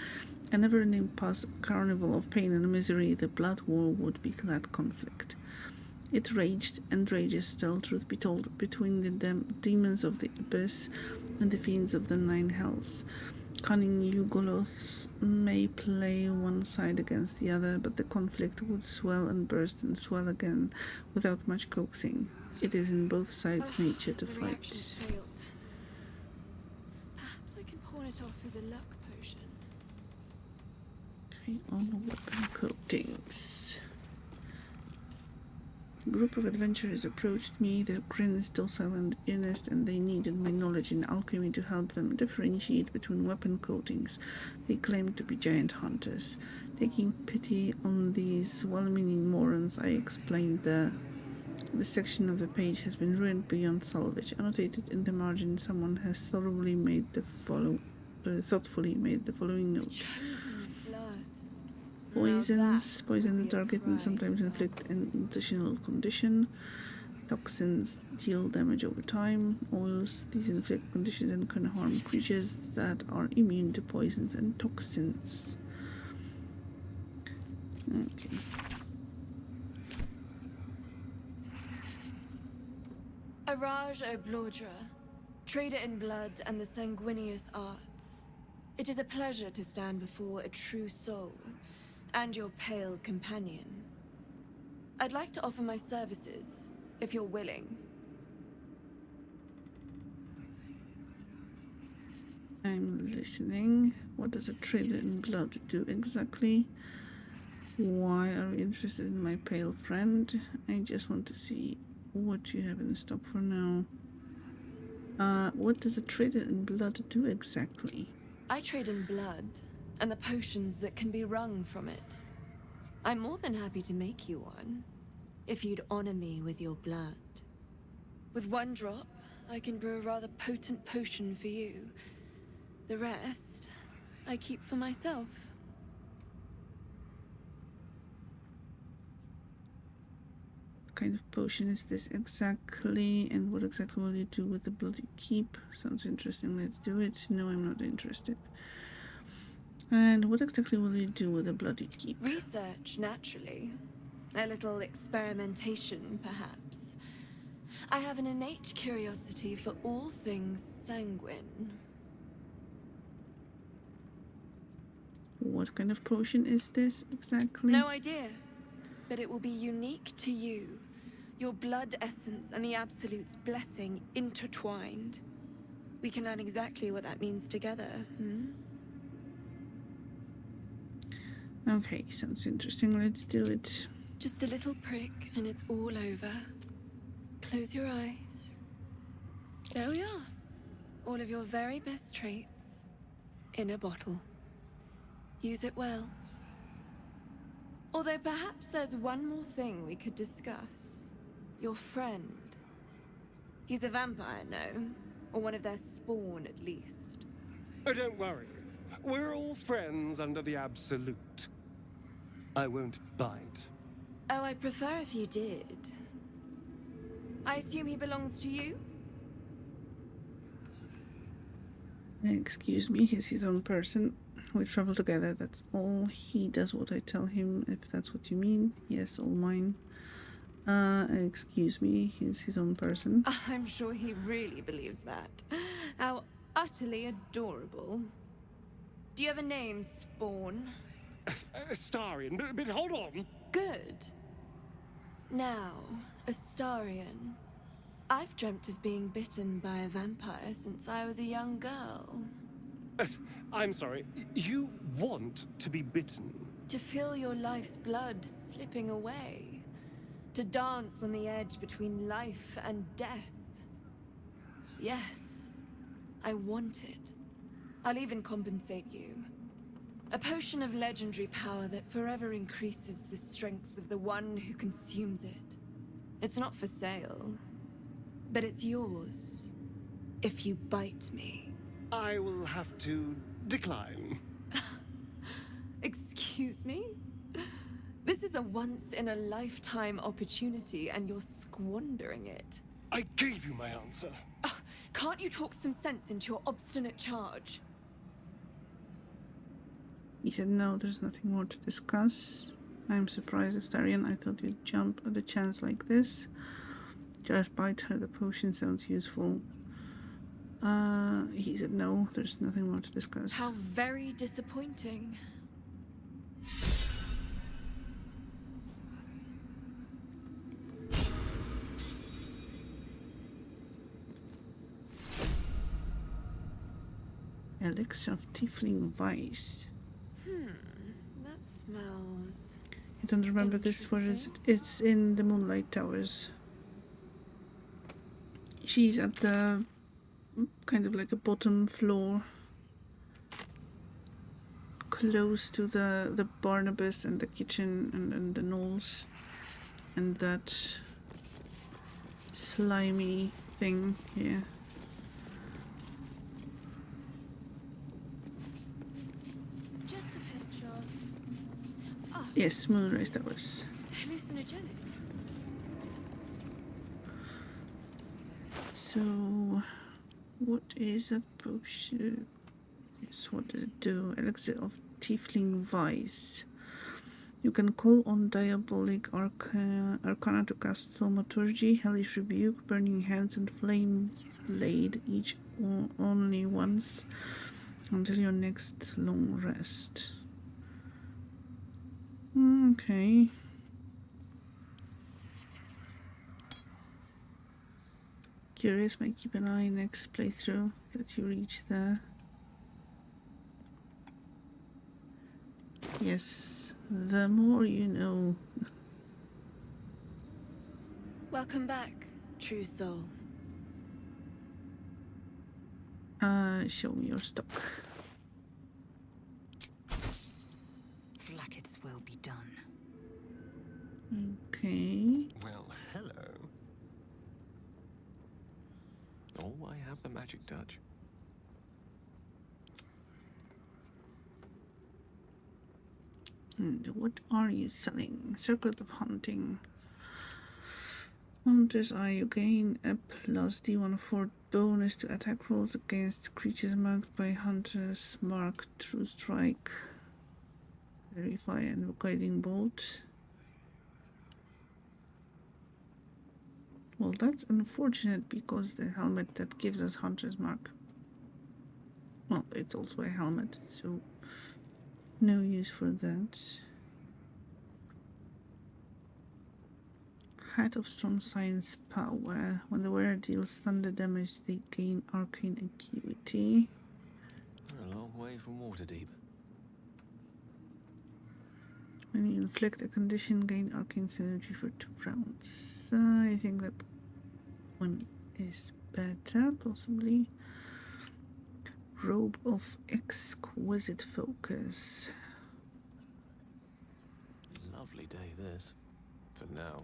a never-ending pus, carnival of pain and misery, the Blood War would be that conflict. It raged, and rages still, truth be told, between the demons of the abyss and the fiends of the nine hells. Cunning Yugoloths may play one side against the other, but the conflict would swell and burst and swell again without much coaxing. It is in both sides' nature to fight. Failed. Perhaps I can pawn it off as a luck potion. Okay, on weapon coatings. A group of adventurers approached me, their grins docile and earnest, and they needed my knowledge in alchemy to help them differentiate between weapon coatings. They claimed to be giant hunters. Taking pity on these well-meaning morons, I explained the section of the page has been ruined beyond salvage. Annotated in the margin, someone has thoughtfully made the following note. Poisons poison the target and sometimes inflict an additional condition. Toxins deal damage over time. Oils, these inflict conditions and can harm creatures that are immune to poisons and toxins. Okay. Araj Oblodra, trader in blood and the sanguineous arts. It is a pleasure to stand before a true soul and your pale companion. I'd like to offer my services, if you're willing. I'm listening. What does a trader in blood do exactly? Why are you interested in my pale friend? I just want to see what you have in stock for now. What does a trader in blood do exactly? I trade in blood, and the potions that can be wrung from it. I'm more than happy to make you one, if you'd honor me with your blood. With one drop, I can brew a rather potent potion for you. The rest, I keep for myself. kind of potion is this exactly? And what exactly will you do with the blood you keep? Sounds interesting. Let's do it. No, I'm not interested. And what exactly will you do with the blood you keep? Research, naturally. A little experimentation, perhaps. I have an innate curiosity for all things sanguine. What kind of potion is this exactly? No idea, but it will be unique to you. Your blood essence and the Absolute's blessing intertwined. We can learn exactly what that means together, hmm? Okay, sounds interesting. Let's do it. Just a little prick and it's all over. Close your eyes. There we are. All of your very best traits in a bottle. Use it well. Although perhaps there's one more thing we could discuss. Your friend. He's a vampire, no? Or one of their spawn, at least. Oh, don't worry. We're all friends under the Absolute. I won't bite. Oh, I'd prefer if you did. I assume he belongs to you? Excuse me, he's his own person. We travel together, that's all. He does what I tell him, if that's what you mean. Yes, all mine. Excuse me, he's his own person. I'm sure he really believes that. How utterly adorable. Do you have a name, Spawn? Astarion, but hold on. Good. Now, Astarion. I've dreamt of being bitten by a vampire since I was a young girl. I'm sorry, you want to be bitten? To feel your life's blood slipping away. To dance on the edge between life and death. Yes, I want it. I'll even compensate you. A potion of legendary power that forever increases the strength of the one who consumes it. It's not for sale, but it's yours if you bite me. I will have to decline. Excuse me? This is a once-in-a-lifetime opportunity, and you're squandering it. I gave you my answer. Can't you talk some sense into your obstinate charge? He said no, there's nothing more to discuss. I'm surprised, Astarion. I thought you'd jump at a chance like this. Just bite her, the potion sounds useful. He said no, there's nothing more to discuss. How very disappointing. Elixir of Tiefling Vice. That smells... I don't remember this. Where is it? It's in the Moonlight Towers. She's at the kind of like a bottom floor, close to the Barnabas and the kitchen and the knolls and that slimy thing here. Just a pinch of... Ah, Yes, Moonrise Towers. hallucinogenic. So, what is that potion? Yes, what does it do? Elixir of Tiefling Vice. You can call on Diabolic Arcana to cast Thaumaturgy, Hellish Rebuke, Burning Hands, and Flame Blade, each only once until your next long rest. Okay. Curious, might keep an eye next playthrough that you reach there. Yes, the more you know. Welcome back, true soul. Show me your stock. Blacketh's will be done. Okay. Well, hello. Oh, I have the magic touch. And what are you selling? Circuit of Hunting. Hunter's Eye, you gain a plus D1 bonus to attack rolls against creatures marked by Hunter's Mark, True Strike, Verify, and Guiding Bolt. Well, that's unfortunate because the helmet that gives us Hunter's Mark, well, it's also a helmet, so no use for that. Hat of Strong Science Power. When the wearer deals thunder damage, they gain arcane acuity. We're a long way from Waterdeep. When you inflict a condition, gain arcane synergy for 2 rounds. I think that one is better, possibly. Robe of Exquisite Focus. Lovely day, this. For now.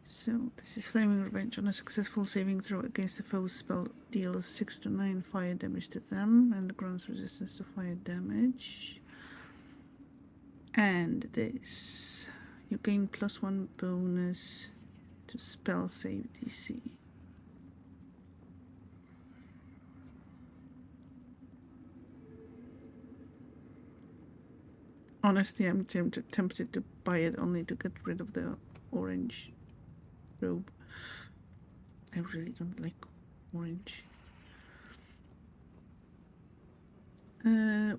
So, this is Flaming Revenge. On a successful saving throw against a foe's spell, deals 6 to 9 fire damage to them, and grants resistance to fire damage. And this. You gain +1 bonus to spell save DC. Honestly, I'm tempted to buy it only to get rid of the orange robe. I really don't like orange.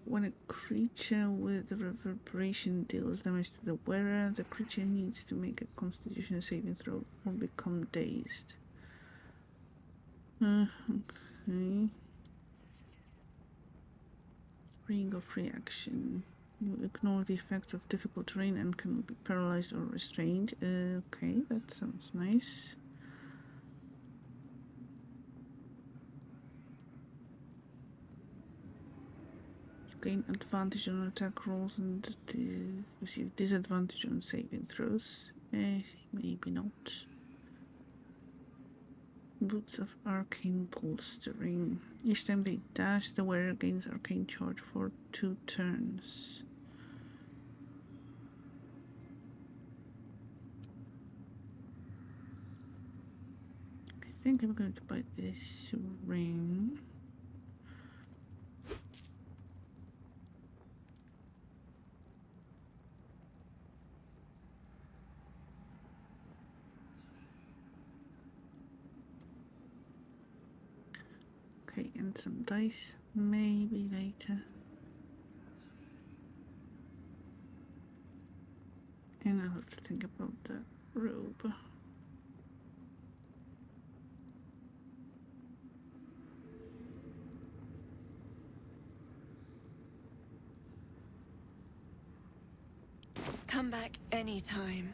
When a creature with reverberation deals damage to the wearer, the creature needs to make a Constitution saving throw or become dazed. Okay. Ring of Reaction. You ignore the effects of difficult terrain and can be paralyzed or restrained. Okay, that sounds nice. Gain advantage on attack rolls and receive disadvantage on saving throws. Maybe not. Boots of Arcane Bolstering. Each time they dash, the wearer gains Arcane Charge for 2 turns. I think I'm going to buy this ring. Okay, and some dice, maybe later. And I'll have to think about the robe. Come back anytime.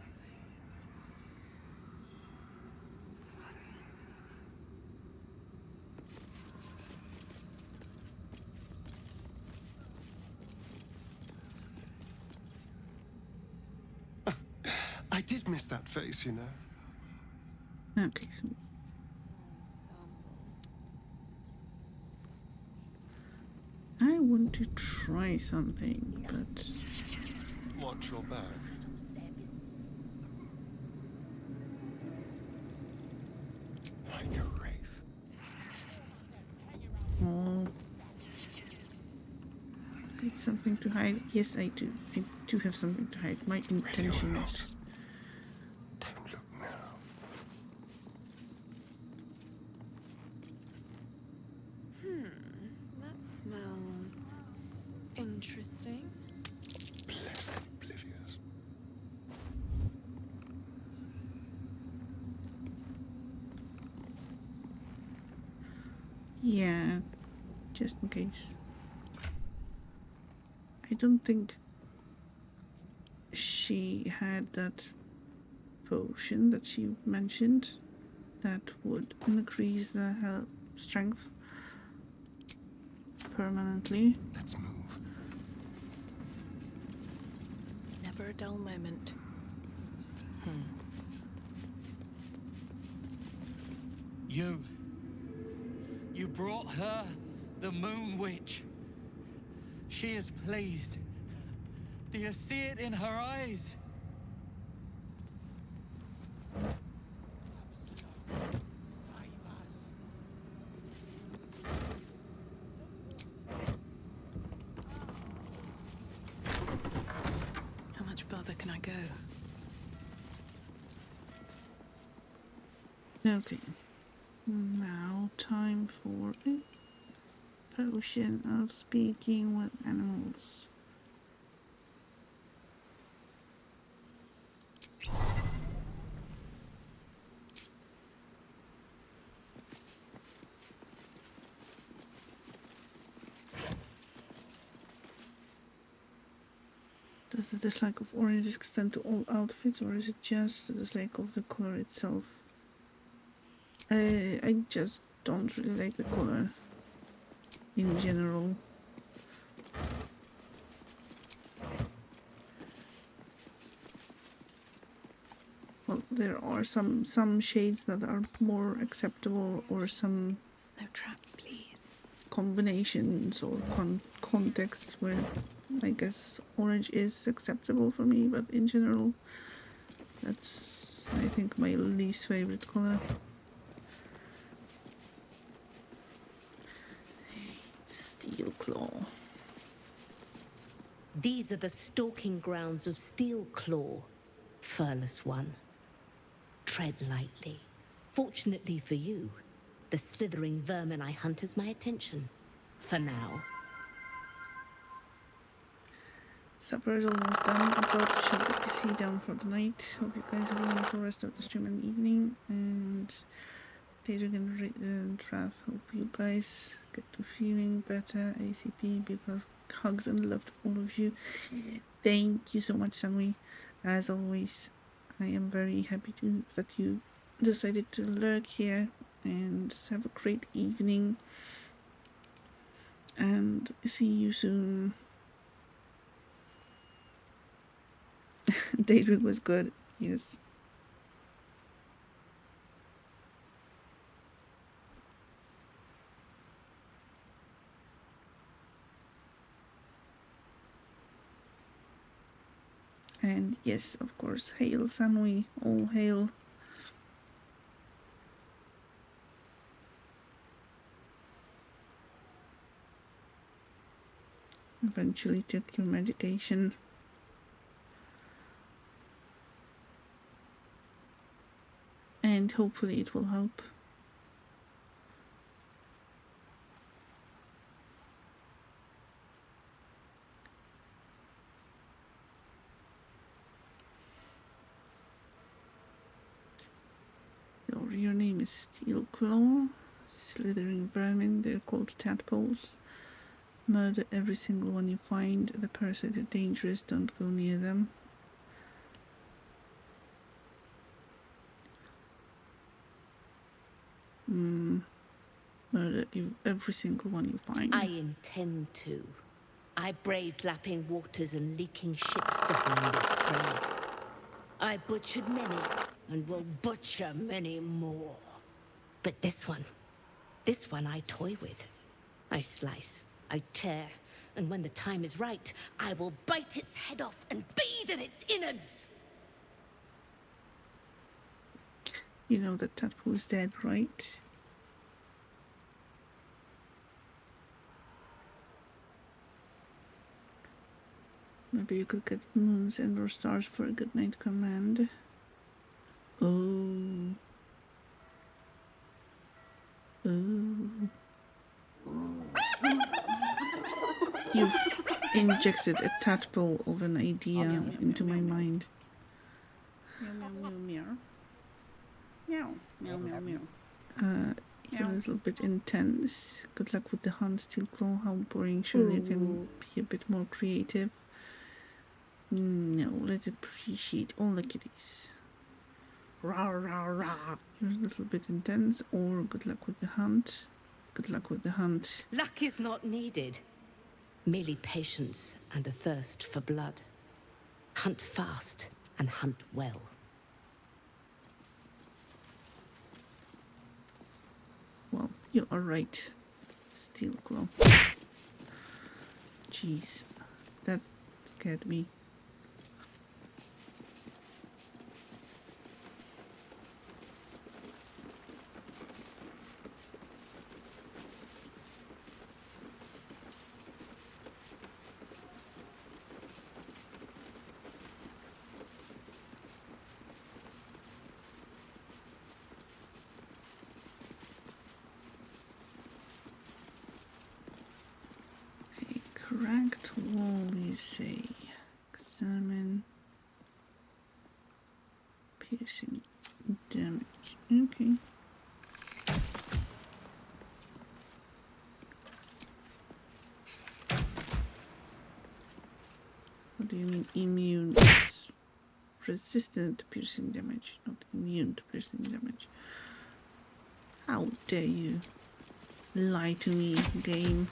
I did miss that face, you know. Okay, so I want to try something, but Watch your back. Like a wraith. oh, it's something to hide. Yes, I do. I do have something to hide. My intention is. Don't look now. That smells interesting. Blessed oblivious. Yeah, just in case. I don't think she had that potion that she mentioned that would increase the health strength permanently. Let's move. Never a dull moment. You brought her, the Moon Witch. She is pleased. Do you see it in her eyes? Okay. Now time for a potion of speaking with animals. Does the dislike of orange extend to all outfits, or is it just the dislike of the color itself? I just don't really like the color in general. Well, there are some shades that are more acceptable, or some No traps, please. combinations or contexts where I guess orange is acceptable for me, but in general, that's, I think, my least favorite color. Steel Claw. These are the stalking grounds of Steel Claw, furless one. Tread lightly. Fortunately for you, the slithering vermin I hunt has my attention. For now. Supper is almost done. About to shut the PC down for the night. Hope you guys have a wonderful rest of the stream and evening. And Daedric and Trath, hope you guys get to feeling better ACP, because hugs and love to all of you. Thank you so much, Sanwi. As always, I am very happy that you decided to lurk here, and have a great evening. And see you soon. Daedric was good, yes. And yes, of course, hail Sanwi, all hail. Eventually take your medication. And hopefully it will help. Your name is Steel Claw. Slithering vermin, they're called tadpoles. Murder every single one you find. The parasites are dangerous, don't go near them. Murder every single one you find. I intend to. I braved lapping waters and leaking ships to find this prey. I butchered many, and will butcher many more. But this one I toy with. I slice, I tear, and when the time is right, I will bite its head off and bathe in its innards! You know that tadpole is dead, right? Maybe you could get moons and or stars for a good night command. Oh. Oh. You've injected a tadpole of an idea into my mind. Meow, meow, meow, meow. Meow, meow, meow, meow. You're a little bit intense. Good luck with the hunt, Steel Claw. How boring. Surely you can be a bit more creative. No, let's appreciate all the kitties. Rah, rah, rah. You're a little bit intense, or good luck with the hunt. Good luck with the hunt. Luck is not needed. Merely patience and a thirst for blood. Hunt fast and hunt well. Well, you are right, Steel Claw. Jeez, that scared me. Cracked wall, you say? Examine. Piercing damage. Okay. What do you mean immune? It's resistant to piercing damage, not immune to piercing damage. How dare you lie to me, game?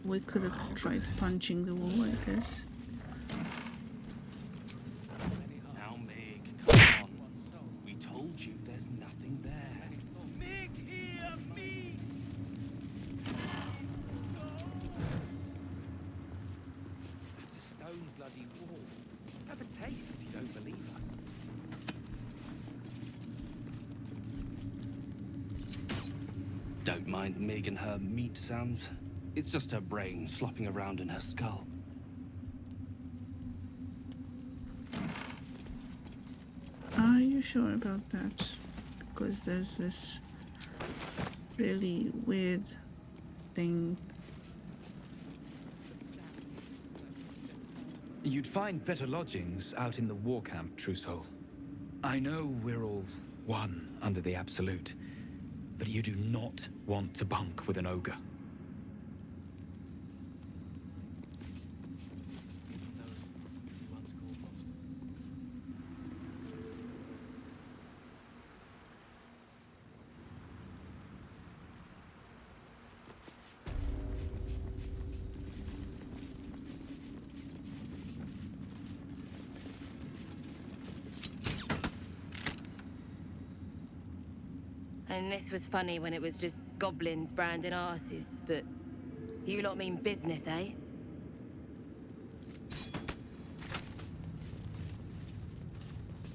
We could have tried punching the wall, I guess. Now, Meg, come on. We told you there's nothing there. Meg, here, meat! That's a stone bloody wall. Have a taste if you don't believe us. Don't mind Meg and her meat sounds. It's just her brain slopping around in her skull. Are you sure about that? Because there's this really weird thing. You'd find better lodgings out in the war camp, True Soul. I know we're all one under the Absolute, but you do not want to bunk with an ogre. And this was funny when it was just goblins branding arses, but you lot mean business, eh?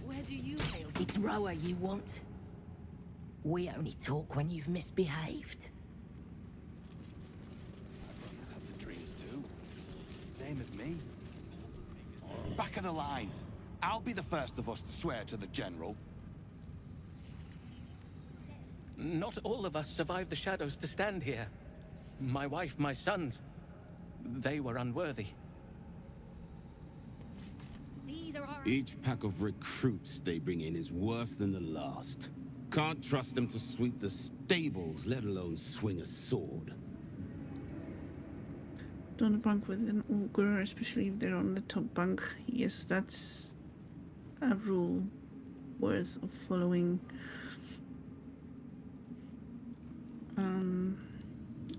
Where do you hail? It's Roa you want. We only talk when you've misbehaved. He's had the dreams too. Same as me. Back of the line. I'll be the first of us to swear to the General. Not all of us survived the shadows to stand here. My wife, my sons, they were unworthy. Each pack of recruits they bring in is worse than the last. Can't trust them to sweep the stables, let alone swing a sword. Don't bunk with an ogre, especially if they're on the top bunk. Yes, that's a rule worth of following.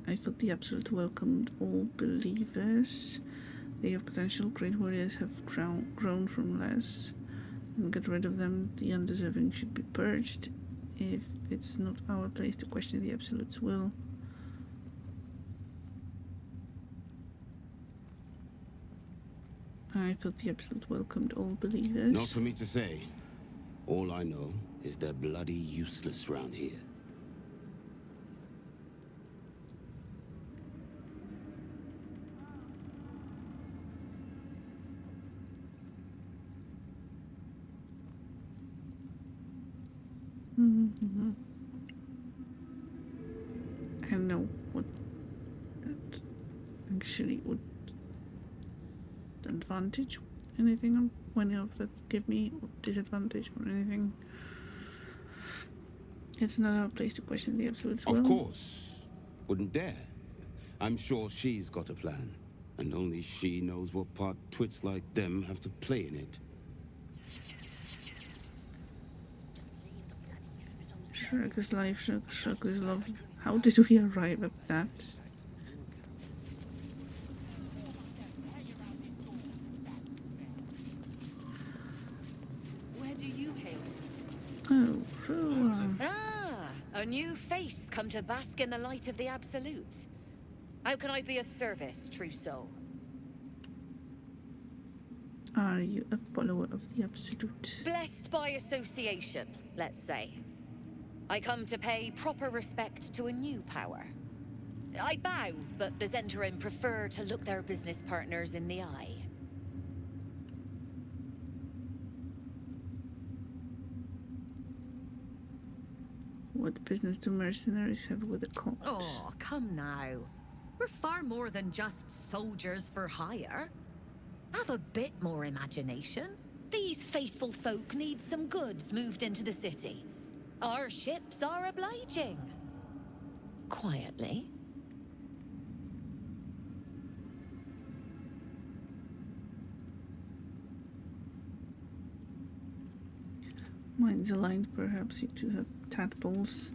I thought the Absolute welcomed all believers. They have potential. Great warriors have grown from less. And get rid of them. The undeserving should be purged. If it's not our place to question the Absolute's will. I thought the Absolute welcomed all believers. Not for me to say. All I know is they're bloody useless round here. Mm-hmm. I don't know what that actually would advantage anything of any of that give me, or disadvantage or anything. It's not our place to question the Absolute's will. Of course. Wouldn't dare. I'm sure she's got a plan. And only she knows what part twits like them have to play in it. Shrek is life, Shrek is love. How did we arrive at that? Where do you hail? Oh, Roa. Ah, a new face come to bask in the light of the Absolute. How can I be of service, true soul? Are you a follower of the Absolute? Blessed by association, let's say. I come to pay proper respect to a new power. I bow, but the Zentarim prefer to look their business partners in the eye. What business do mercenaries have with the cult? Oh, come now. We're far more than just soldiers for hire. Have a bit more imagination. These faithful folk need some goods moved into the city. Our ships are obliging. Quietly. Mine's aligned, perhaps you two have tadpoles.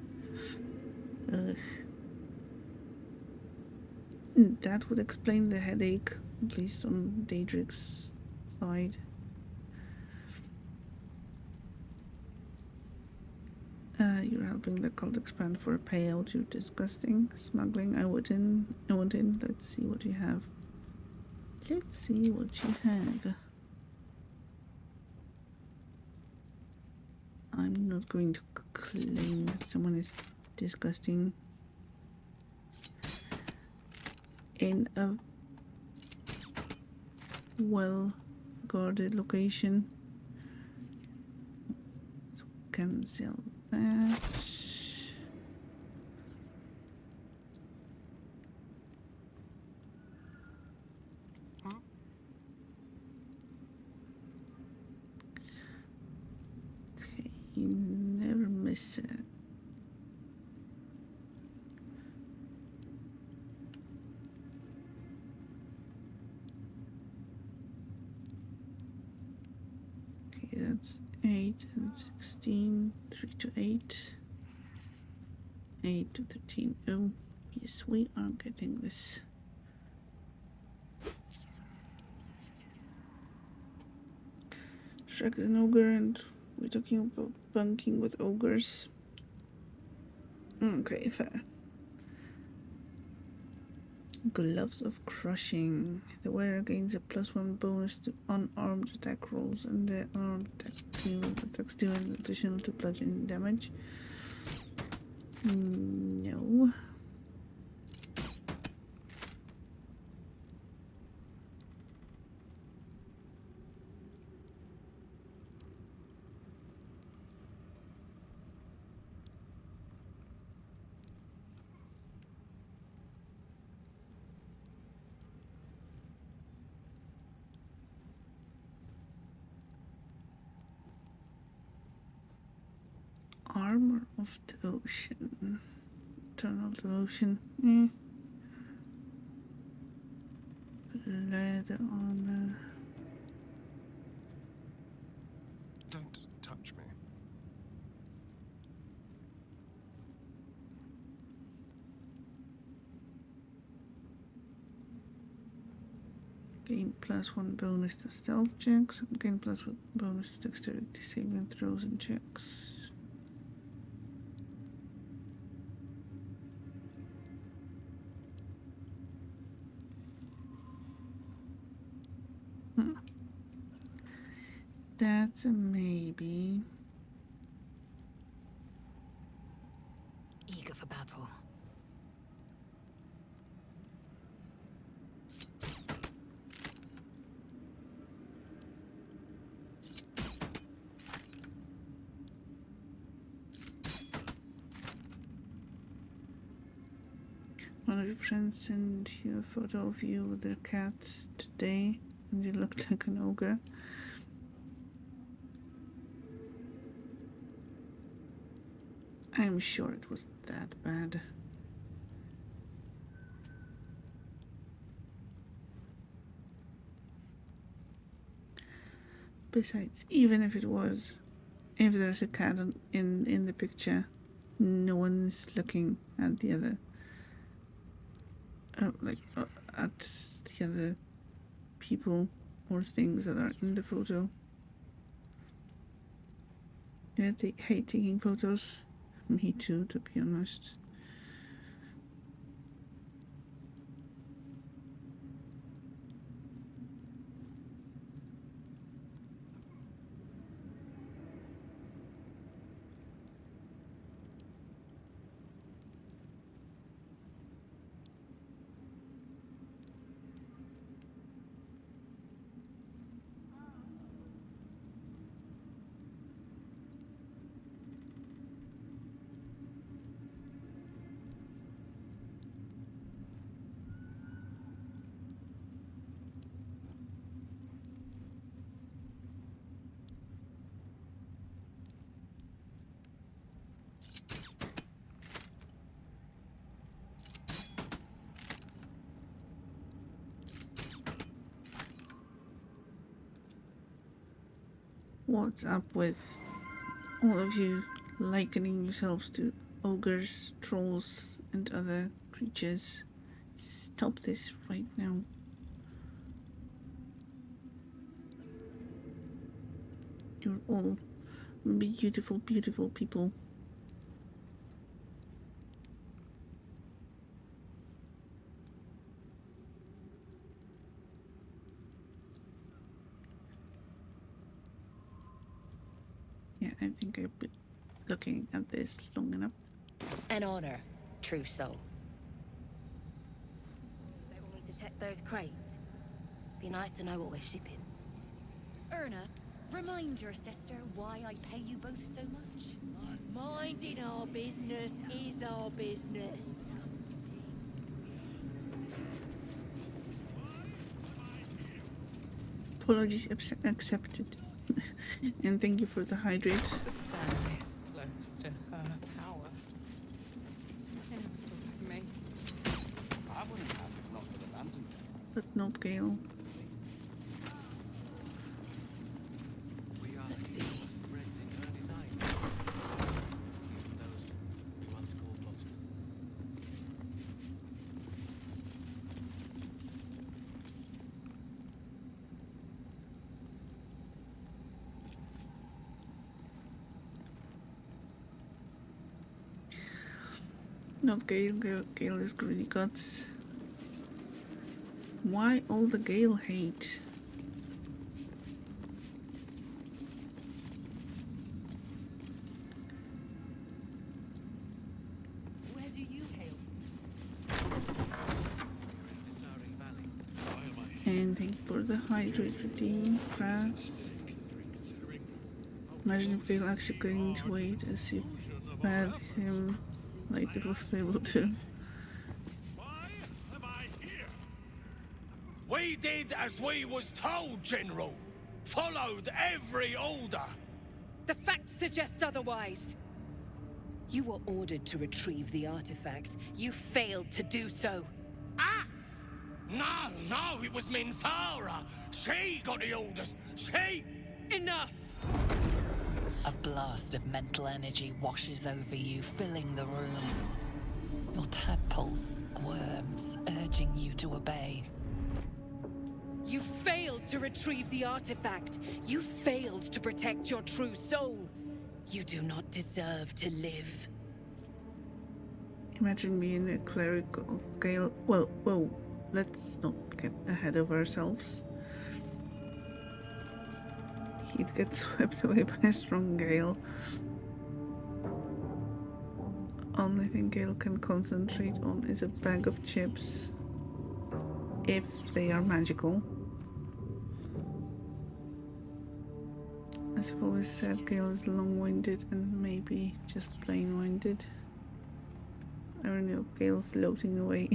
That would explain the headache, at least on Daedric's side. You're helping the cult expand for a payout. You're disgusting. Smuggling. I want in. Let's see what you have. Let's see what you have. I'm not going to claim that someone is disgusting in a well-guarded location. So cancel that. Okay, you never miss it. That's 8 and 16, 3 to 8, 8 to 13. Oh, yes, we are getting this. Shrek is an ogre, and we're talking about bunking with ogres. Okay, fair. Gloves of Crushing. The wearer gains a +1 bonus to unarmed attack rolls, and the armed attacks deal an additional to bludgeoning damage. No. Armor of the Ocean. Eternal Devotion. Leather armor. Don't touch me. Gain +1 bonus to stealth checks, and gain +1 bonus to dexterity saving throws and checks. That's a maybe. Eager for battle. One of your friends sent you a photo of you with their cats today, and you looked like an ogre. I'm sure it was that bad. Besides, even if it was, if there's a cat in the picture, no one is looking at the other, at the other people or things that are in the photo. Yeah, hate taking photos. Me too, to be honest. What's up with all of you likening yourselves to ogres, trolls, and other creatures? Stop this right now. You're all beautiful, beautiful people. Yeah, I think I've been looking at this long enough. An honor, true soul. Don't want me to check those crates? Be nice to know what we're shipping. Erna, remind your sister why I pay you both so much. Minding our business is our business. Apologies accepted. And thank you for the hydrate. To stand this close to her power. Anything like me. I wouldn't have if not for the lantern. But not Gale. Not Gale. Gale is greedy guts. Why all the Gale hate? Where do you hail? And thank you for the hydrate redeem, Prath. Imagine if Gale actually going to wait as if had him like it was able to. We did as we was told, General. Followed every order. The facts suggest otherwise. You were ordered to retrieve the artifact. You failed to do so. Us? No, it was Minthara. She got the orders. She... Enough! A blast of mental energy washes over you, filling the room. Your tadpole squirms, urging you to obey. You failed to retrieve the artifact. You failed to protect your true soul. You do not deserve to live. Imagine being a cleric of Gale. Well, whoa, let's not get ahead of ourselves. He'd get swept away by a strong Gale. Only thing Gale can concentrate on is a bag of chips. If they are magical. As I've always said, Gale is long-winded and maybe just plain-winded. Irony of Gale floating away.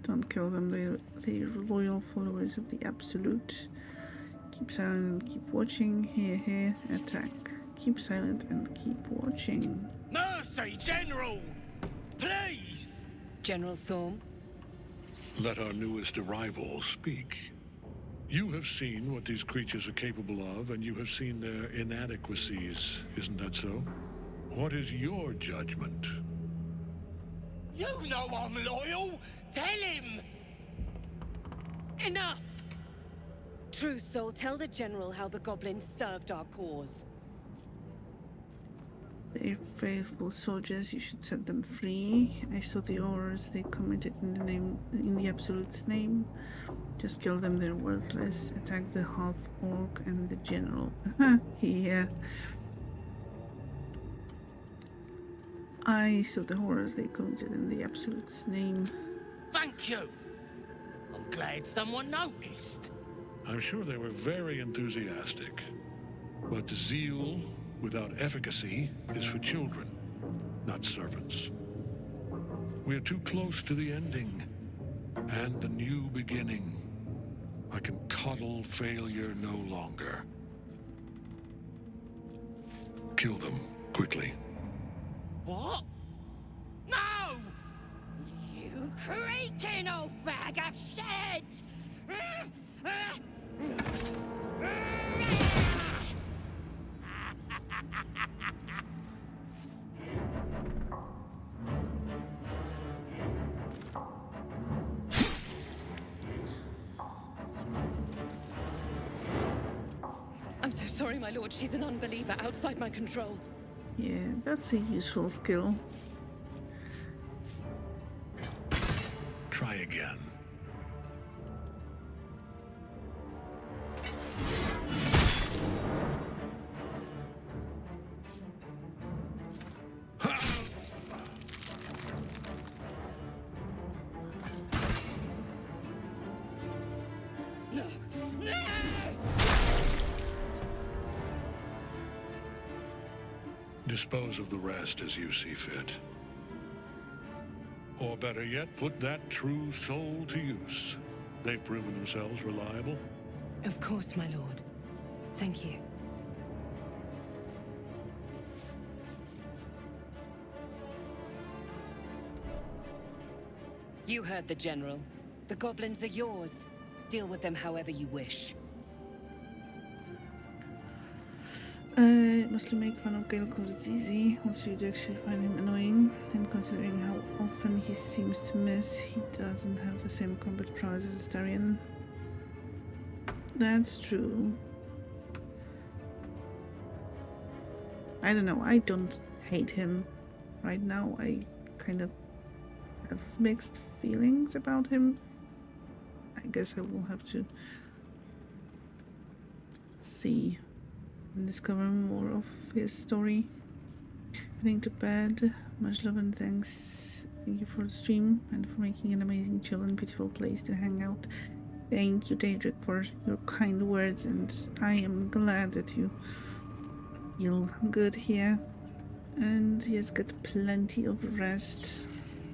Don't kill them, they're loyal followers of the Absolute. Keep silent and keep watching. Here, attack. Keep silent and keep watching. Mercy, General! Please! General Thorm? Let our newest arrival speak. You have seen what these creatures are capable of, and you have seen their inadequacies, isn't that so? What is your judgment? You know I'm loyal! Tell him! Enough! True Soul, tell the General how the goblins served our cause. They're faithful soldiers, you should set them free. I saw the horrors they committed in the Absolute's name. Just kill them, they're worthless. Attack the half-orc and the general. Yeah. I saw the horrors they committed in the Absolute's name. Thank you! I'm glad someone noticed. I'm sure they were very enthusiastic. But zeal without efficacy is for children, not servants. We're too close to the ending and the new beginning. I can coddle failure no longer. Kill them, quickly. What? No! You creaking old bag of shit! I'm so sorry, my lord. She's an unbeliever outside my control. Yeah, that's a useful skill. Try again. Dispose of the rest as you see fit. Or better yet, put that true soul to use. They've proven themselves reliable. Of course, my lord. Thank you. You heard the General. The goblins are yours. Deal with them however you wish. Mostly make fun of Gale because it's easy. Also, you do actually find him annoying. And considering how often he seems to miss, he doesn't have the same combat prowess as Astarion. That's true. I don't know. I don't hate him right now. I kind of have mixed feelings about him. I guess I will have to see and discover more of his story. Heading to bed. Much love and thanks. Thank you for the stream and for making an amazing, chill and beautiful place to hang out. Thank you, Daedric, for your kind words, and I am glad that you feel good here. And yes, get plenty of rest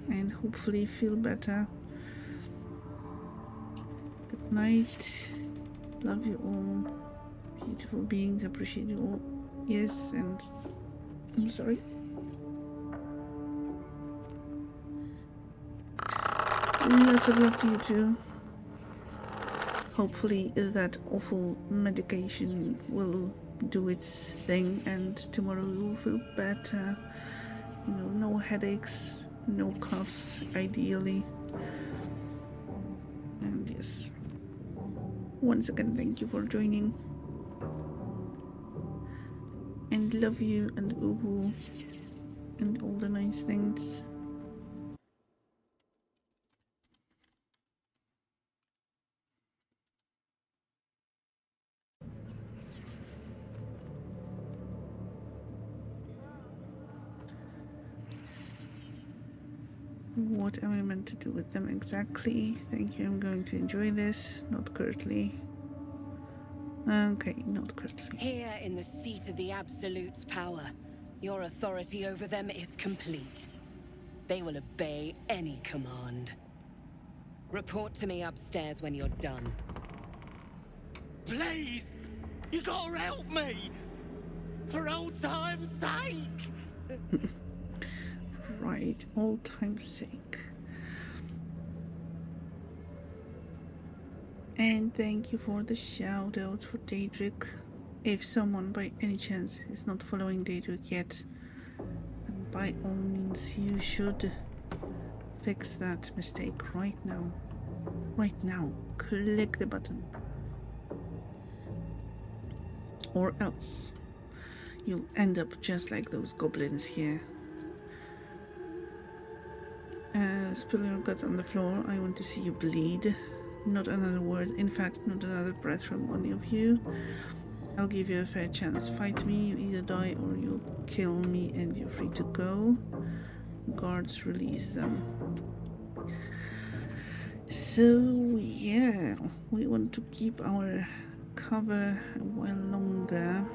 and hopefully feel better. Good night. Love you all. Beautiful beings, appreciate you all. Yes, and I'm sorry. Lots of love to you too. Hopefully that awful medication will do its thing and tomorrow you will feel better. You know, no headaches, no coughs, ideally. And yes, once again, thank you for joining. And love you and uhu and all the nice things. What am I meant to do with them exactly? Thank you, I'm going to enjoy this. Not currently. Okay, not currently. Here in the seat of the Absolute's power, your authority over them is complete. They will obey any command. Report to me upstairs when you're done. Please! You gotta help me! For old time's sake! Right, old time's sake. And thank you for the shoutouts for Daedric. If someone by any chance is not following Daedric yet, then by all means you should fix that mistake right now. Right now. Click the button. Or else you'll end up just like those goblins here. Spill your guts on the floor. I want to see you bleed. Not another word. In fact, not another breath from any of you. I'll give you a fair chance. Fight me, you either die or you'll kill me and you're free to go. Guards, release them. So, yeah. We want to keep our cover a while longer.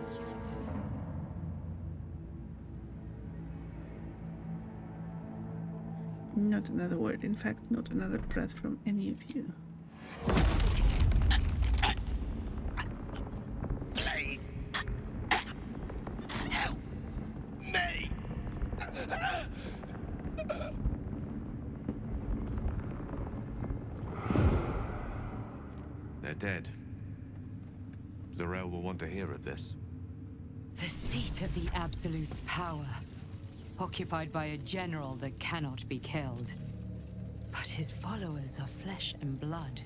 Not another word. In fact, not another breath from any of you. Please! Help me! dead, Zarel will want to hear of this. The seat of the Absolute's power, occupied by a general that cannot be killed. But his followers are flesh and blood.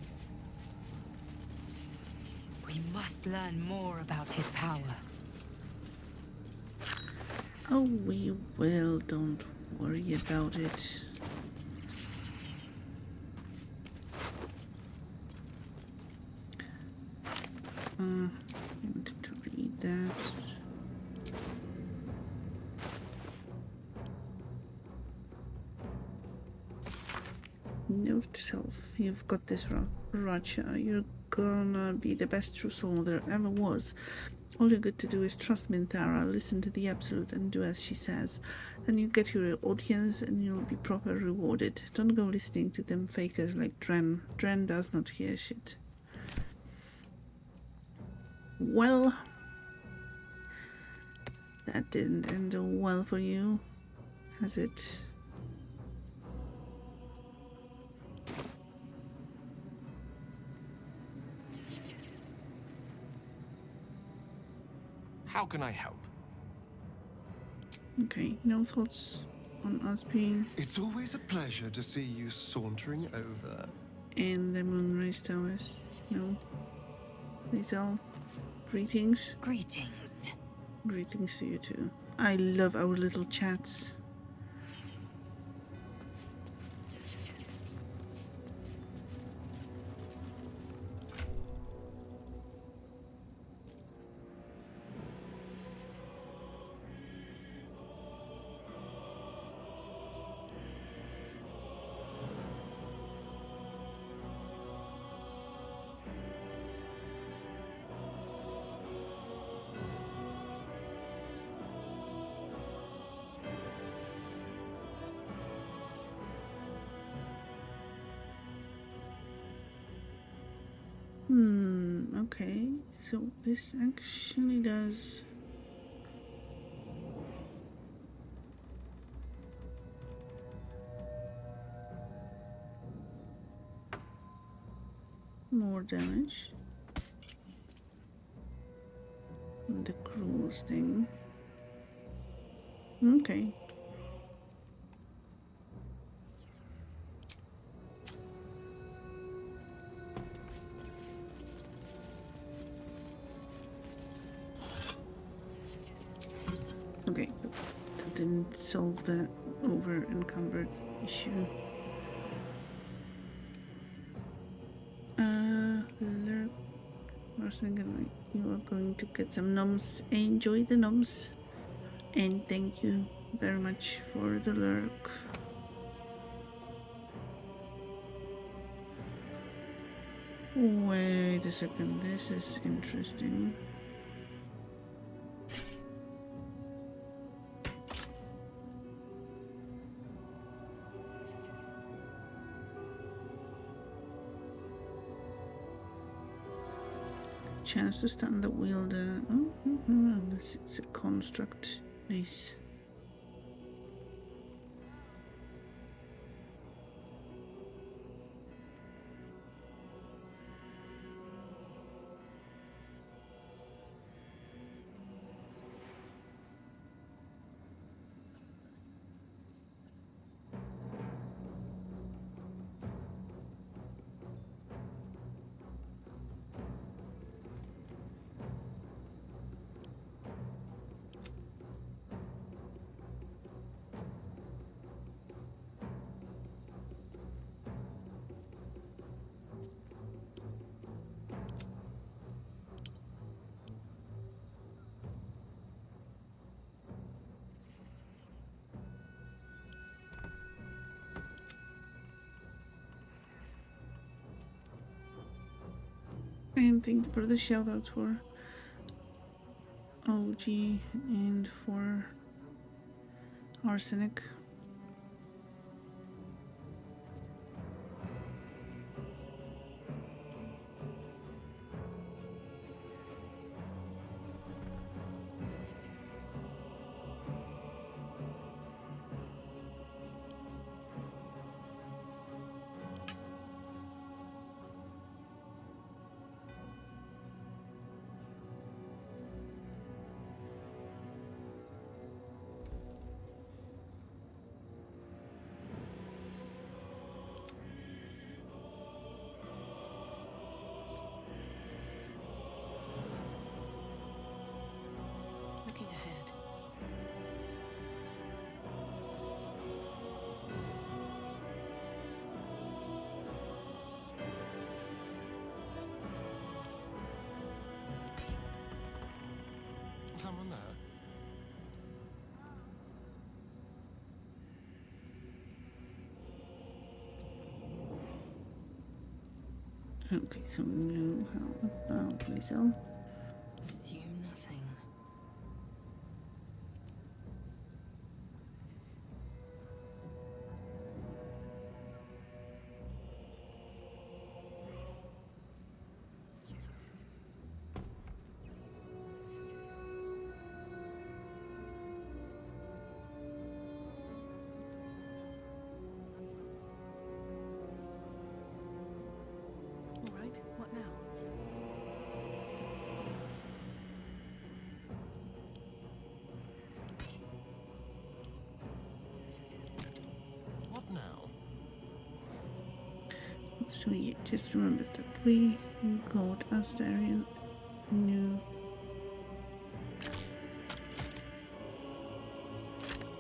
We must learn more about his power. Oh, we will. Don't worry about it. I wanted to read that. Note to self, you've got this, Racha. You're gonna be the best true soul there ever was. All you got to do is trust Minthara, listen to the Absolute and do as she says. Then you get your audience and you'll be proper rewarded. Don't go listening to them fakers like Dren. Dren does not hear shit. Well, that didn't end well for you, has it? How can I help? Okay, no thoughts on us being It's always a pleasure to see you sauntering over. in the Moonrise Towers. No. These all greetings. Greetings. Greetings to you too. I love our little chats. Okay, so this actually does more damage than the cruel sting. Okay. Okay, but that didn't solve the over encumbered issue. Lurk. I was thinking you are going to get some noms. Enjoy the noms. And thank you very much for the lurk. Wait a second, this is interesting. Chance to stand the wielder. Unless it's a construct. Nice. And thank you for the shout out for OG and for Arsenic. Someone there? Okay, so we know how about myself. Assume nothing. All right, what now? What now? So yeah, just remember that we got Astarian new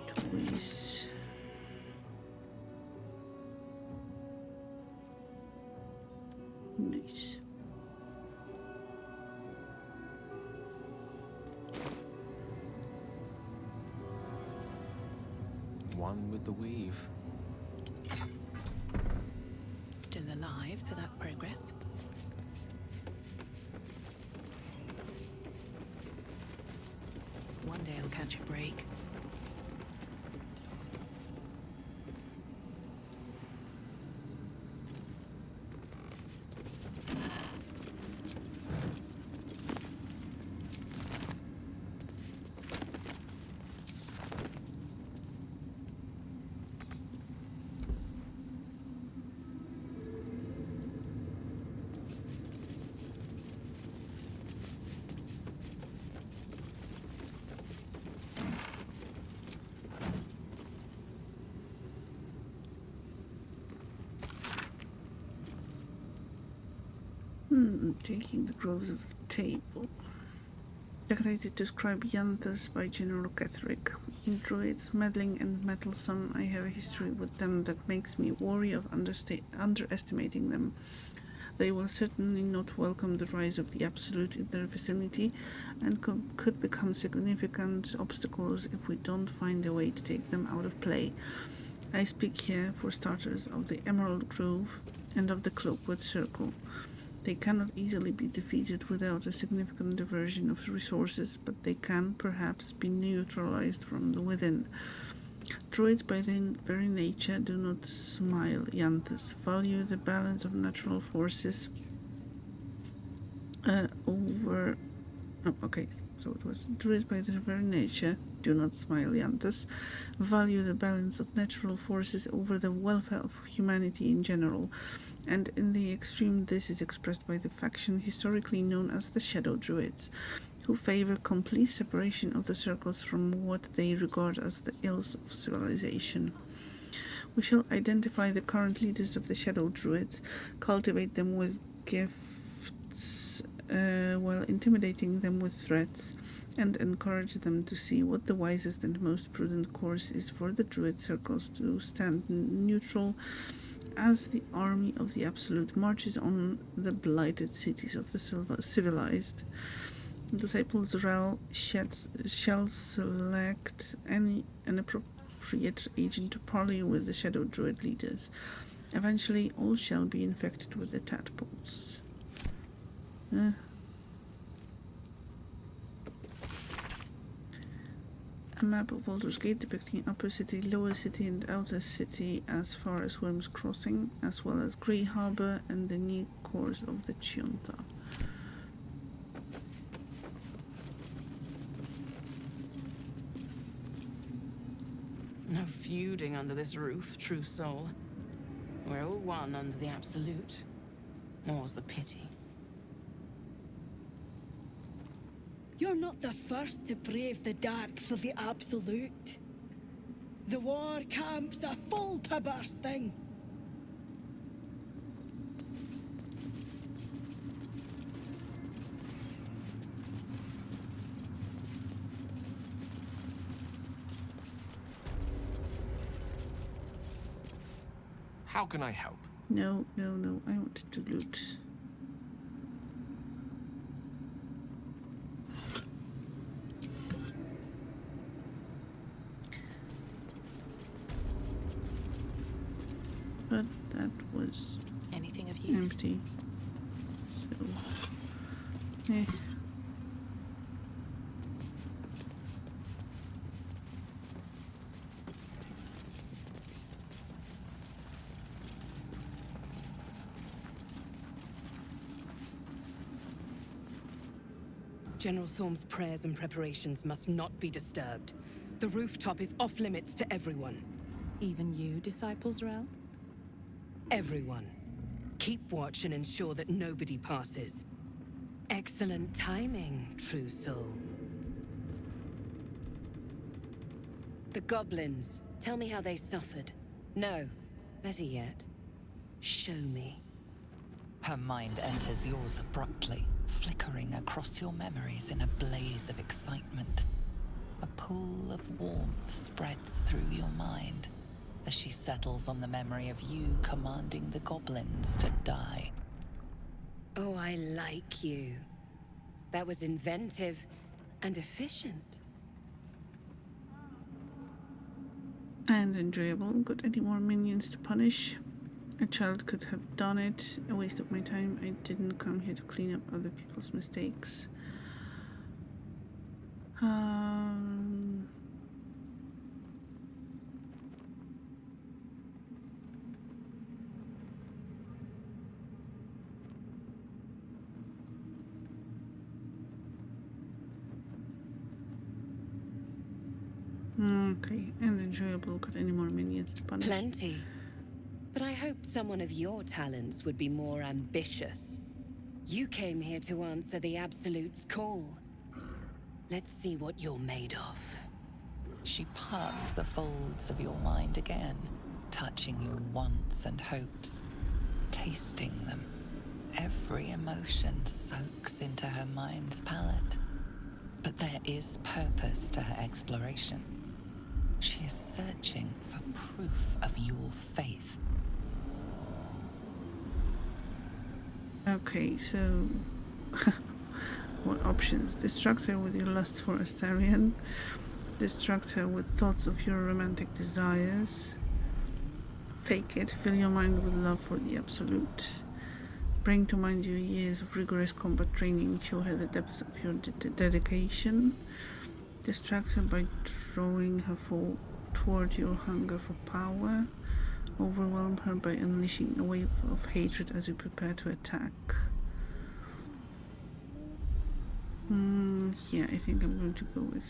toys. Nice. One with the weave. Still alive, so that's progress. One day I'll catch a break. Taking the groves of the table. Decorated to scribe Yanthas by General Ketherick. Druids, meddling and meddlesome, I have a history with them that makes me wary of underestimating them. They will certainly not welcome the rise of the Absolute in their vicinity, and could become significant obstacles if we don't find a way to take them out of play. I speak here, for starters, of the Emerald Grove and of the Cloakwood Circle. They cannot easily be defeated without a significant diversion of resources, but they can, perhaps, be neutralized from the within. Druids, by their very nature, do not smile Yanthas, value the balance of natural forces over... Oh, okay, so it was Druids, by their very nature, do not smile Yanthas, value the balance of natural forces over the welfare of humanity in general. And in the extreme, this is expressed by the faction historically known as the Shadow Druids, who favor complete separation of the circles from what they regard as the ills of civilization. We shall identify the current leaders of the Shadow Druids, cultivate them with gifts while intimidating them with threats, and encourage them to see what the wisest and most prudent course is for the Druid circles to stand neutral as the army of the Absolute marches on the blighted cities of the civilized. Disciples Rel shall select an appropriate agent to parley with the Shadow Druid leaders. Eventually, all shall be infected with the tadpoles. A map of Baldur's Gate depicting Upper City, Lower City, and Outer City as far as Worm's Crossing, as well as Grey Harbor and the new course of the Chionta. No feuding under this roof, true soul. We're all one under the Absolute. More's the pity. You're not the first to brave the dark for the Absolute. The war camps are full to bursting. How can I help? No, I wanted to loot. 50. So, eh. General Thorm's prayers and preparations must not be disturbed. The rooftop is off limits to everyone. Even you, Disciples Rel? Everyone. Keep watch and ensure that nobody passes. Excellent timing, true soul. The goblins. Tell me how they suffered. No, better yet, show me. Her mind enters yours abruptly, flickering across your memories in a blaze of excitement. A pool of warmth spreads through your mind as she settles on the memory of you commanding the goblins to die. Oh, I like you. That was inventive and efficient. And enjoyable. Got any more minions to punish? A child could have done it. A waste of my time. I didn't come here to clean up other people's mistakes. Okay, and enjoyable. Got any more minions to punish? Plenty. But I hoped someone of your talents would be more ambitious. You came here to answer the Absolute's call. Let's see what you're made of. She parts the folds of your mind again, touching your wants and hopes, tasting them. Every emotion soaks into her mind's palette. But there is purpose to her exploration. She is searching for proof of your faith. Okay, so what options? Distract her with your lust for Astarion. Distract her with thoughts of your romantic desires. Fake it. Fill your mind with love for the Absolute. Bring to mind your years of rigorous combat training. Show her the depths of your dedication. Distract her by drawing her toward your hunger for power. Overwhelm her by unleashing a wave of hatred as you prepare to attack. Yeah, I think I'm going to go with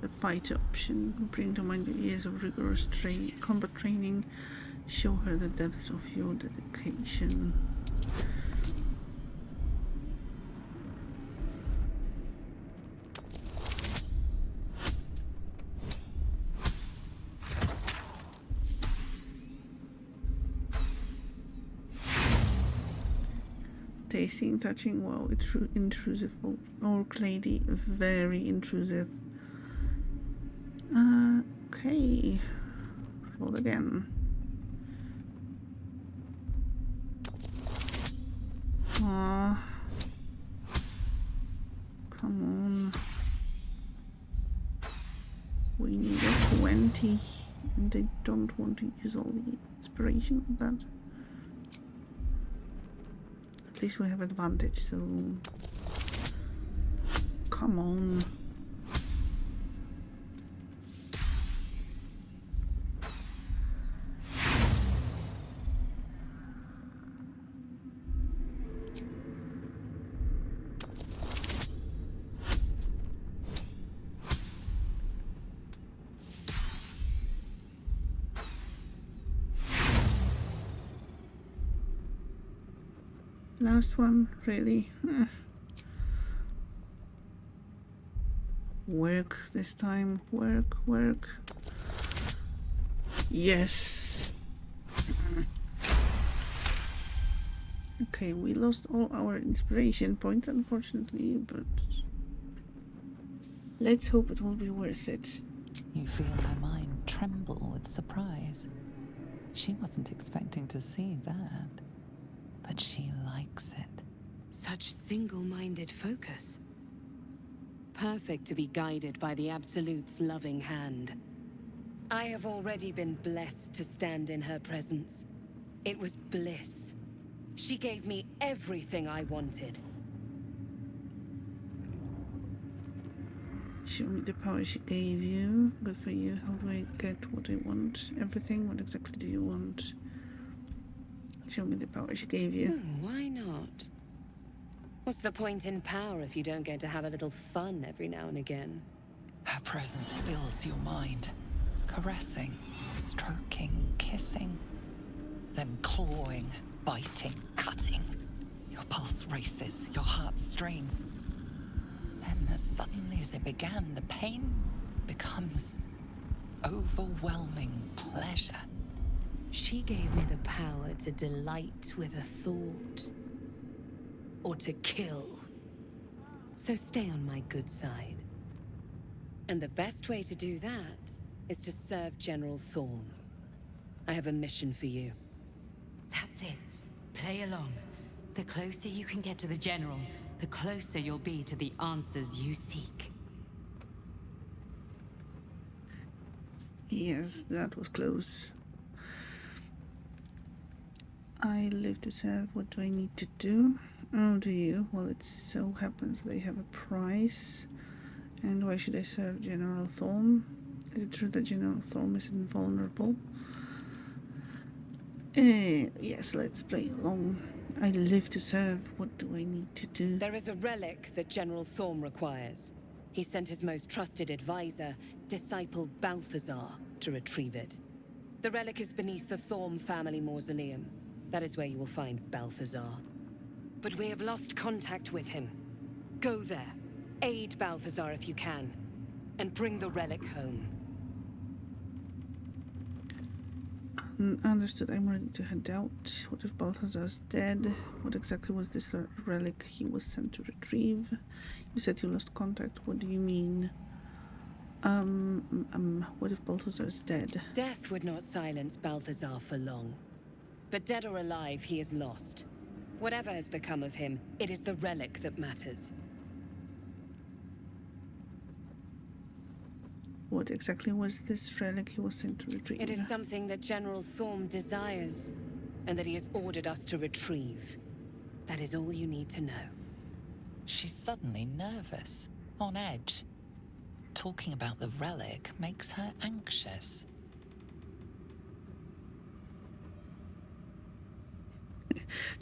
the fight option. Bring to mind your years of rigorous combat training. Show her the depths of your dedication. Tasting, touching, wow, it's intrusive. Orc lady, very intrusive. Okay. Roll again. Aw. Come on. We need a 20. And I don't want to use all the inspiration of that. At least we have advantage, so come on. Last one, really. Work this time. Work. Yes. Okay, we lost all our inspiration points, unfortunately, but let's hope it will be worth it. You feel her mind tremble with surprise. She wasn't expecting to see that. But she likes it. Such single-minded focus. Perfect to be guided by the Absolute's loving hand. I have already been blessed to stand in her presence. It was bliss. She gave me everything I wanted. Show me the power she gave you. Good for you. How do I get what I want? Everything? What exactly do you want? Show me the power she gave you. Why not? What's the point in power if you don't get to have a little fun every now and again? Her presence fills your mind. Caressing, stroking, kissing. Then clawing, biting, cutting. Your pulse races, your heart strains. Then, as suddenly as it began, the pain becomes overwhelming pleasure. She gave me the power to delight with a thought. Or to kill. So stay on my good side. And the best way to do that is to serve General Thorm. I have a mission for you. That's it. Play along. The closer you can get to the General, the closer you'll be to the answers you seek. Yes, that was close. I live to serve. What do I need to do? Oh, do you? Well, it so happens they have a prize. And why should I serve General Thorm? Is it true that General Thorm is invulnerable? Yes, let's play along. I live to serve. What do I need to do? There is a relic that General Thorm requires. He sent his most trusted advisor, disciple Balthazar, to retrieve it. The relic is beneath the Thorm family mausoleum. That is where you will find Balthazar. But we have lost contact with him. Go there, aid Balthazar if you can, and bring the relic home. Understood. I'm ready to head out. What if Balthazar's dead? What exactly was this relic he was sent to retrieve? You said you lost contact. What do you mean? What if Balthazar's dead? Death would not silence Balthazar for long. But dead or alive, he is lost. Whatever has become of him, it is the relic that matters. What exactly was this relic he was sent to retrieve? It is something that General Thorm desires, and that he has ordered us to retrieve. That is all you need to know. She's suddenly nervous, on edge. Talking about the relic makes her anxious.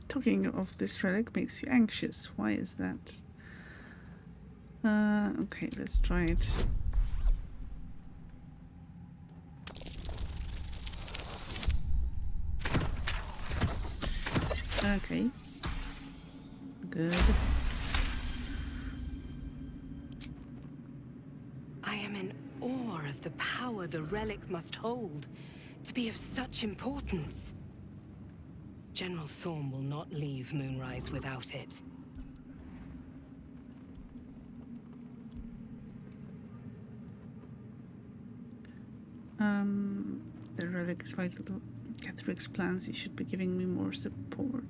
Talking of this relic makes you anxious. Why is that? Okay, let's try it. Okay. Good. I am in awe of the power the relic must hold to be of such importance. General Thorm will not leave Moonrise without it. The relic is vital to Catheric's plans. You should be giving me more support.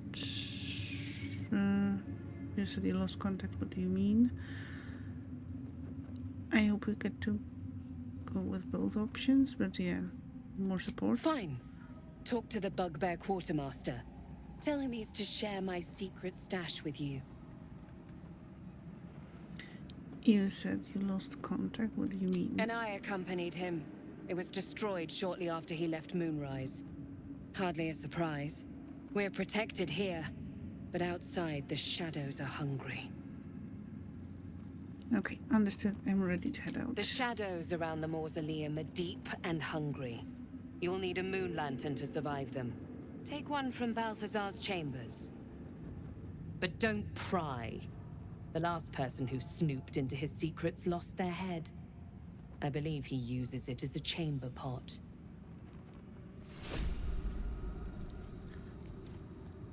You said you lost contact. What do you mean? I hope we get to go with both options, but yeah, more support. Fine. Talk to the Bugbear Quartermaster. Tell him he's to share my secret stash with you. You said you lost contact. What do you mean? And I accompanied him. It was destroyed shortly after he left Moonrise. Hardly a surprise. We're protected here, but outside the shadows are hungry. Okay, understood. I'm ready to head out. The shadows around the mausoleum are deep and hungry. You'll need a moon lantern to survive them. Take one from Balthazar's chambers. But don't pry. The last person who snooped into his secrets lost their head. I believe he uses it as a chamber pot.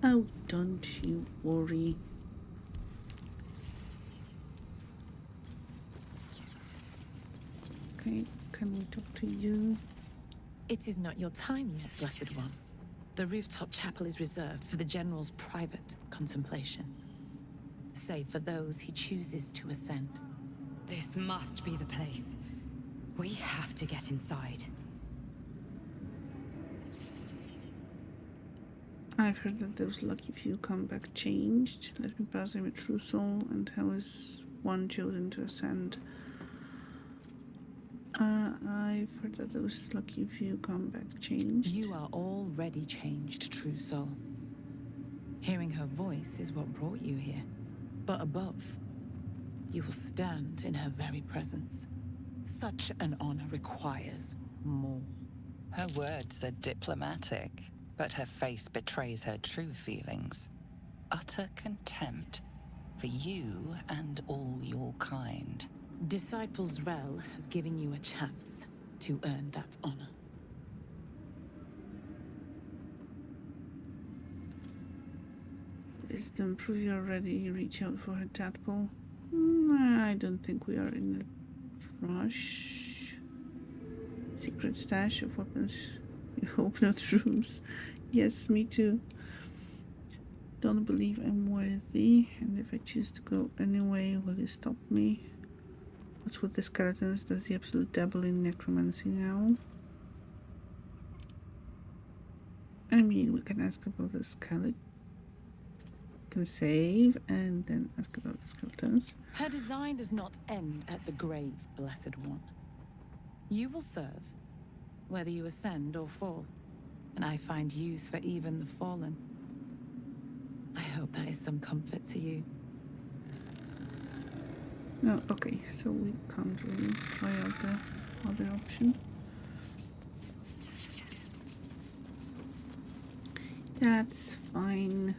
Oh, don't you worry. Okay, can we talk to you? It is not your time yet, Blessed One. The rooftop chapel is reserved for the General's private contemplation, save for those he chooses to ascend. This must be the place. We have to get inside. I've heard that those lucky few come back changed. Let me pass him a true soul, and how is one chosen to ascend? I've heard that those lucky few come back changed. You are already changed, true soul. Hearing her voice is what brought you here. But above, you will stand in her very presence. Such an honor requires more. Her words are diplomatic, but her face betrays her true feelings. Utter contempt for you and all your kind. Disciples Rel has given you a chance to earn that honor. Wisdom, prove you're ready. Reach out for her tadpole. I don't think we are in a rush. Secret stash of weapons. You hope not shrooms. Yes, me too. Don't believe I'm worthy, and if I choose to go anyway, will you stop me? What's with the skeletons? Does the Absolute dabble in necromancy now? I mean, we can ask about the skeleton. Can save and then ask about the skeletons. Her design does not end at the grave, Blessed One. You will serve, whether you ascend or fall, and I find use for even the fallen. I hope that is some comfort to you. No, okay, so we can't really try out the other option. That's fine.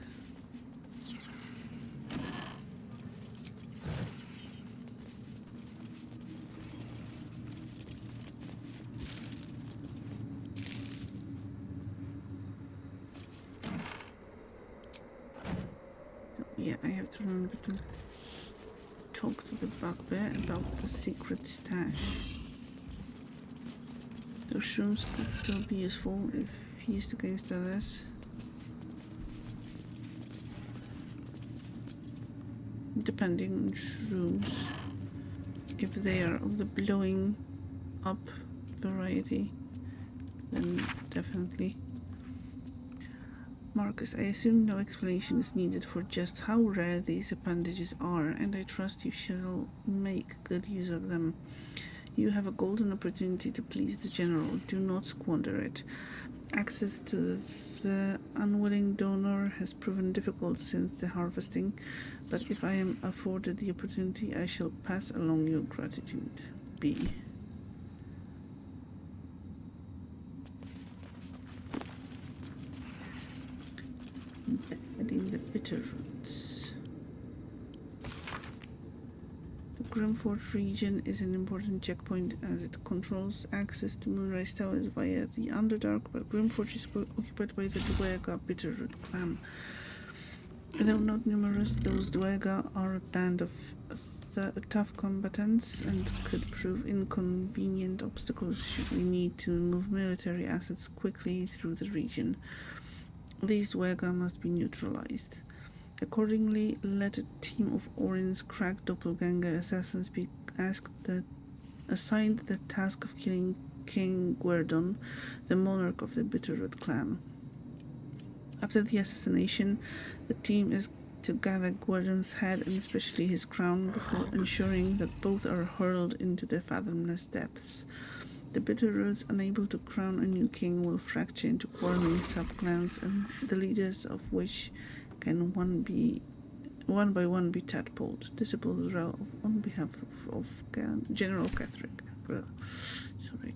Yeah, I have to remember to talk to the bugbear about the secret stash. Those shrooms could still be useful if used against others. Depending on shrooms. If they are of the blowing up variety, then definitely. Marcus, I assume no explanation is needed for just how rare these appendages are, and I trust you shall make good use of them. You have a golden opportunity to please the General. Do not squander it. Access to the unwilling donor has proven difficult since the harvesting, but if I am afforded the opportunity, I shall pass along your gratitude. B. Adding the bitter roots. The Grimfort region is an important checkpoint as it controls access to Moonrise Towers via the Underdark, but Grimfort is occupied by the Duergar Bitterroot clan. Though not numerous, those Duergar are a band of tough combatants and could prove inconvenient obstacles should we need to move military assets quickly through the region. These Duergar must be neutralized. Accordingly, let a team of Orin's crack doppelganger assassins be assigned the task of killing King Guerdon, the monarch of the Bitterroot clan. After the assassination, the team is to gather Guerdon's head and especially his crown before ensuring that both are hurled into the fathomless depths. The Bitterroots, unable to crown a new king, will fracture into quarreling subclans, and the leaders of which can one by one be tadpoled. Disciples Rel on behalf of General Catherick. Sorry.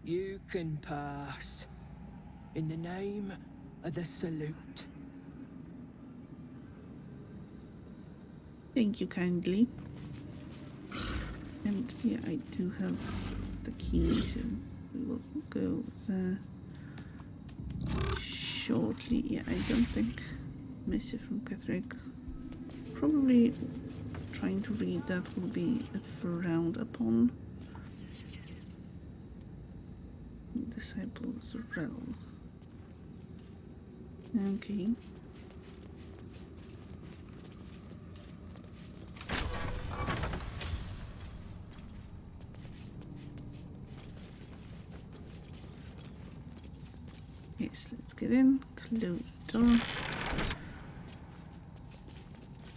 You can pass. In the name of the Salute. Thank you kindly. And yeah, I do have the keys, and we will go there shortly. Yeah, I don't think Missive from Catherick. Probably trying to read that will be frowned upon. Disciples Rel. Okay. Yes, let's get in, close the door.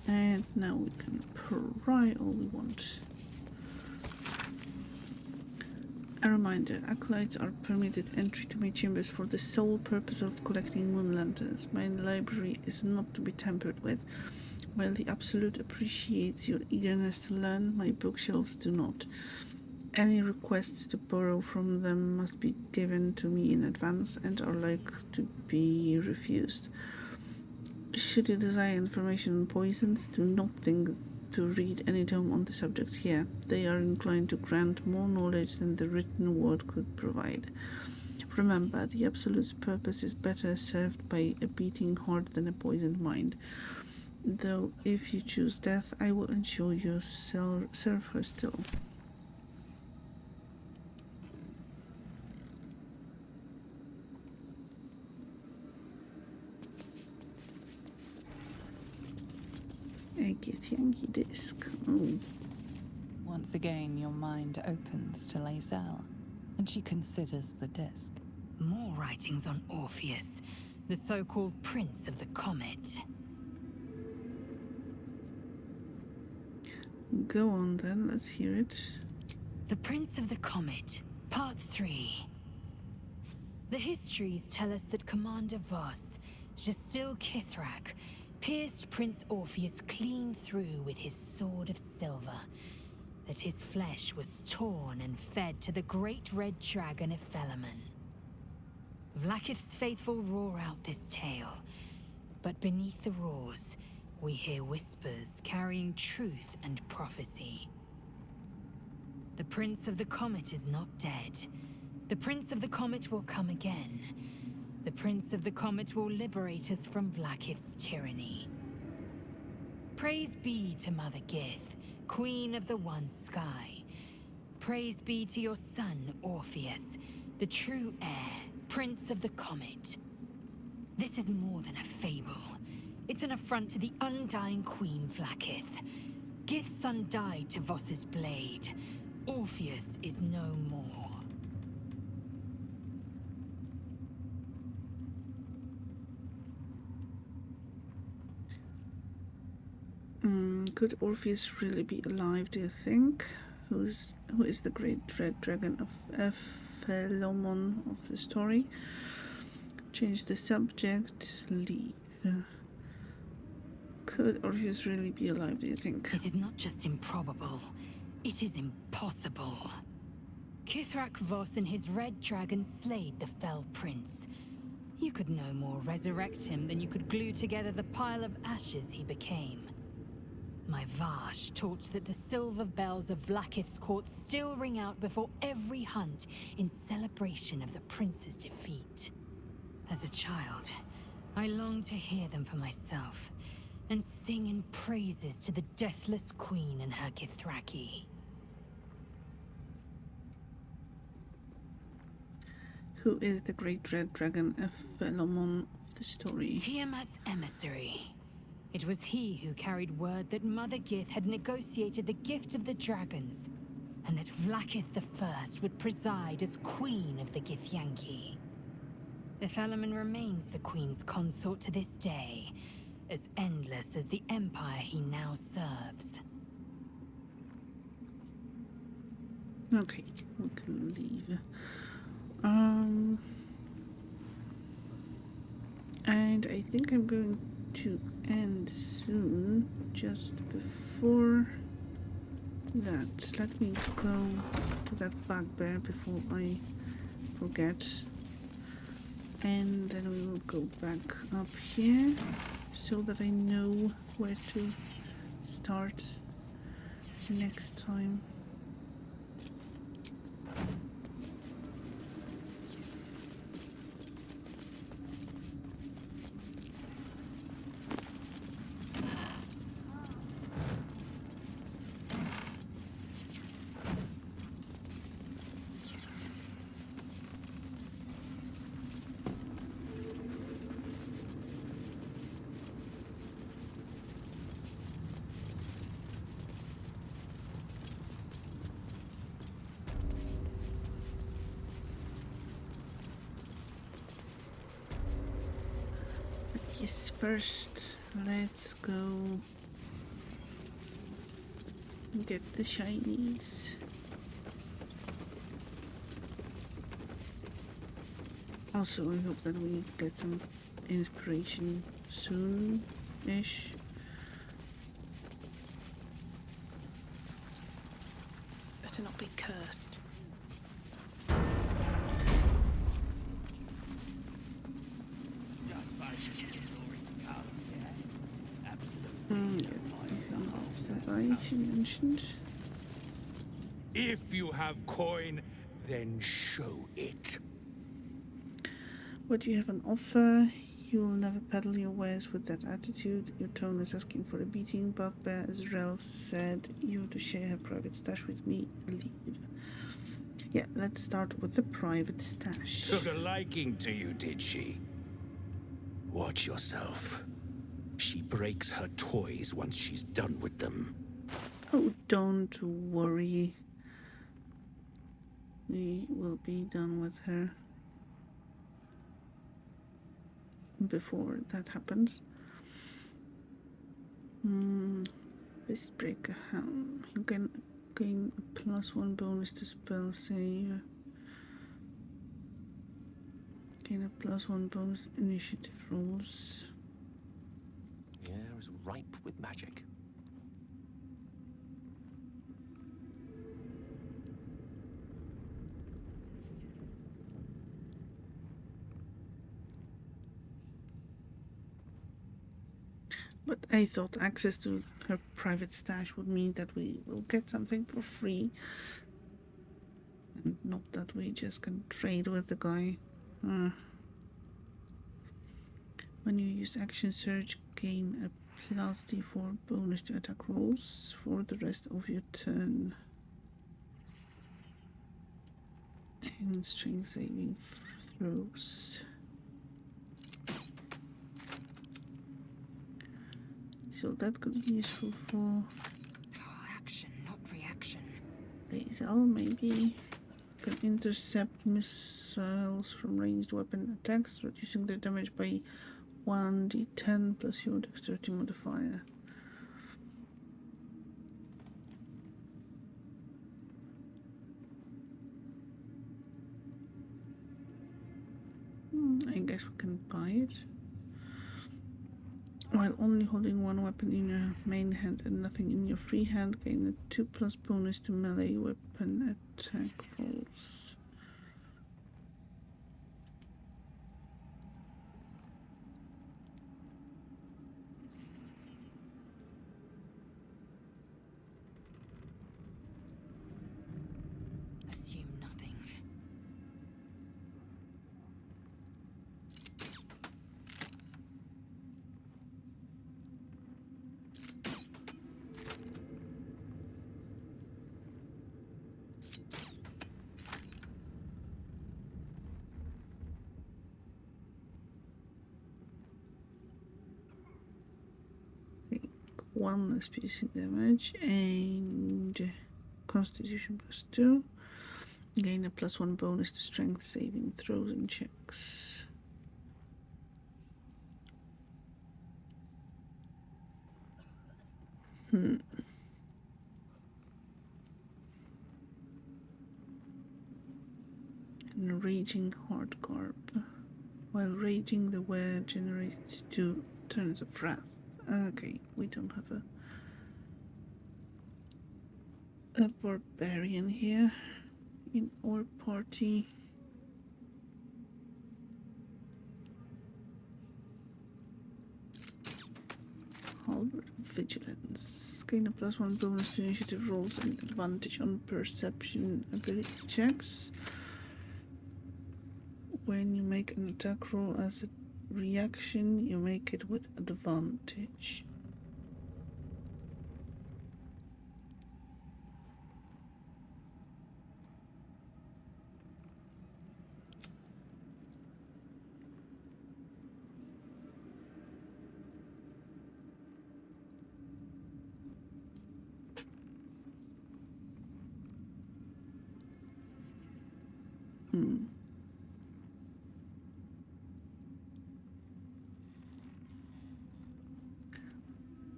And now we can pry all we want. A reminder, acolytes are permitted entry to my chambers for the sole purpose of collecting moon lanterns. My library is not to be tampered with. While the Absolute appreciates your eagerness to learn, my bookshelves do not. Any requests to borrow from them must be given to me in advance and are like to be refused. Should you desire information on poisons, do not think to read any tome on the subject here. They are inclined to grant more knowledge than the written word could provide. Remember, the Absolute's purpose is better served by a beating heart than a poisoned mind. Though, if you choose death, I will ensure you serve her still. A Githyanki disc. Oh. Once again, your mind opens to Lae'zel, and she considers the disc. More writings on Orpheus, the so-called Prince of the Comet. Go on then, let's hear it. The Prince of the Comet, Part 3. The histories tell us that Commander Voss, Gestil Kithrak, pierced Prince Orpheus clean through with his sword of silver, that his flesh was torn and fed to the great red dragon Ephelemon. Vlaakith's faithful roar out this tale, but beneath the roars, we hear whispers carrying truth and prophecy. The Prince of the Comet is not dead. The Prince of the Comet will come again. The Prince of the Comet will liberate us from Vlaakith's tyranny. Praise be to Mother Gith, Queen of the One Sky. Praise be to your son, Orpheus, the true heir, Prince of the Comet. This is more than a fable. It's an affront to the undying Queen Vlaakith. Gith's son died to Voss's blade. Orpheus is no more. Could Orpheus really be alive, do you think? Who is the great red dragon of Ephelemon of the story? Change the subject, leave. Could Orpheus really be alive, do you think? It is not just improbable, it is impossible. Kithrak Voss and his red dragon slayed the fell prince. You could no more resurrect him than you could glue together the pile of ashes he became. My Vash taught that the silver bells of Vlaakith's court still ring out before every hunt in celebration of the prince's defeat. As a child, I longed to hear them for myself, and sing in praises to the deathless queen and her Githraki. Who is the great red dragon Ephelemon of the story? Tiamat's emissary. It was he who carried word that Mother Gith had negotiated the gift of the dragons, and that Vlaakith the First would preside as Queen of the Githyanki. Ephelemon remains the Queen's consort to this day, as endless as the empire he now serves. Okay, we can leave. And I think I'm going to end soon. Just before that, let me go to that bugbear before I forget. And then we will go back up here so that I know where to start next time. Yes, first, let's go get the shinies. Also, I hope that we get some inspiration soon-ish. Better not be cursed. That's the guy she mentioned. If you have coin, then show it. What do you have on offer? You'll never peddle your wares with that attitude. Your tone is asking for a beating. Bugbear Azrael said you to share her private stash with me. Leave. Yeah, let's start with the private stash. Took a liking to you, did she? Watch yourself. She breaks her toys once she's done with them. Oh, don't worry. We will be done with her before that happens. Fistbreaker Helm. You can gain a +1 bonus to spell save. Gain a +1 bonus initiative rolls. The air is ripe with magic. But I thought access to her private stash would mean that we will get something for free. And not that we just can trade with the guy. When you use action surge, gain a +d4 bonus to attack rolls for the rest of your turn. And strength saving throws. So that could be useful for action, not reaction. Laser, maybe. Can intercept missiles from ranged weapon attacks, reducing their damage by 1d10 plus your dexterity modifier. I guess we can buy it. While only holding one weapon in your main hand and nothing in your free hand, gain a 2+ bonus to melee weapon attack rolls. Assume nothing. One less piercing damage and Constitution +2. Gain a +1 bonus to strength saving throws and checks. And Raging Hard Garb. While raging, the wearer generates 2 turns of wrath. Okay, we don't have a barbarian here in our party. Halberd of Vigilance. Gain a +1 bonus to initiative rolls and advantage on perception ability checks. When you make an attack roll as a reaction, you make it with advantage.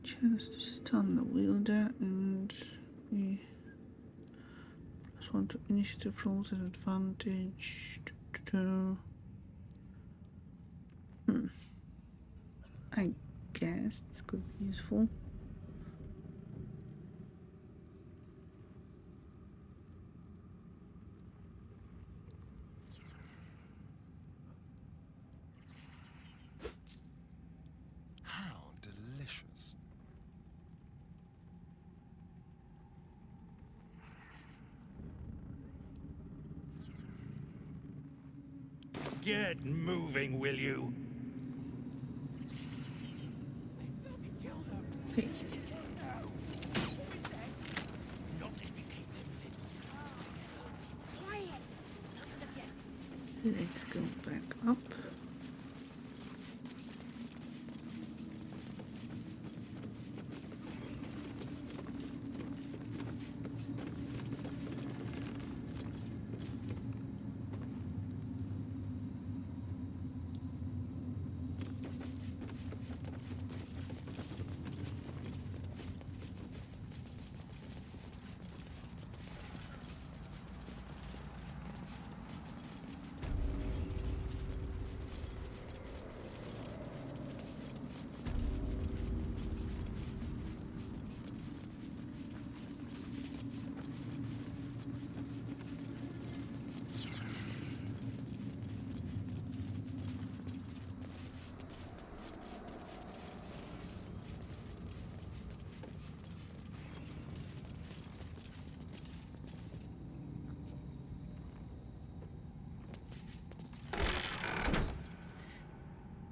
Chance to stun the wielder and we plus one to initiative rolls at advantage. I guess this could be useful. How delicious. Get moving, will you? Okay. Not if you keep them lips Quiet. Let's go back up.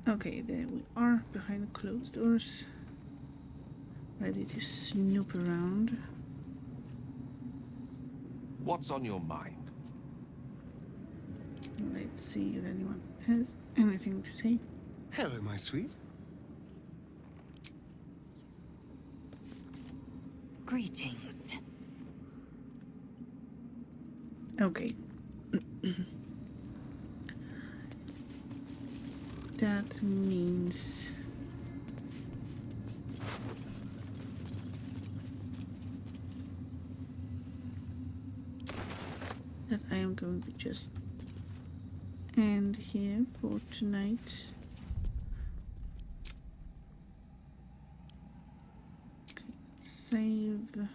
Okay, there we are behind closed doors, ready to snoop around. What's on your mind? Let's see if anyone has anything to say. Hello, my sweet. Greetings. Okay. That means that I am going to just end here for tonight. Okay, save.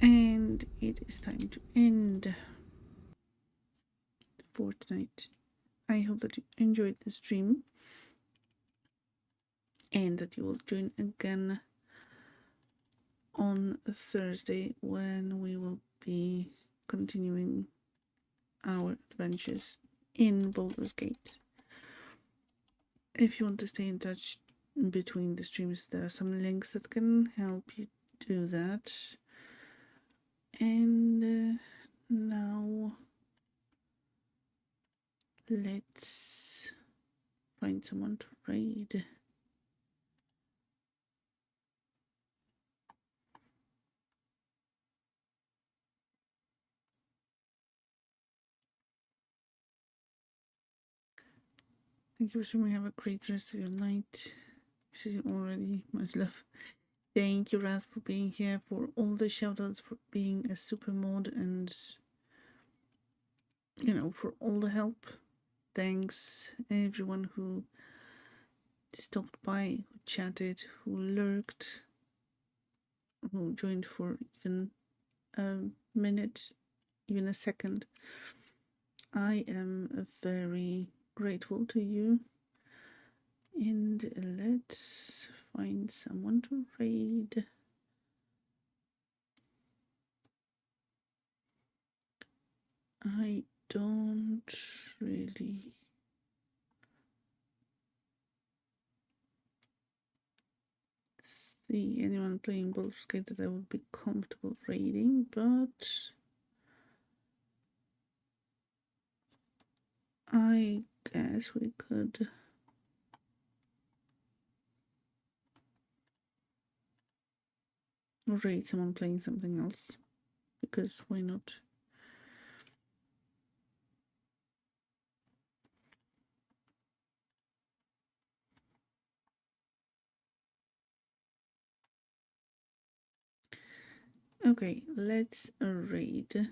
And it is time to end for tonight. I hope that you enjoyed the stream and that you will join again on Thursday when we will be continuing our adventures in Baldur's Gate. If you want to stay in touch between the streams, there are some links that can help you do that. And now let's find someone to raid. Thank you for streaming. Have a great rest of your night. See you already. Much love. Thank you, Wrath, for being here, for all the shoutouts, for being a super mod, and for all the help. Thanks everyone who stopped by, who chatted, who lurked, who joined for even a minute, even a second. I am very grateful to you. And let's find someone to raid. I don't really see anyone playing Baldur's Gate that I would be comfortable raiding, but I guess we could raid someone playing something else, because why not? Okay, let's raid.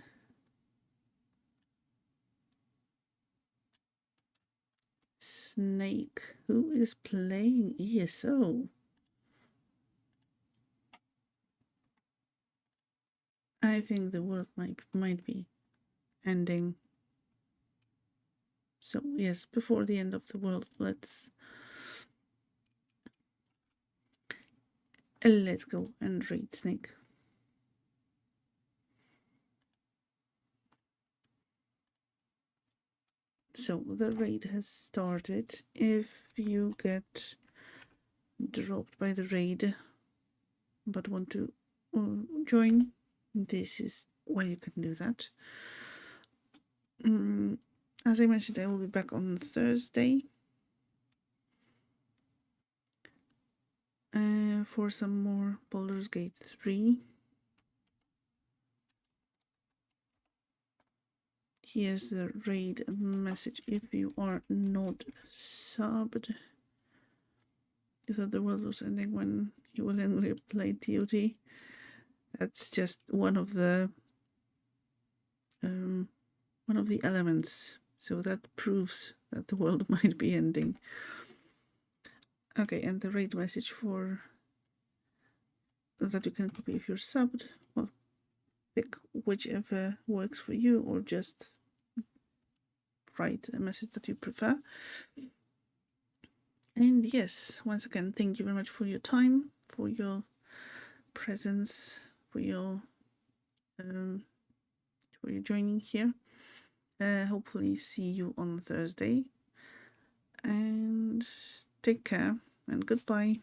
Snake. Who is playing ESO? I think the world might be ending. So yes, before the end of the world, let's go and raid Snake. So the raid has started. If you get dropped by the raid but want to join, this is where you can do that. As I mentioned, I will be back on Thursday for some more Baldur's Gate 3. Here's the raid message. If you are not subbed, you thought the world was ending when you willingly played TOT. That's just one of the elements. So that proves that the world might be ending. Okay, and the raid message for that you can copy if you're subbed. Well, pick whichever works for you, or just write a message that you prefer. And yes, once again, thank you very much for your time, for your presence, for your joining here. Hopefully see you on Thursday, and take care and goodbye.